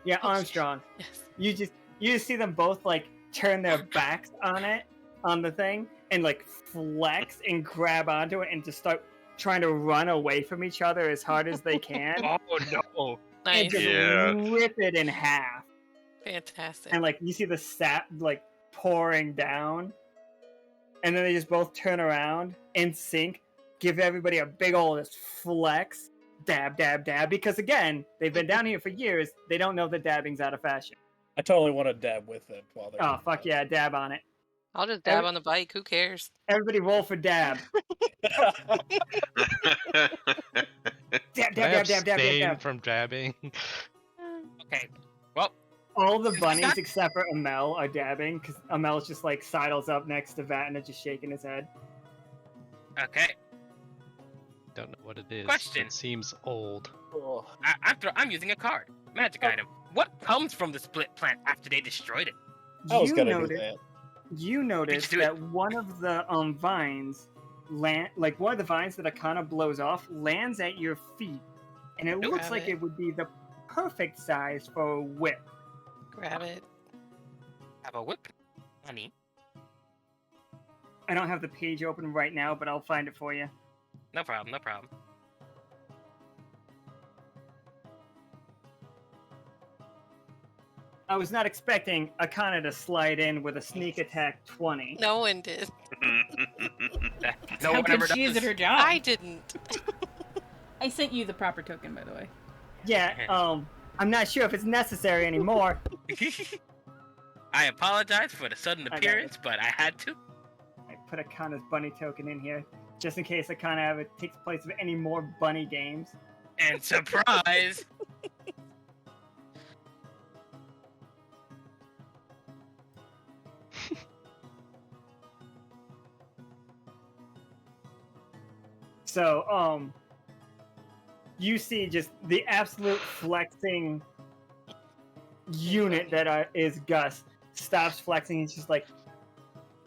Yeah, Oh, Armstrong. Yes. You just see them both like turn their backs on the thing, and like flex and grab onto it and just start trying to run away from each other as hard as they can. Oh no. And Nice. just Yeah. rip it in half. Fantastic. And like you see the sap like pouring down, and then they just both turn around and sync, give everybody a big old just flex, dab, dab, dab. Because again, they've been down here for years. They don't know that dabbing's out of fashion. I totally want to dab with it while they're. Oh fuck yeah, dab on it. I'll just dab on the bike. Who cares? Everybody roll for dab. Dab, Can I dab, dab, dab, dab, dab, abstain dab. from dabbing? Okay. Well, All the bunnies except for Amel are dabbing because Amel's just like sidles up next to Vatna, just shaking his head. okay. Don't know what it is. Question. It seems old. Oh, I'm using a card. Magic item. What comes from the split plant after they destroyed it? I was You gonna do noticed, that. you noticed do it. that one of the vines one of the vines that Akana blows off lands at your feet, and it Nope. looks Grab like it. it would be the perfect size for a whip. Grab it. Have a whip. Honey. I don't have the page open right now, but I'll find it for you. No problem. No problem. I was not expecting Akana to slide in with a sneak attack 20. No one did. No How one ever good she is does. at her job. I didn't. I sent you the proper token, by the way. Yeah, I'm not sure if it's necessary anymore. I apologize for the sudden got it. appearance, but I had to. I put Akana's bunny token in here, just in case Akana ever takes place of any more bunny games. And surprise! So, you see just the absolute flexing unit that is Gus stops flexing. He's just like,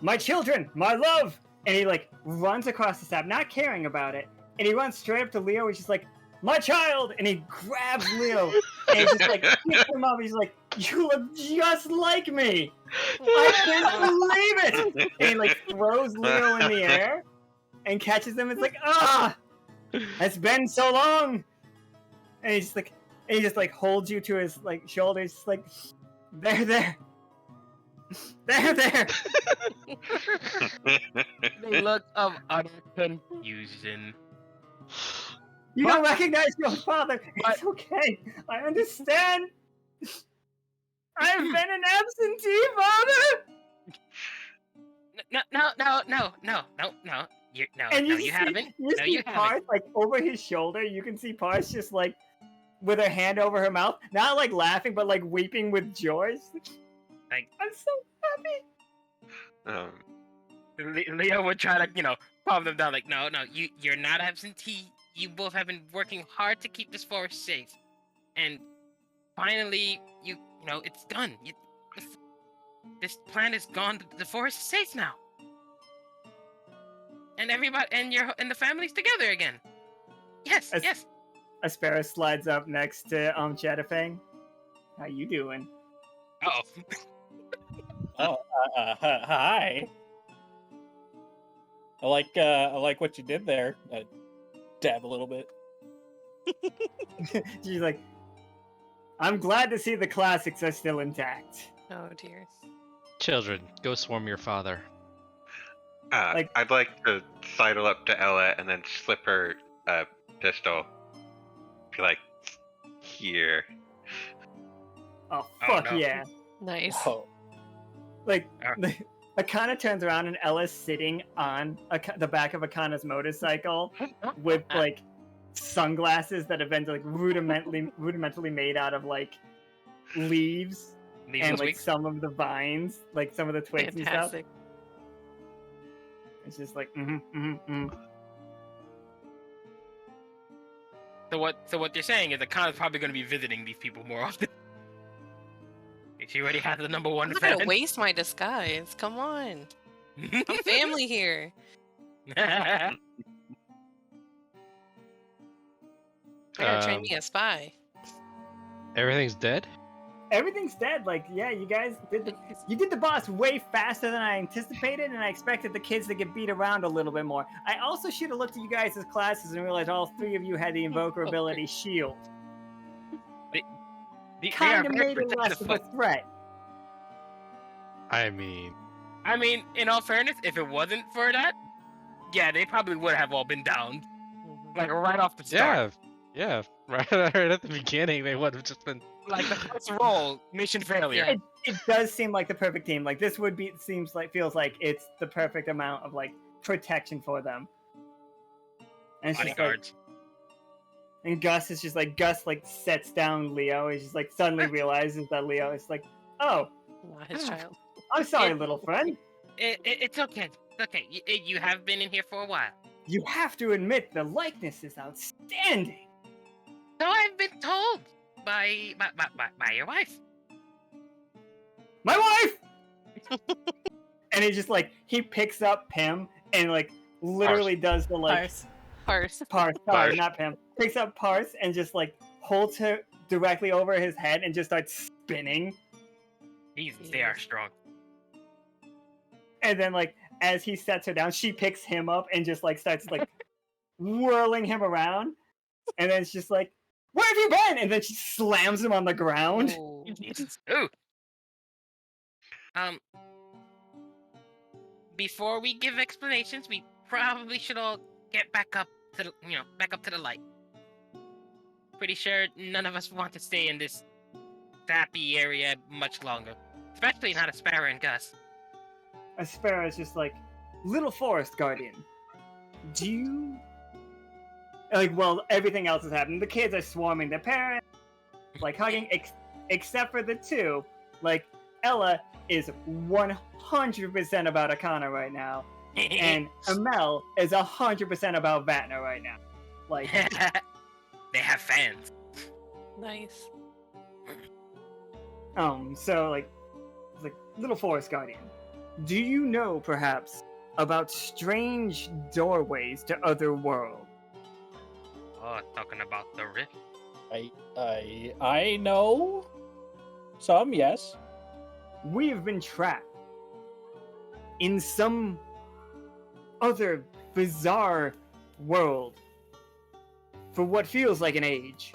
"My children, my love," and he like runs across the sap, not caring about it, and he runs straight up to Leo. He's just like, "My child!" And he grabs Leo and he just like picks him up. He's like, "You look just like me! I can't believe it!" And he like throws Leo in the air and catches him. It's like, "Ah, it's been so long!" And he just like holds you to his like shoulders, just like, "There, there." There. They look of utter confusion. You don't recognize your father. It's okay. I understand. I've been an absentee father. No. You haven't. You see Parse like over his shoulder. You can see Parse just like with her hand over her mouth, not like laughing, but like weeping with joy. Like, I'm so happy. Leo would try to, calm them down. Like, no, you're not absentee. You both have been working hard to keep this forest safe, and finally, it's done. This plan is gone. The forest is safe now, and everybody and the family's together again. Yes. Aspera slides up next to Chatterfang. How you doing? Hi. I like what you did there. Dab a little bit. She's like, I'm glad to see the classics are still intact. Oh dear. Children, go swarm your father. I'd like to sidle up to Ella and then slip her a pistol. Be like, here. Oh, fuck no. yeah. Nice. Oh. Like, Akana turns around and Ella's sitting on the back of Akana's motorcycle with, like, sunglasses that have been, like, rudimentally made out of, like, leaves and, like, some of the vines, like, some of the twigs Fantastic. and stuff. It's just like, So what you're saying is Akana's probably going to be visiting these people more often. She already has the number one I'm not fan. gonna waste my disguise. Come on. I'm family here. I gotta train me a spy. Everything's dead? Everything's dead. Like, yeah, you guys did the boss way faster than I anticipated, and I expected the kids to get beat around a little bit more. I also should have looked at you guys' classes and realized all three of you had the invoker ability Shield. Kind of made it less of a threat. I mean, in all fairness, if it wasn't for that, yeah, they probably would have all been down, like right off the start. yeah, right at the beginning, they would have just been like the first roll, mission failure. It does seem like the perfect team. Like this feels like it's the perfect amount of like protection for them. And it's just like, and Gus sets down Leo. He just like suddenly realizes that Leo is like, oh, Not his child. I'm sorry, little friend. It's okay. It's okay. You have been in here for a while. You have to admit the likeness is outstanding. So I've been told by your wife. My wife. And he just like he picks up Pim and like literally does the like Parse. Sorry, not Pim. Picks up Parse and just like holds her directly over his head and just starts spinning. They are strong. And then like as he sets her down, she picks him up and just like starts like whirling him around. And then it's just like, where have you been? And then she slams him on the ground. Ooh. Ooh. Before we give explanations, we probably should all get back up to the light. Pretty sure none of us want to stay in this sappy area much longer. Especially not Aspera and Gus. Aspera is just like, little forest guardian. Do you... Like, well, everything else is happening. The kids are swarming their parents, like hugging, except for the two. Like, Ella is 100% about Akana right now. And Amel is 100% about Vatna right now. Like, they have fans. Nice. so like, it's like, little forest guardian. Do you know, perhaps, about strange doorways to other worlds. Oh, talking about the rift. I know some, yes. We have been trapped in some other bizarre world for what feels like an age.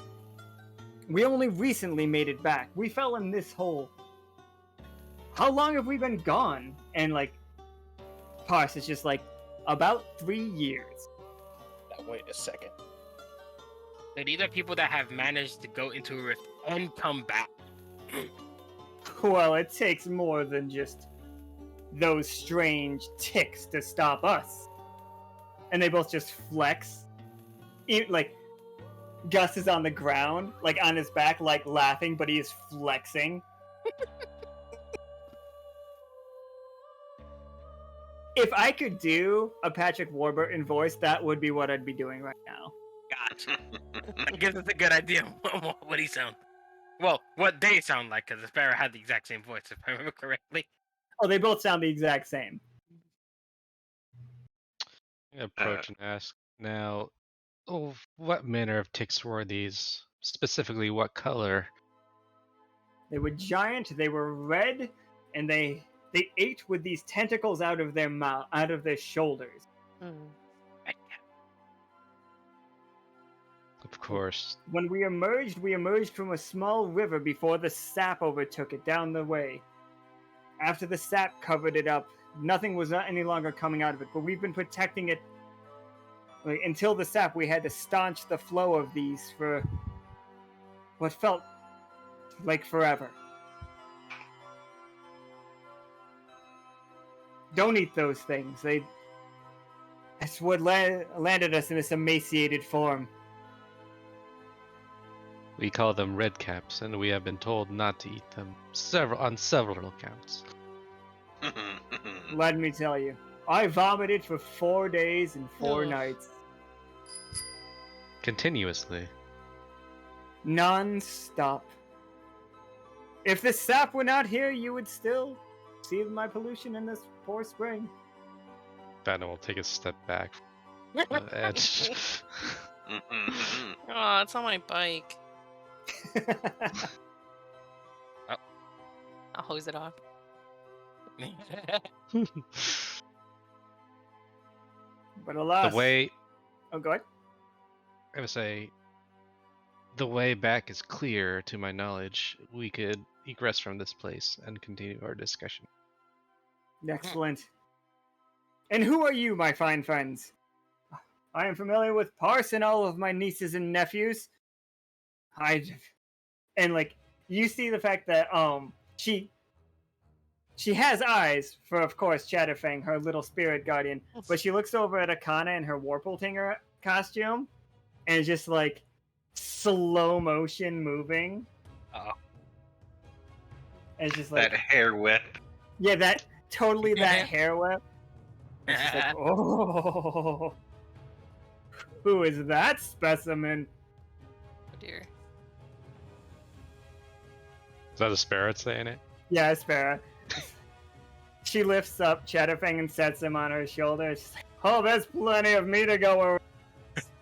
We only recently made it back. We fell in this hole. How long have we been gone? And like, Parse is just like, about 3 years. Now, wait a second. So these are people that have managed to go into a rift and come back. Well, it takes more than just those strange ticks to stop us. And they both just flex. Like, Gus is on the ground, like on his back, like laughing, but he is flexing. If I could do a Patrick Warburton voice, that would be what I'd be doing right now. Gotcha. I guess it's a good idea. What he sound? Well, what they sound like, because the Sparrow had the exact same voice, if I remember correctly. Oh, they both sound the exact same. Approach and ask now. Oh, what manner of ticks were these? Specifically, what color? They were giant, they were red, and they ate with these tentacles out of their mouth, out of their shoulders. Of course. When we emerged from a small river before the sap overtook it down the way. After the sap covered it up, nothing was any longer coming out of it, but we've been protecting it. Like, until the sap, we had to staunch the flow of these for what felt like forever. Don't eat those things. That's what landed us in this emaciated form. We call them red caps, and we have been told not to eat them on several accounts. Let me tell you, I vomited for 4 days and 4 nights. Continuously. Non-stop. If the sap were not here, you would still see my pollution in this poor spring. Banner will take a step back from the edge. Oh, it's on my bike. I'll hose it off. But alas... The way... Oh, go ahead. I would say... The way back is clear, to my knowledge. We could egress from this place and continue our discussion. Excellent. And who are you, my fine friends? I am familiar with Parse and all of my nieces and nephews. And like, you see the fact that she has eyes for, of course, Chatterfang, her little spirit guardian, but she looks over at Akana in her Worpletinger costume and is just like slow motion moving. Oh. And it's just like That hair whip. Yeah, that hair whip. It's just like, oh, who is that specimen? Oh dear. Is that a sparrow saying it? Yeah, Sparrow. She lifts up Chatterfang and sets him on her shoulder. She's like, oh, there's plenty of me to go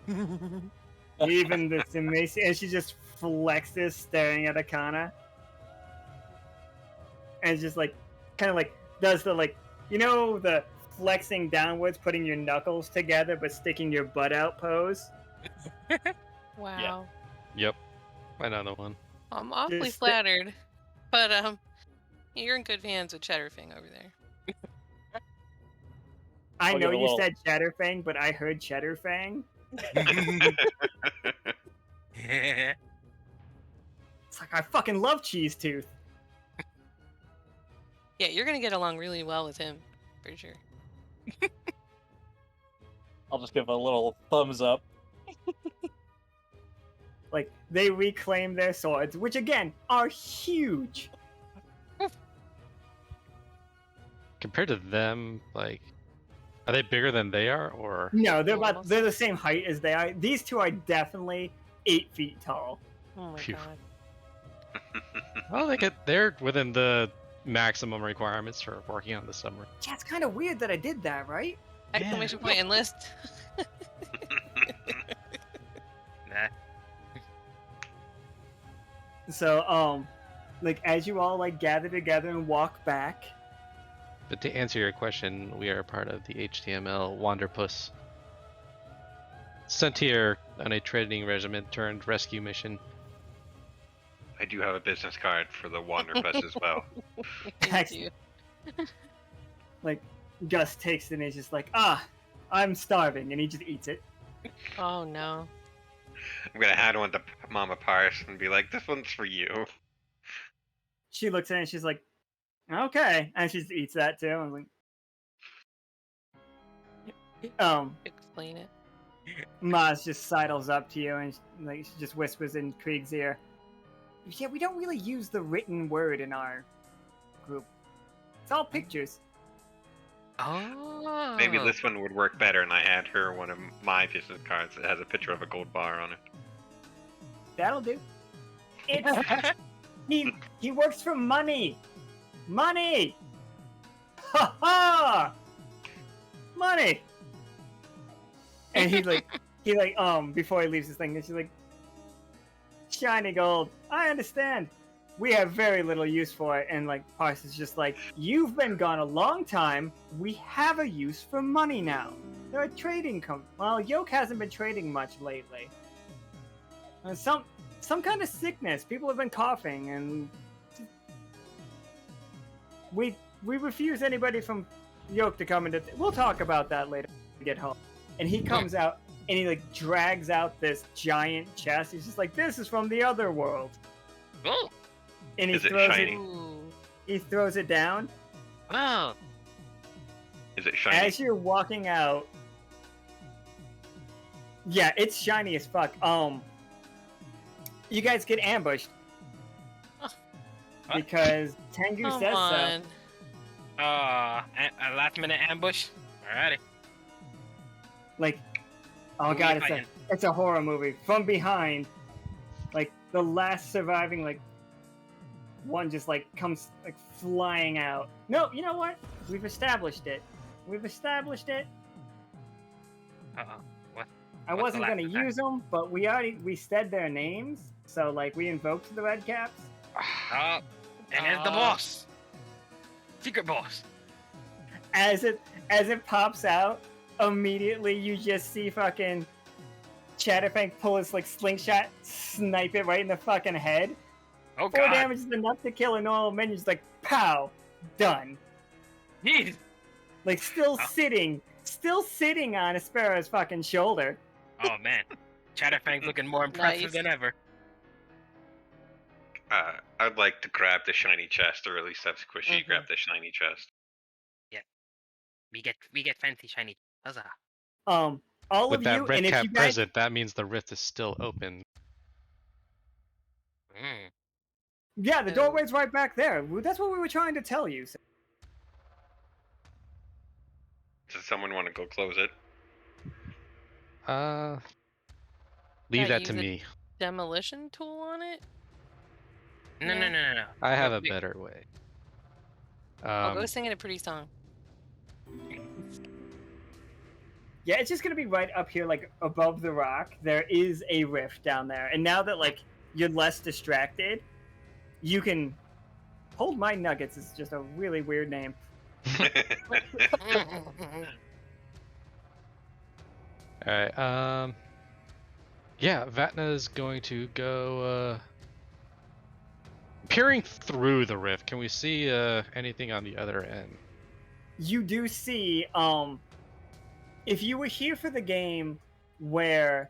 around. Even this amazing. And she just flexes, staring at Akana. And just like, kind of like, does the like, you know, the flexing downwards, putting your knuckles together but sticking your butt out pose? Wow. Yep. Another one. I'm awfully Just- flattered. But you're in good hands with Chatterfang over there. I I'll know give a you little- said Chatterfang, but I heard Cheddarfang. It's like, I fucking love Cheese Tooth. Yeah, you're gonna get along really well with him, for sure. I'll just give a little thumbs up. Like, they reclaim their swords, which again are huge. Compared to them, like, are they bigger than they are, or? No, Almost. they're the same height as they are. These two are definitely 8 feet tall. Oh my Phew. god. Well, they're within the maximum requirements for working on the submarine. Yeah, it's kind of weird that I did that, right? Exclamation point enlist. Nah. So, like, as you all, like, gather together and walk back... But to answer your question, we are part of the HTML Wanderpus. Sent here on a trading regiment turned rescue mission. I do have a business card for the Wanderpus as well. Thank you. Like, Gus takes it and he's just like, I'm starving, and he just eats it. Oh no. I'm gonna hand one to Mama Parse and be like, "This one's for you." She looks at it and she's like, okay, and she just eats that too. I'm like, Explain it. Maz just sidles up to you and like she just whispers in Krieg's ear, yeah, we don't really use the written word in our group. It's all pictures. Oh. Maybe this one would work better, and I hand her one of my business cards that has a picture of a gold bar on it. That'll do. It's he works for money. Money. Ha ha. Money. And he before he leaves this thing, he's like, shiny gold. I understand. We have very little use for it. And like Parse is just like, you've been gone a long time. We have a use for money now. They're a trading well, Yolk hasn't been trading much lately. Some kind of sickness. People have been coughing, and we refuse anybody from Yolk to come into. We'll talk about that later when we get home. And he comes out and he like drags out this giant chest. He's just like, this is from the other world. Oh. And he Is it throws shiny? He throws it down. Oh. Is it shiny? As you're walking out, yeah, it's shiny as fuck. You guys get ambushed because Tengu Come says on. so. A last minute ambush. Alrighty. Like, oh Who god, we fighting? it's a horror movie. From behind, like the last surviving like one just like comes like flying out. No, you know what? We've established it. What? I What's wasn't the gonna last attack? use them, but we said their names, so like we invoked the red caps. Oh, and it's the boss. Secret boss. As it pops out, immediately you just see fucking Chatterfang pull his like slingshot, snipe it right in the fucking head. Oh 4 god. damage is enough to kill a normal minion. Just like pow, done. Jeez. Like still sitting on Aspero's fucking shoulder. Oh man. Chatterfang's looking more impressive Nice. than ever. I'd like to grab the shiny chest, or at least have Squishy Mhm. grab the shiny chest. We get fancy shiny. Huzzah. All With of that you, red and if cap you guys, present, that means the rift is still open. Mm. yeah, the doorway's right back there. That's what we were trying to tell you. Does someone want to go close it? Leave Yeah, that to use it. me. Demolition tool on it? No. I have a We- better way. I'll go singing a pretty song. Yeah, it's just gonna be right up here, like above the rock. There is a rift down there, and now that like you're less distracted, you can hold my nuggets. Is just a really weird name. Alright, yeah, Vatna's going to go, peering through the rift. Can we see, anything on the other end? You do see, if you were here for the game where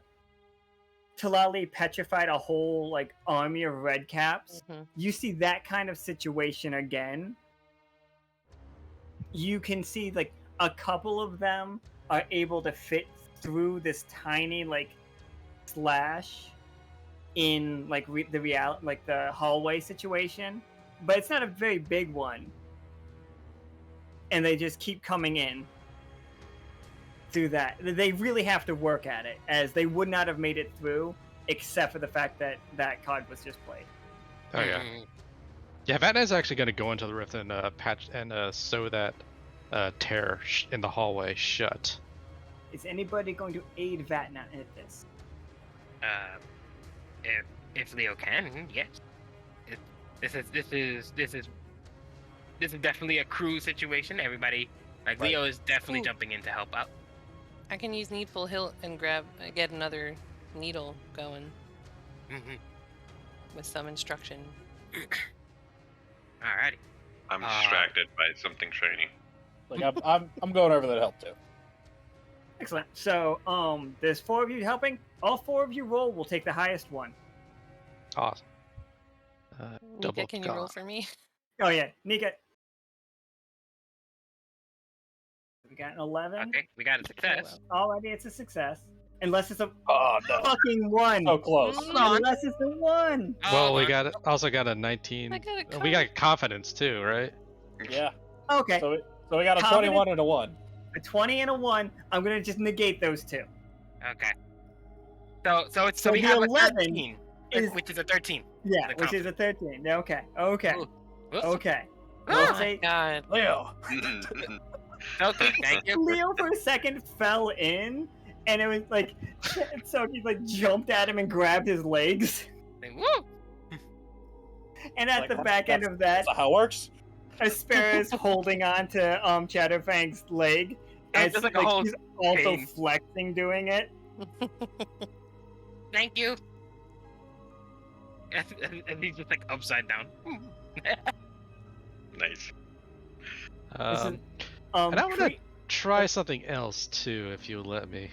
Talali petrified a whole like army of red caps, Mhm. you see that kind of situation again. You can see like a couple of them are able to fit through this tiny like slash in like the hallway situation, but it's not a very big one, and they just keep coming in through that. They really have to work at it, as they would not have made it through except for the fact that that card was just played. Oh yeah. Mm. Yeah, Vatna's actually going to go into the rift and patch and sew that tear in the hallway shut. Is anybody going to aid Vatna at this? If Leo can, yes. This is definitely a crew situation. Everybody, like Right. Leo is definitely Ooh. jumping in to help out. I can use Needful Hilt and get another needle going Mm-hmm. with some instruction. Alrighty. I'm distracted by something shiny. Like I'm going over there to help too. Excellent. So, there's 4 of you helping. All 4 of you roll. We'll take the highest one. Awesome. Nika, Double can you roll gone. for me? Oh yeah, Nika. We got an 11. Okay, we got a success. Already, it's a success. Unless it's a Oh no. fucking 1. So close. Hold on. Unless it's a 1. Well, we Hold on. also got a 19. I got a We got confidence too, right? Yeah. Okay. So we got a Confident? 21 and a 1. A 20 and a 1. I'm gonna just negate those 2. Okay. So So we the have a 11 13, is- which is a 13. Yeah, The which is a 13. Okay. Okay. Ooh. Whoops. Okay. Oh We'll my say god. Leo. Okay, thank you. Leo for a second fell in, and it was like so he like jumped at him and grabbed his legs. Woo! And at Like, the back end of that, That's how it works. Aspara's holding on to Chatterfang's leg. And As just like a whole he's also chain. flexing doing it. Thank you. And he's just like upside down. Nice. Listen, And I want to Cre- try something else too, if you let me.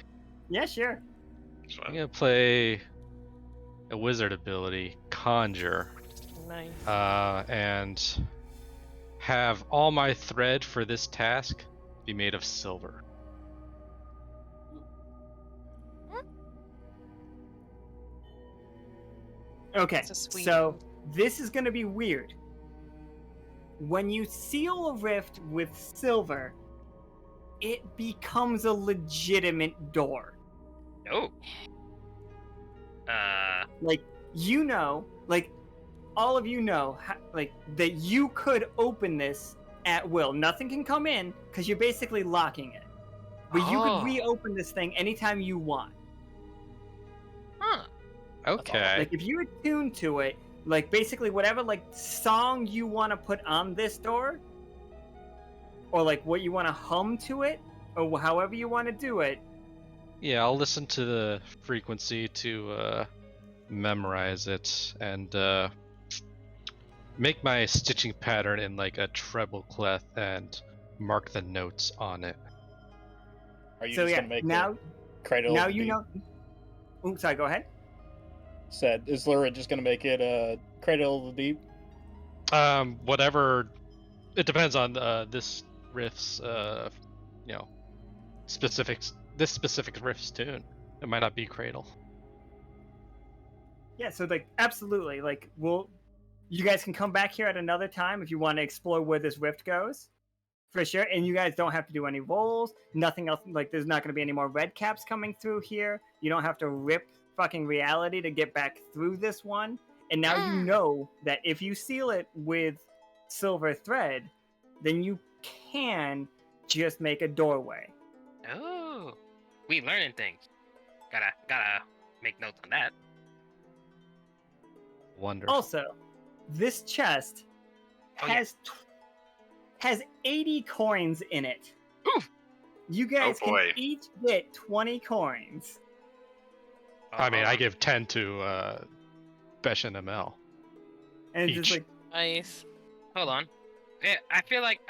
Yeah, sure. It's I'm fine. gonna play a wizard ability, Conjure, Nice. and have all my thread for this task be made of silver. Okay, That's a sweet so one. this is gonna be weird. When you seal a rift with silver, it becomes a legitimate door. Oh. Like, you know, like, all of you know, like, that you could open this at will. Nothing can come in, because you're basically locking it. But you Oh. could reopen this thing anytime you want. Huh. Okay. Like, if you attune to it, like, basically whatever, like, song you want to put on this door, or, like, what you want to hum to it, or however you want to do it, Yeah, I'll listen to the frequency to memorize it and make my stitching pattern in like a treble clef and mark the notes on it. Are you so just yeah, gonna make now, it Cradle now of the you Deep? know... Ooh, sorry, go ahead. Said, is Lyra just gonna make it Cradle of the Deep? Whatever. It depends on this riff's specifics. This specific riff's tune. It might not be Cradle. Yeah, so, like, absolutely, like, you guys can come back here at another time if you want to explore where this rift goes. For sure, and you guys don't have to do any rolls, nothing else, like, there's not going to be any more red caps coming through here. You don't have to rip fucking reality to get back through this one. And now you know that if you seal it with silver thread, then you can just make a doorway. Oh. We learning things. Gotta make notes on that. Wonderful. Also, this chest Oh, yeah. has 80 coins in it. Ooh. You guys Oh, can boy. each get 20 coins. I mean, I hold give 10 to Besh and ML. And it's Each. just like, Nice. on. Hold on. Yeah, I feel like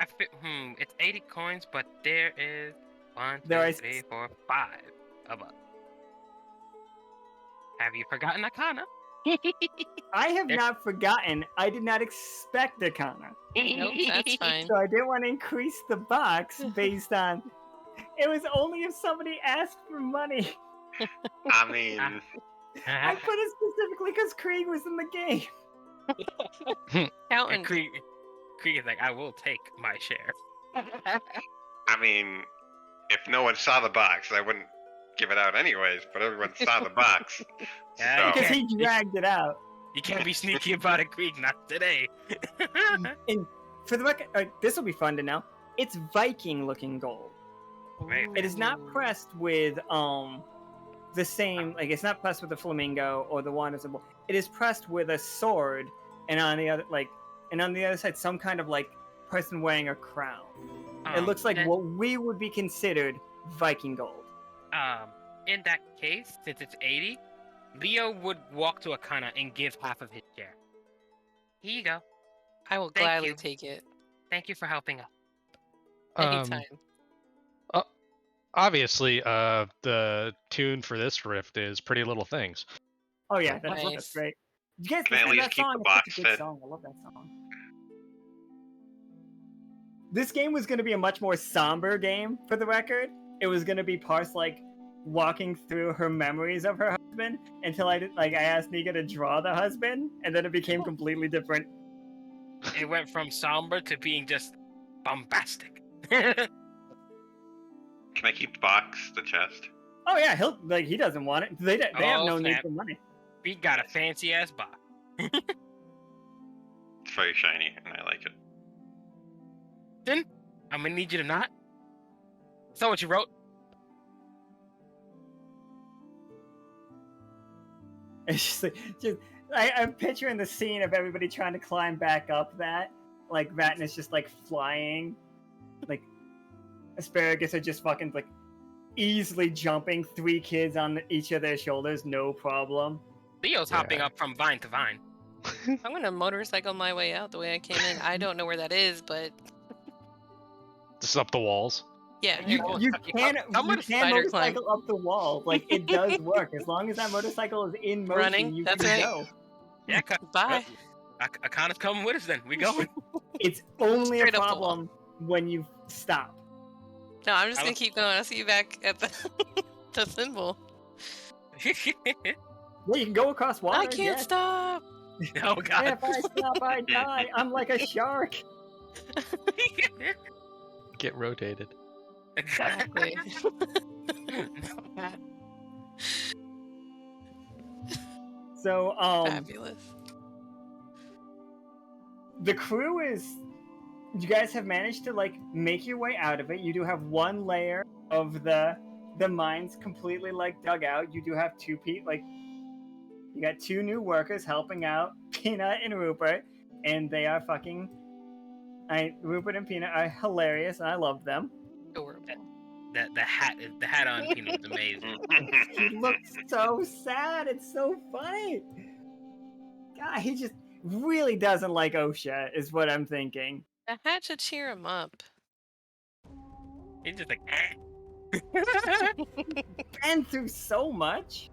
it's 80 coins, but there is 1, 2, There is- 3, 4, 5 of us. Have you forgotten Akana? I have There- not forgotten. I did not expect a Kana. Nope, that's fine. So I didn't want to increase the box based on. It was only if somebody asked for money. I mean, I put it specifically because Krieg was in the game. And Counting. Krieg is like, I will take my share. I mean, if no one saw the box, I wouldn't give it out anyways. But everyone saw the box. Yeah, so, Because he dragged it out. You can't be sneaky about a creek, not today. And for the record, this will be fun to know. It's Viking-looking gold. Right. It is not pressed with the same, like it's not pressed with the flamingo or the water symbol. It is pressed with a sword, and on the other side, some kind of like person wearing a crown. It looks like what we would be considered Viking gold. In that case, since it's 80, Leo would walk to Akana and give half of his share. Here you go. I will Thank gladly you. take it. Thank you for helping us. Anytime. Obviously, the tune for this rift is Pretty Little Things. Oh yeah, that's Nice. great. You guys Can I at listen to least that keep song? the It's such box a good set? song. I love that song. This game was going to be a much more somber game, for the record. It was going to be Parse like walking through her memories of her husband until I asked Nika to draw the husband, and then it became completely different. It went from somber to being just bombastic. Can I keep the box, the chest? Oh yeah, he doesn't want it. They have Oh, no need snap. for money. We got a fancy ass box. It's very shiny, and I like it. Then I'm gonna need you to not. Is that what you wrote? It's just I'm picturing the scene of everybody trying to climb back up that. Like, Vatnus just, like, flying. Like, Asparagus are just fucking, like, easily jumping 3 kids on each of their shoulders, no problem. Leo's hopping up from vine to vine. I'm gonna motorcycle my way out the way I came in. I don't know where that is, but Just up the walls. yeah. You can I'm gonna spider climb. motorcycle up the wall. Like, it does work. As long as that motorcycle is in motion, Running, you that's can right. go. Yeah, Bye. Akana's coming with us then. We going. It's only Straight a up the wall. problem when you stop. No, I'm just I gonna was- keep going. I'll see you back at the the symbol. Yeah, you can go across water. I can't yes. stop. Oh god. If I stop, I die. I'm like a shark. Get rotated. Exactly. So, Fabulous. the crew is. You guys have managed to like make your way out of it. You do have one layer of the mines completely like dug out. You do have you got 2 new workers helping out, Peanut and Rupert, and they are fucking. Rupert and Peanut are hilarious, and I love them. Adorable. The hat on Peanut is amazing. He looks so sad. It's so funny. God, he just really doesn't like OSHA, is what I'm thinking. The hat should cheer him up. He's just like, Been through so much.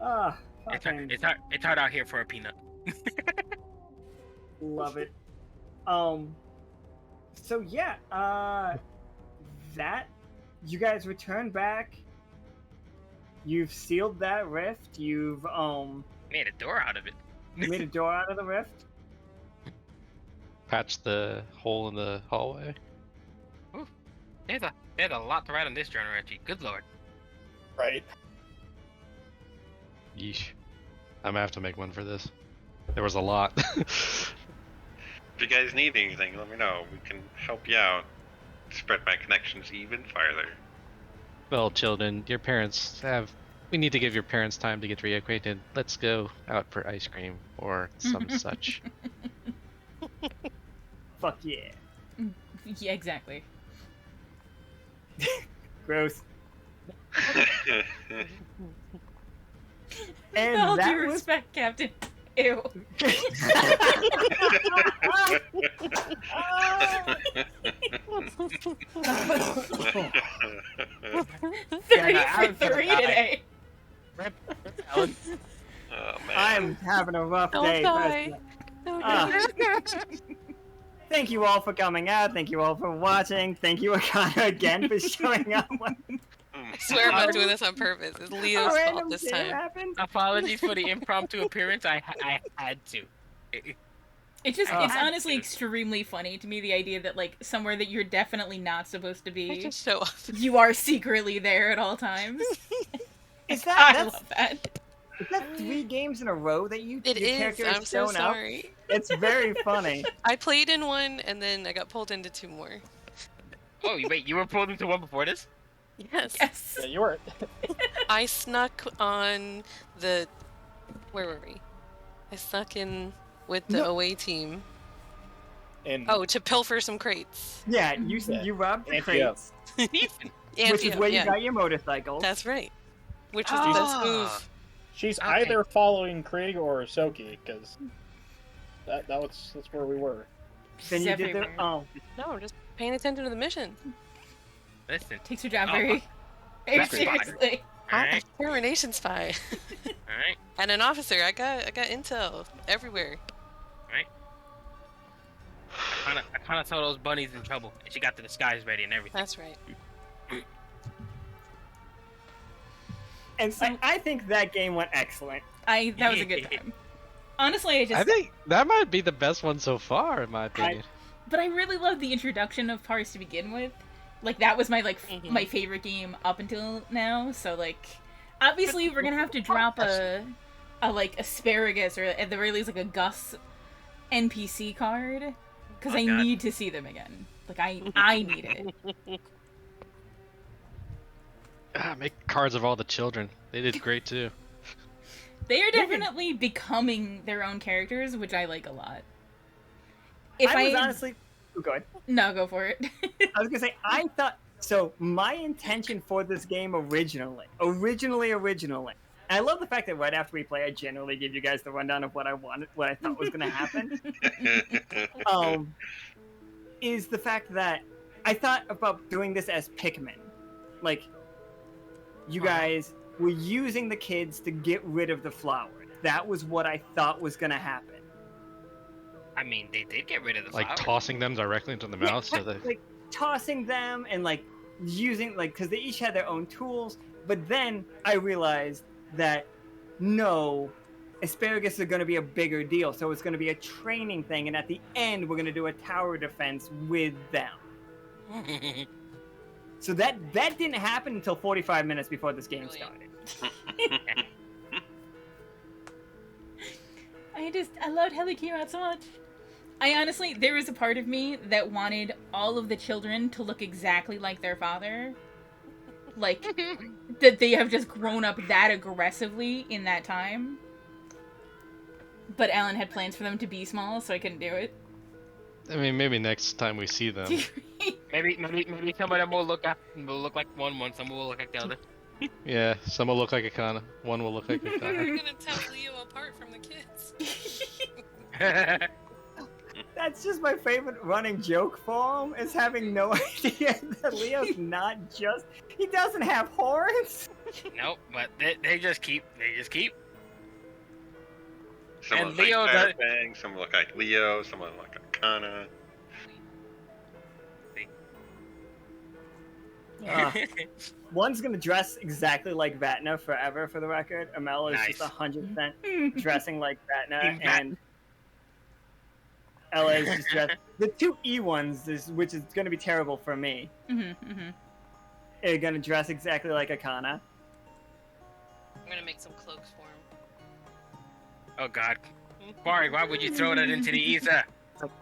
Ah, fucking it's hard out here for a peanut. love it. So yeah, that you guys return back. You've sealed that rift. You've Made a door out of it. made a door out of the rift. Patch the hole in the hallway. There's a lot to write on this journal, Reggie. Good lord. Right. Yeesh. I'm gonna have to make one for this. There was a lot. If you guys need anything, let me know. We can help you out. Spread my connections even farther. Well, children, your parents have. We need to give your parents time to get reacquainted. Let's go out for ice cream or some such. Fuck yeah. Yeah, exactly. Gross. And All that due was respect, Captain. Ew. 3 for 3 today. Oh man. I'm having a rough Don't day. die. personally. No, Ah. Thank you all for coming out. Thank you all for watching. Thank you, Akana, again for showing up. I swear I'm not doing this on purpose. It's Leo's A fault random this shit time. happened. Apologies for the impromptu appearance. I had to. It's I had honestly to. extremely funny to me, the idea that, like, somewhere that you're definitely not supposed to I be, just show up. you are secretly there at all times. Is I that's love that. Is that 3 games in a row that your It is. character I'm has so shown up? sorry. It's very funny. I played in one, and then I got pulled into 2 more. Oh, wait, you were pulled into one before this? Yes. Yes. Yeah, you were. I snuck on the. Where were we? I snuck in with the away team. And Oh, to pilfer some crates. Yeah, Yeah. you robbed the Antioch. crates, And which is where yeah. you got your motorcycle. That's right. Which was the best Ah. move. she's Okay. either following Krieg or Soki, because that's where we were. Then you It's did the everywhere. No, I'm just paying attention to the mission. Listen. Takes her job Oh, very, very that's fine. seriously. I'm a Alright, termination spy. alright, And an officer. I got intel everywhere. alright. I kinda saw those bunnies in trouble, and she got the disguise ready and everything. That's right. And I think that game went excellent. That was a good time. Honestly, I think that might be the best one so far, in my opinion. But I really love the introduction of Parse to begin with. Like, that was my Mhm. my favorite game up until now. So like, obviously we're gonna have to drop a like asparagus or at the very least like a Gus NPC card because Oh, I God. need to see them again. Like I need it. Make cards of all the children. They did great too. They are definitely becoming their own characters, which I like a lot. If I was honestly... Oh, go ahead. No, go for it. I was gonna say, I thought... So, my intention for this game originally, I love the fact that right after we play, I generally give you guys the rundown of what I thought was gonna happen. Is the fact that I thought about doing this as Pikmin. Like, you guys were using the kids to get rid of the flower. That was what I thought was gonna happen. I mean, they did get rid of the Like flowers. tossing them directly into the mouth. So they... Like tossing them and like using like because they each had their own tools. But then I realized that no, asparagus are going to be a bigger deal, so it's going to be a training thing, and at the end we're going to do a tower defense with them. So that didn't happen until 45 minutes before this game Brilliant. started. I loved how they came out so much. I honestly, there was a part of me that wanted all of the children to look exactly like their father. Like, that they have just grown up that aggressively in that time. But Alan had plans for them to be small, so I couldn't do it. I mean, maybe next time we see them. Maybe some of them will look like one, some will look like the other. Yeah, some will look like a Kana. One will look like a Kana. We're gonna tell Leo apart from the kids. That's just my favorite running joke for him, is having no idea that Leo's not just... He doesn't have horns! Nope, but they just keep. Some And look Leo like does- Fairfang, some look like Leo, some look like Kana. One's gonna dress exactly like Vatna forever, for the record. Amel is Nice. just 100% dressing like Vatna, Team Vat- and Ella is just dressed... The two E ones, which is gonna be terrible for me, are gonna dress exactly like Akana. I'm gonna make some cloaks for him. Oh God, Barry, why would you throw that into the ether?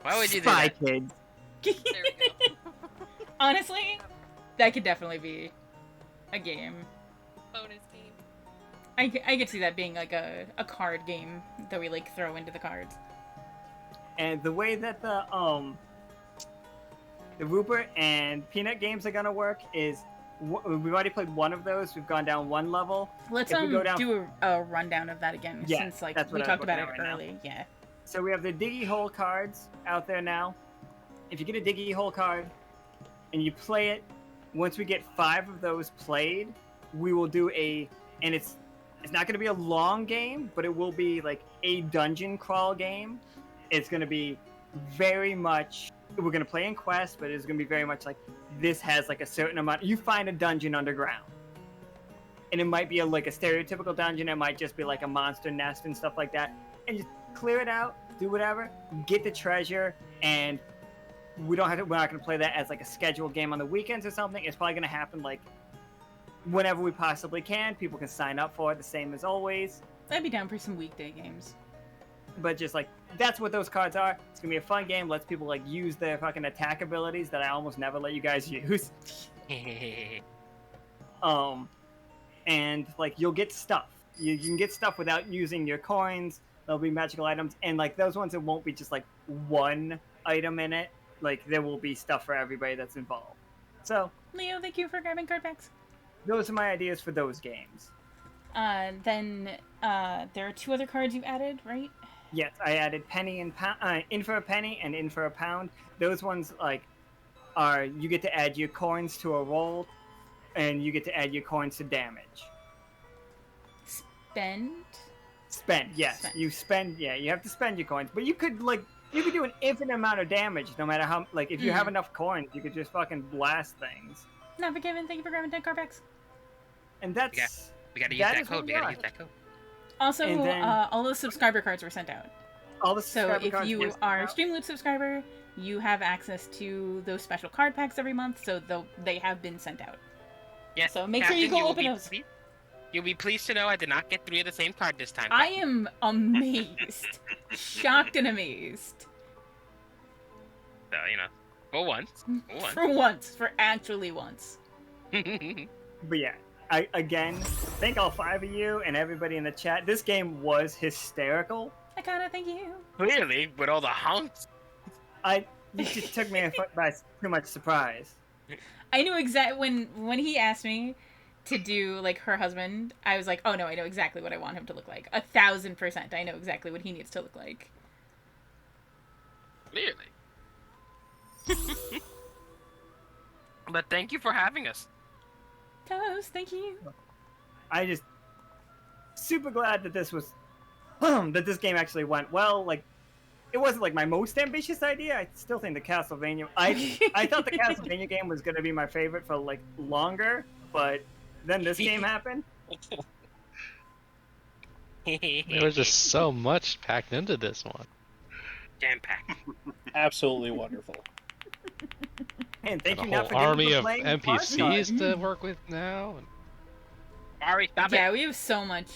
Why would you do Spy that? kids. There we go. Honestly, that could definitely be a game. Bonus game. I could see that being like a card game that we like throw into the cards. And the way that the Rupert and Peanut games are gonna work is we've already played one of those. We've gone down one level. Let's If we go down- do a rundown of that again, Yeah, since like that's we what I was talked about it looking at right now. early. Yeah. So we have the Diggy Hole cards out there now. If you get a Diggy Hole card and you play it, once we get 5 of those played, we will do and it's not going to be a long game, but it will be like a dungeon crawl game. It's going to be very much, we're going to play in Quest, but it's going to be very much like this has like a certain amount. You find a dungeon underground. And it might be like a stereotypical dungeon. It might just be like a monster nest and stuff like that. And just clear it out, do whatever, get the treasure, and we're not going to play that as like a scheduled game on the weekends or something. It's probably going to happen like whenever we possibly can. People can sign up for it, the same as always. I'd be down for some weekday games. But just like that's what those cards are. It's gonna be a fun game. Lets people like use their fucking attack abilities that I almost never let you guys use. And like you'll get stuff. You can get stuff without using your coins. There'll be magical items, and like those ones, it won't be just like one item in it. Like there will be stuff for everybody that's involved. So Leo, thank you for grabbing card packs. those are my ideas for those games. Then there are 2 other cards you added, right? Yes, I added penny and pound, in for a penny and in for a pound. Those ones like are you get to add your coins to a roll, and you get to add your coins to damage. Spend, Yes. Spend. You spend. Yeah, you have to spend your coins, but you could do an infinite amount of damage no matter how. Like if you have enough coins, you could just fucking blast things. Not forgiven. Thank you for grabbing 10 card packs. And that's We gotta use that that is what code. we We gotta got. use that code. Also, And then- all those subscriber cards were sent out. all the So subscriber if cards you were are a out. Streamloot subscriber, you have access to those special card packs every month. So they have been sent out. Yes. So make sure you Captain, go will open be those. You'll be pleased to know I did not get 3 of the same card this time. I am amazed, shocked and amazed. So, for once. For actually once. But yeah, I again thank all 5 of you and everybody in the chat. This game was hysterical. I kinda thank you. Clearly, with all the honks. It just took me by too much surprise. I knew exactly when he asked me to do like her husband. I was like, oh no, I know exactly what I want him to look like. 1000%. I know exactly what he needs to look like. Clearly. But thank you for having us. Toast, thank you. I just super glad that this was that this game actually went well. Like it wasn't like my most ambitious idea. I still think the Castlevania. I thought the Castlevania game was gonna be my favorite for like longer, but then this game happened. There was just so much packed into this one. Jam pack. Absolutely wonderful. And thank And you a not whole for army of playing NPCs to work with now. Sorry, stop Yeah, it. we have so much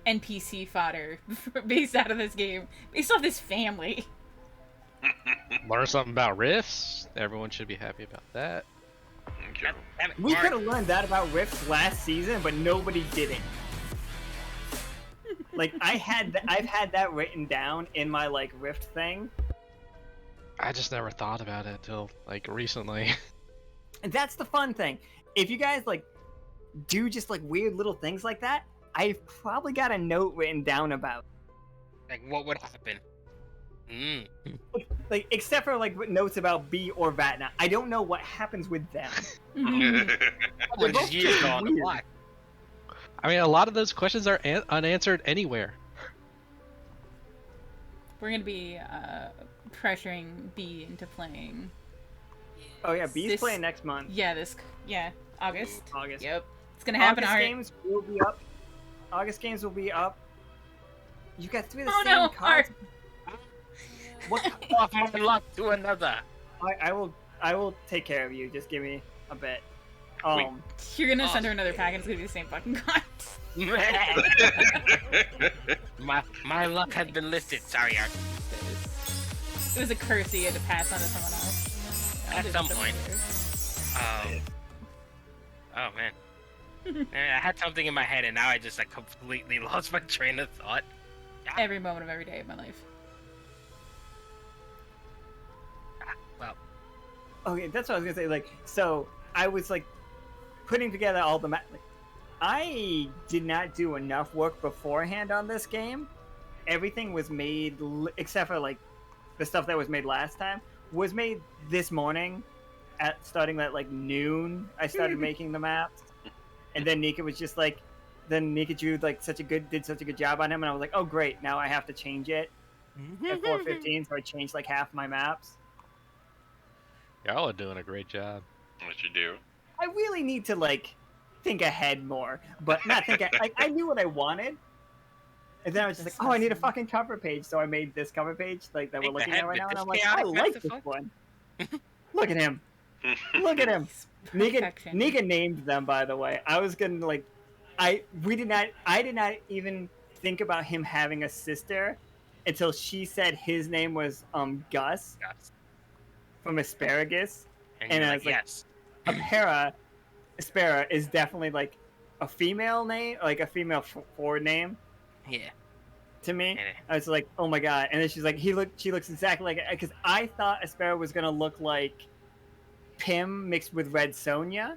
NPC fodder based out of this game, based off this family. Learn something about riffs. Everyone should be happy about that. Okay. Damn it. We All could right. have learned that about Rifts last season, but nobody did it. Like I've had that written down in my like Rift thing. I just never thought about it till like recently. And that's the fun thing. If you guys like do just like weird little things like that, I've probably got a note written down about. Like, what would happen? Like except for like notes about B or Vatna. I don't know what happens with them. We're They're both just years just on the weird. block. I mean, a lot of those questions are unanswered anywhere. We're gonna be pressuring B into playing. Oh yeah, B's This- playing next month. August. August. Yep, it's gonna happen. August Art. games will be up. August games will be up. You got 3 of the Oh same no, cards. Art. What? Off my luck to another. I will take care of you. Just give me a bit. You're gonna send her another pack, and it's gonna be the same fucking cards. my luck has been listed. Sorry, Art. It was a curse he had to pass on to someone else. At I'll some do point. later. Oh man. Man, I had something in my head and now I just like completely lost my train of thought. Every moment of every day of my life. Well, Okay, that's what I was gonna say. Like, so I was like putting together all the I did not do enough work beforehand on this game. Everything was made, except for like the stuff that was made last time, was made this morning. At starting at like noon, I started making the maps, and then Nika was just like, then Nika drew like did such a good job on him, and I was like, oh great, now I have to change it at 4:15, so I changed like half my maps. Y'all are doing a great job. What you do? I really need to like think ahead more, but not think. I knew what I wanted, and then I was just like, oh, I need a fucking cover page, so I made this cover page like that we're Think looking ahead at right with now, and this I'm like, chaotic I like mess this of one. Look at him. Look at him. Nika Perfection. named them, by the way. I was gonna like, I did not even think about him having a sister until she said his name was Gus Yes. from Asparagus, And and you're I like, was like, yes. Aspera is definitely like a female name, like a female forward name Yeah. to me. Yeah. I was like, oh my god! And then she's like, she looks exactly like, because I thought Aspera was gonna look like Pim mixed with Red Sonja.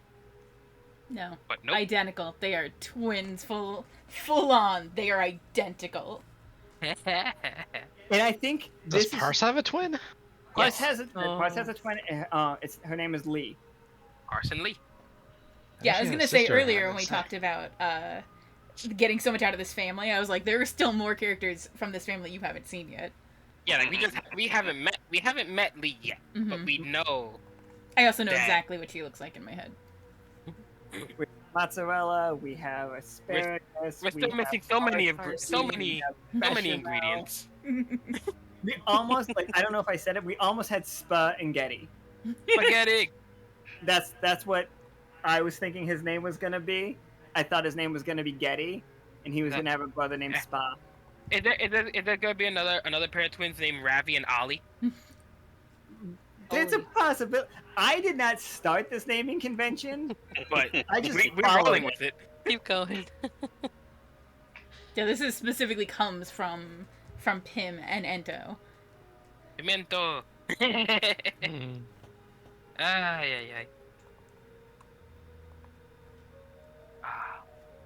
No. But nope. Identical. They are twins, full on. They are identical. And I think Does this Parse have a twin? Parse Yes. has a twin. Her name is Lee. Carson Lee. Yeah, I was She had gonna a say sister, I earlier when would we say. talked about getting so much out of this family, I was like, there are still more characters from this family you haven't seen yet. Yeah, like we haven't met Lee yet, but Mhm. we know. I also know Dad. exactly what she looks like in my head. Mozzarella. We have asparagus. We're we still have missing so many parsley, we have bechamel. ingredients. We almost I don't know if I said it. We almost had Spa and Getty. Spaghetti. That's what I was thinking his name was gonna be. I thought his name was gonna be Getty, and he was gonna have a brother named Spa. Is there gonna be another pair of twins named Ravi and Ollie? There's a possibility. I did not start this naming convention. But I just we're followed rolling it. with it. Keep going. Yeah, this is specifically comes from Pim and Ento. Pimento. Hmm. Ay.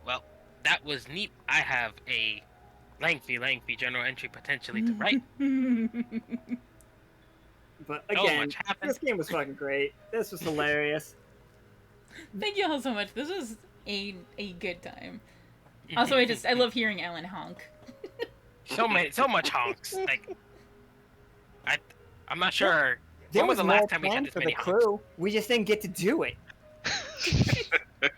Well, that was neat. I have a lengthy general entry potentially to write. But So again, much happened. this game was fucking great. This was hilarious. Thank you all so much. This was a good time. Also, I love hearing Ellen honk. so much honks. Like, I'm not sure. There When was the more last time we had planned this for the many honks? crew. We just didn't get to do it.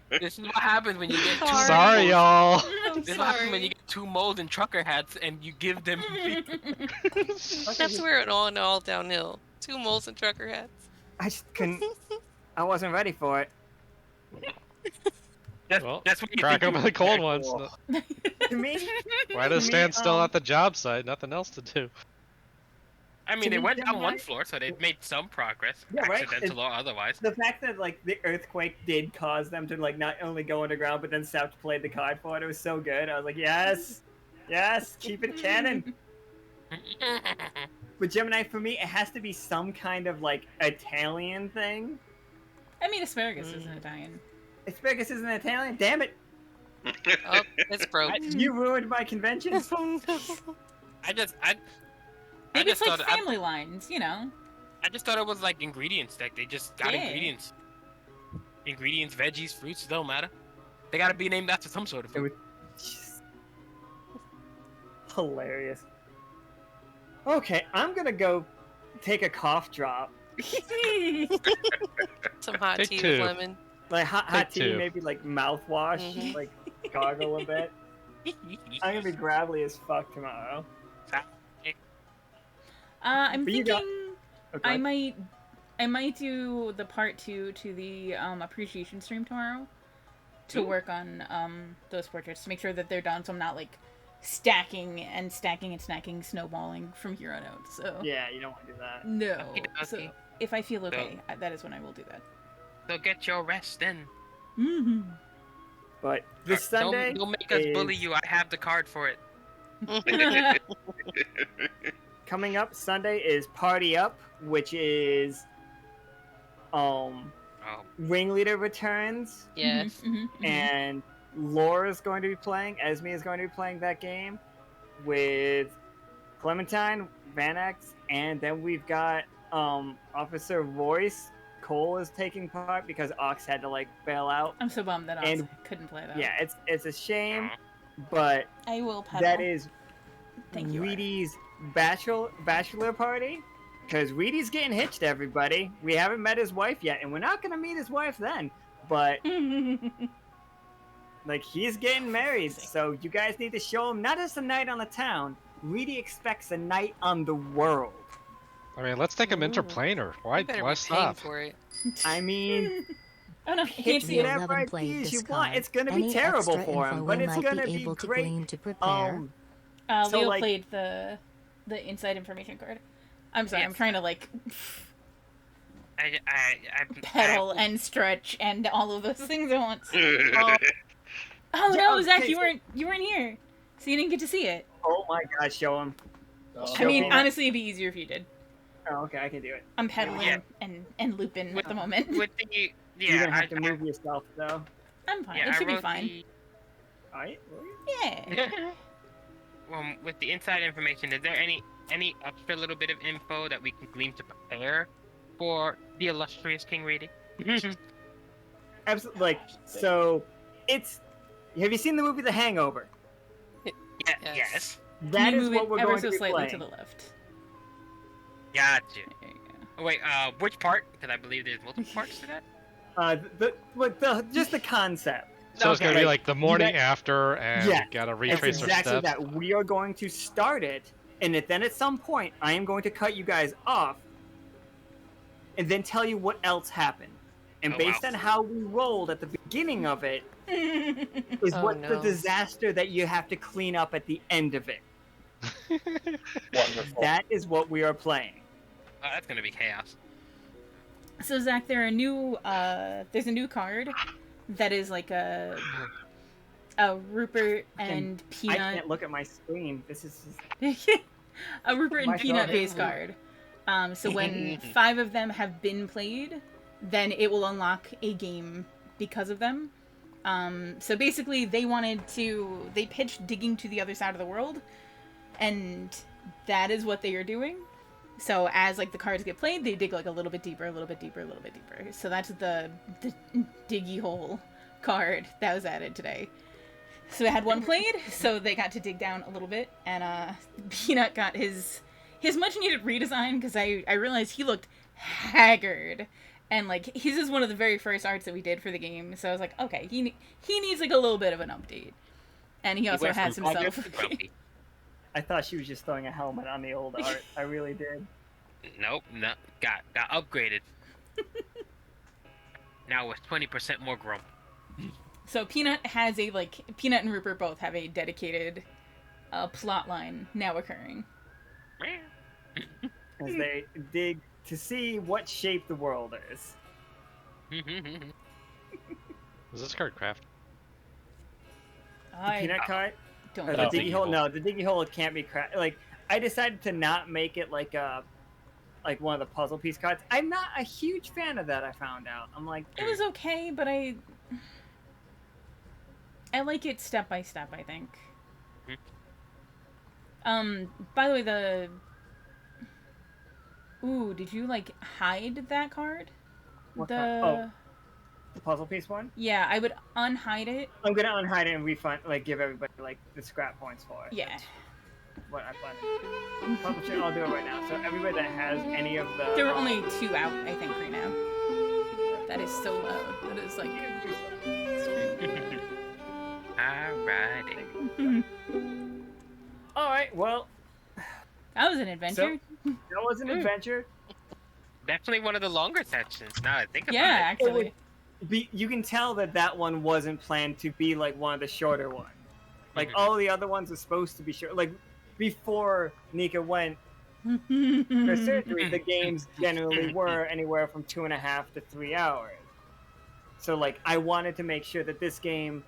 This is what happens when you get two. Sorry, moles. y'all. I'm This is what happens when you get two moles and trucker hats and you give them. That's where it all downhill. 2 moles and trucker hats. I just couldn't. I wasn't ready for it. Well, That's what you crack think open you- the cold ones. Cool. To me, Why to just me, stand still at the job site? Nothing else to do. I To mean, they me, went down Gemini- one floor, so they made some progress, Yeah, right. accidental or otherwise. the fact that the earthquake did cause them to not only go underground but then stop to play the card for it was so good. I was like, yes, keep it canon. But Gemini, for me, it has to be some kind of Italian thing. I mean, asparagus isn't Italian. Asparagus isn't Italian. Damn it! Oh, it's broke. You ruined my convention. I just Maybe it's like thought family lines, you know. I just thought it was like ingredients. Like they just got Yeah. ingredients, veggies, fruits. It don't matter. They gotta be named after some sort of It food. was hilarious. Okay, I'm gonna go take a cough drop. Some hot Take tea 2. with lemon. Hot Take tea, 2. maybe mouthwash, Mhm. gargle a bit. I'm gonna be gravelly as fuck tomorrow. I'm But you thinking got- Okay. I might do the part 2 to the appreciation stream tomorrow to work on those portraits to make sure that they're done, so I'm not stacking and snowballing from here on out. So Yeah, you don't want to do that. no. Okey-dokey. So if I feel okay, that is when I will do that. So get your rest then. Mm-hmm. But this Sunday, Don't make us bully is- you. I have the card for it. coming up Sunday is Party Up, which is Oh, Ringleader returns, Yes. and Laura is going to be playing. Esme is going to be playing that game with Clementine, Vanax, and then we've got Officer Royce. Cole is taking part because Ox had to bail out. I'm so bummed that I And- couldn't play that. Yeah, it's a shame, aw. but I will pedal. that is Thank you. Reedy's bachelor party. Because Reedy's getting hitched, everybody. We haven't met his wife yet, and we're not gonna meet his wife then. But he's getting married, so you guys need to show him not just a night on the town. Reedy expects a night on the world. I mean, let's take him Ooh. interplanar. You better Why be paying stop? for it. I mean, Oh no, I Hit can't see it. whatever 11 played ideas you this want. card. It's gonna be Any terrible extra for him, info but we it's might gonna be be able to great. glean to prepare. So, Leo like- played the inside information card. I'm sorry, Yes. I'm trying to like I pedal and stretch and all of those things at once. Oh Yeah, no, Zach, okay, you so- weren't here, so you didn't get to see it. Oh my God, show him. Oh, I mean, Peanut. honestly, it'd be easier if you did. Oh, okay, I can do it. I'm pedaling Yeah. and looping at the moment. with the You're gonna yeah, have to move yourself though. I'm fine. yeah, It I should be wrote fine. Alright. Yeah. With the inside information, is there any extra little bit of info that we can glean to prepare for the illustrious King reading? Absolutely. Like, so, it's. Have you seen the movie The Hangover? Yes. That Can you is move what it we're ever going so to be slightly playing. to the left. Got you. There you go. Oh, wait, which part? Because I believe there's multiple parts to that. Just the concept. So it's gonna be Okay. like the morning That- after, and Yeah, we gotta It's retrace our exactly steps. that. We are going to start it, and then at some point, I am going to cut you guys off, and then tell you what else happened. And Oh, based wow. on how we rolled at the beginning of it, is Oh, what the no. disaster that you have to clean up at the end of it. Wonderful. That is what we are playing. Oh, that's gonna be chaos. So Zach, there's a new card that is like a Rupert and I Peanut can't look at my screen. This is a Rupert and My Peanut God. base card. So when 5 of them have been played, then it will unlock a game because of them. So basically, they pitched digging to the other side of the world, and that is what they are doing. So as like the cards get played, they dig like a little bit deeper, a little bit deeper, a little bit deeper. So that's the diggy hole card that was added today. So they had one played, so they got to dig down a little bit, and Peanut got his much needed redesign because I realized he looked haggard, and like his is one of the very first arts that we did for the game. So I was like, okay, he needs like a little bit of an update, and he also went from has himself. haggard to grumpy. I thought she was just throwing a helmet on the old art. I really did. Nope, no, got upgraded. Now with 20% more grump. So Peanut has Peanut and Rupert both have a dedicated plot line now occurring. As they dig to see what shape the world is. Is this card craft? The peanut cart? Don't Or know. the Oh. diggy hole? No, the diggy hole can't be cracked. Like, I decided to not make it like one of the puzzle piece cards. I'm not a huge fan of that, I found out. I'm like, It was okay, but I like it step by step, I think. By the way, ooh, did you like hide that card? What the card? Oh. The puzzle piece one? Yeah, I would unhide it. I'm gonna unhide it and refund, like, give everybody, like, the scrap points for it. Yeah. What I plan to do. Publish it, I'll do it right now. So everybody that has any of the... There were only 2 out, I think, right now. That is so loud. That is like Alrighty. Alright, well, that was an adventure. that was an adventure. Definitely one of the longer sections. Now that I think about Yeah, it. actually. You can tell that one wasn't planned to be like one of the shorter ones. Like all the other ones are supposed to be short. Like before Nika went for surgery, the games generally were anywhere from 2.5 to 3 hours. So like I wanted to make sure that this game,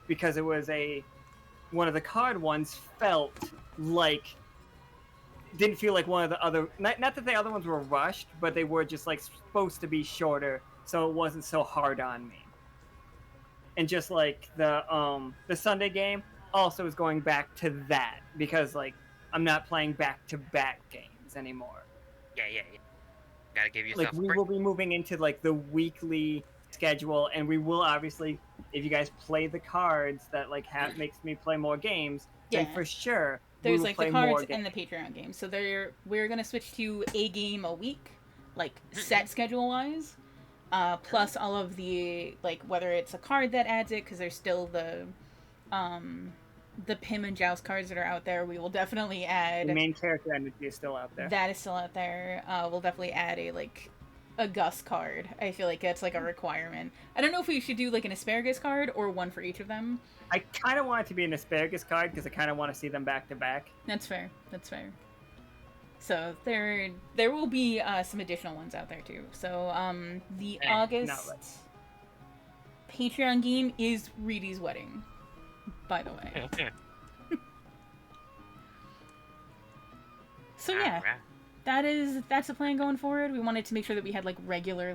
because it was one of the card ones, didn't feel like one of the other. Not that the other ones were rushed, but they were just like supposed to be shorter. So it wasn't so hard on me. And just like the Sunday game also is going back to that because like I'm not playing back-to-back games anymore. Yeah. Gotta give yourself Like a we break. will be moving into like the weekly schedule, and we will obviously, if you guys play the cards that like makes me play more games, then Yeah. for sure we There's will like play the more cards and the games. Patreon games. So we're gonna switch to a game a week, like set schedule wise. Plus all of the like whether it's a card that adds it, because there's still the Pim and Joust cards that are out there. We will definitely add The main character energy is still out there. that is still out there. We'll definitely add a like a Gus card. I feel like that's like a requirement. I don't know if we should do like an asparagus card or one for each of them. I kind of want it to be an asparagus card because I kind of want to see them back to back. That's fair. That's fair. So there will be some additional ones out there too. So the August Patreon game is Reedy's wedding, by the way. Okay. So yeah, that's the plan going forward. We wanted to make sure that we had like regular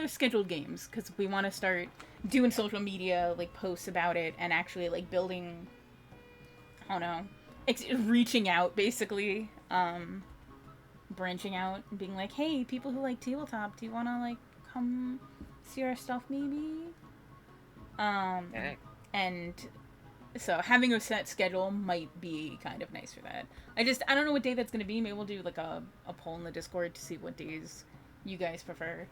scheduled games because we want to start doing social media like posts about it and actually like building. I don't know, reaching out basically, branching out and being like, hey, people who like tabletop, do you want to like come see our stuff maybe? And so having a set schedule might be kind of nice for that. I don't know what day that's going to be. Maybe we'll do like a poll in the Discord to see what days you guys prefer.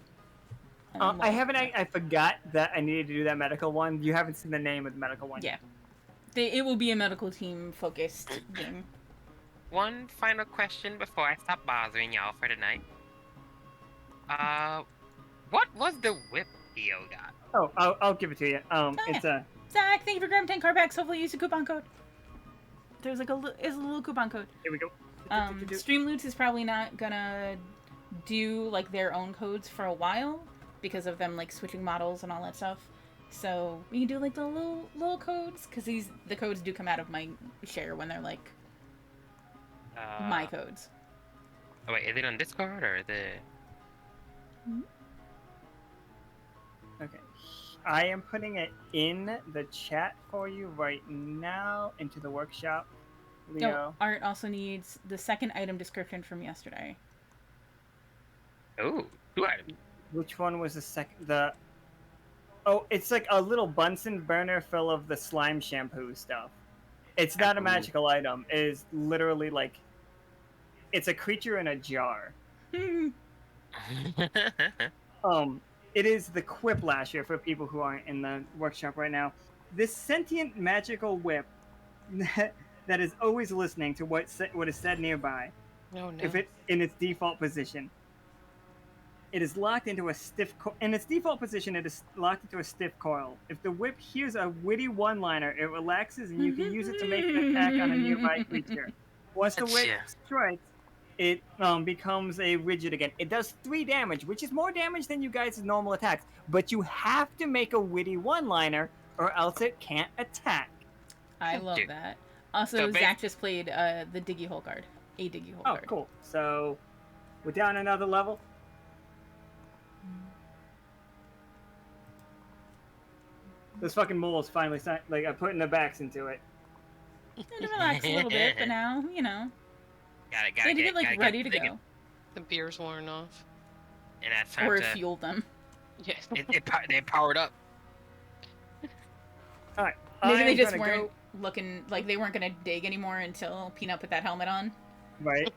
I forgot that I needed to do that medical one. You haven't seen the name of the medical one. Yeah. It will be a medical team focused game. One final question before I stop bothering y'all for tonight. What was the whip Theo got? Oh, I'll give it to you. It's a... Zach, thank you for grabbing 10 card packs. Hopefully use a coupon code. There's like a little coupon code. Here we go. Streamloots is probably not gonna do like their own codes for a while because of them like switching models and all that stuff. So we can do like the little codes because the codes do come out of my share when they're like my codes. Oh wait, is it on Discord or the? Okay. I am putting it in the chat for you right now into the workshop. Leo. Art also needs the second item description from yesterday. Oh, 2 items. Which one was the second? It's like a little Bunsen burner full of the slime shampoo stuff. It's not a magical item. It is literally like, it's a creature in a jar. It is the Quiplasher for people who aren't in the workshop right now. This sentient magical whip that is always listening to what is said nearby. Oh, no. If it in its default position. It is locked into a stiff... In its default position, it is locked into a stiff coil. If the whip hears a witty one-liner, it relaxes and you can use it to make an attack on a nearby creature. Once the whip strikes, it becomes a rigid again. It does 3 damage, which is more damage than you guys' normal attacks. But you have to make a witty one-liner, or else it can't attack. I love that. Also, Zach just played the Diggy Hole card. A Diggy Hole card. Oh, cool. So, we're down another level. Those fucking moles finally like I'm putting their backs into it. Had to relax a little bit, but now, you know. Gotta get like ready to go. The beer's worn off. And that's time Or to... fuel them. Yes. They powered up. Alright. Maybe they just weren't looking like they weren't gonna dig anymore until Peanut put that helmet on. Right.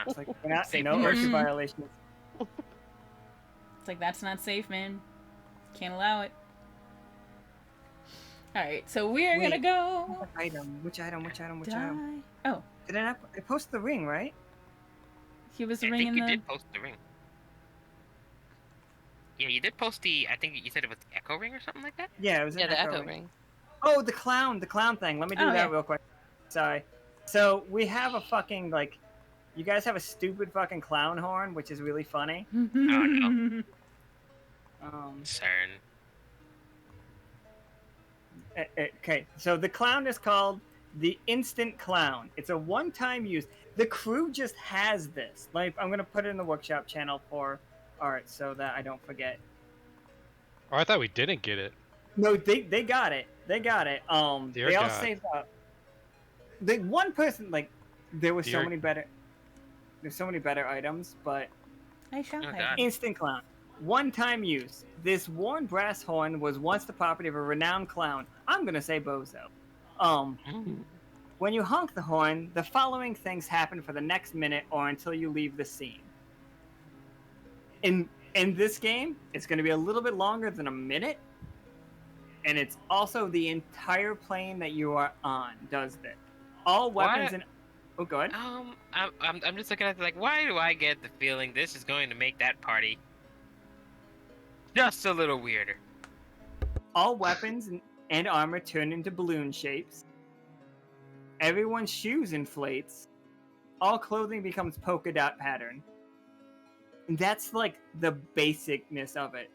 It's like, we're not, Safe. no OSHA violations. It's like, that's not safe, man. Can't allow it. Alright, so we're gonna go. Which item? Die. Oh, Did I not? I posted the ring, right? he was I ringing think you the. did post the ring. Yeah, you did post the... I think you said it was the Echo Ring or something like that? Yeah, it was. Yeah, an the echo ring. Oh, the clown thing. Let me do that real quick. Sorry. So we have a fucking like, you guys have a stupid fucking clown horn, which is really funny. Oh no. CERN. Okay, so the clown is called the Instant Clown. It's a one-time use. The crew just has this. Like, I'm gonna put it in the workshop channel for art so that I don't forget. Oh, I thought we didn't get it. No, they got it. They got it. Dear they all God. saved up. The one person, like, there were so Dear- many better. There's so many better items, but I shall Oh, hide. God. Instant Clown. One-time use. This worn brass horn was once the property of a renowned clown. I'm gonna say bozo. When you honk the horn, the following things happen for the next minute or until you leave the scene. In this game, it's gonna be a little bit longer than a minute, and it's also the entire plane that you are on does this. All weapons and Oh, go ahead. I'm just looking at it like, why do I get the feeling this is going to make that party just a little weirder? All weapons and armor turn into balloon shapes. Everyone's shoes inflates. All clothing becomes polka dot pattern. And that's like the basicness of it.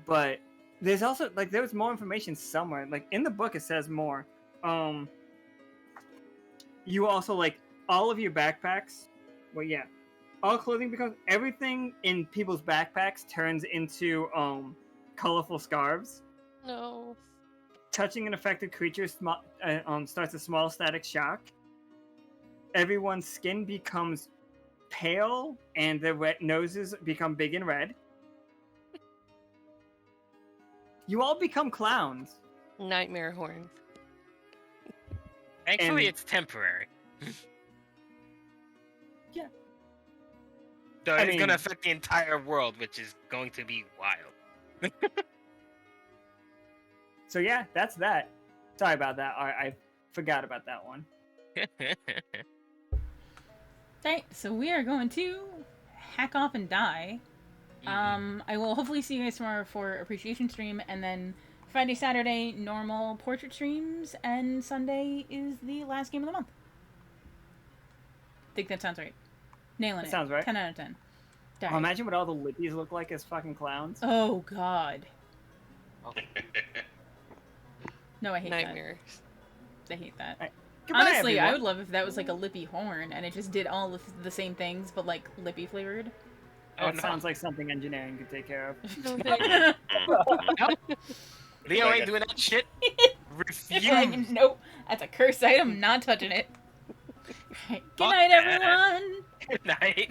But there's also like there was more information somewhere. Like in the book it says more. You also like all of your backpacks. Well, yeah. All clothing becomes everything in people's backpacks turns into colorful scarves. No. Touching an affected creature starts a small static shock. Everyone's skin becomes pale, and their red noses become big and red. You all become clowns. Nightmare horns. Thankfully, And- it's temporary. Yeah. So I it's mean- gonna affect the entire world, which is going to be wild. So yeah, that's that. Sorry about that. I forgot about that one. Alright, so we are going to hack off and die. I will hopefully see you guys tomorrow for appreciation stream, and then Friday, Saturday, normal portrait streams, and Sunday is the last game of the month. Think that sounds right. Nailing That it. sounds right. 10 out of 10. Oh, imagine what all the lippies look like as fucking clowns. Oh, God. No, I hate Nightmares. that. I hate that. Goodbye, Honestly, I everyone. would love if that was like a lippy horn, and it just did all of the same things, but like lippy flavored. That no. sounds like something engineering could take care of. Leo ain't doing that shit. Like, Refuse. nope, that's a cursed item. Not touching it. Right. Good Fuck night, that. everyone. Good night.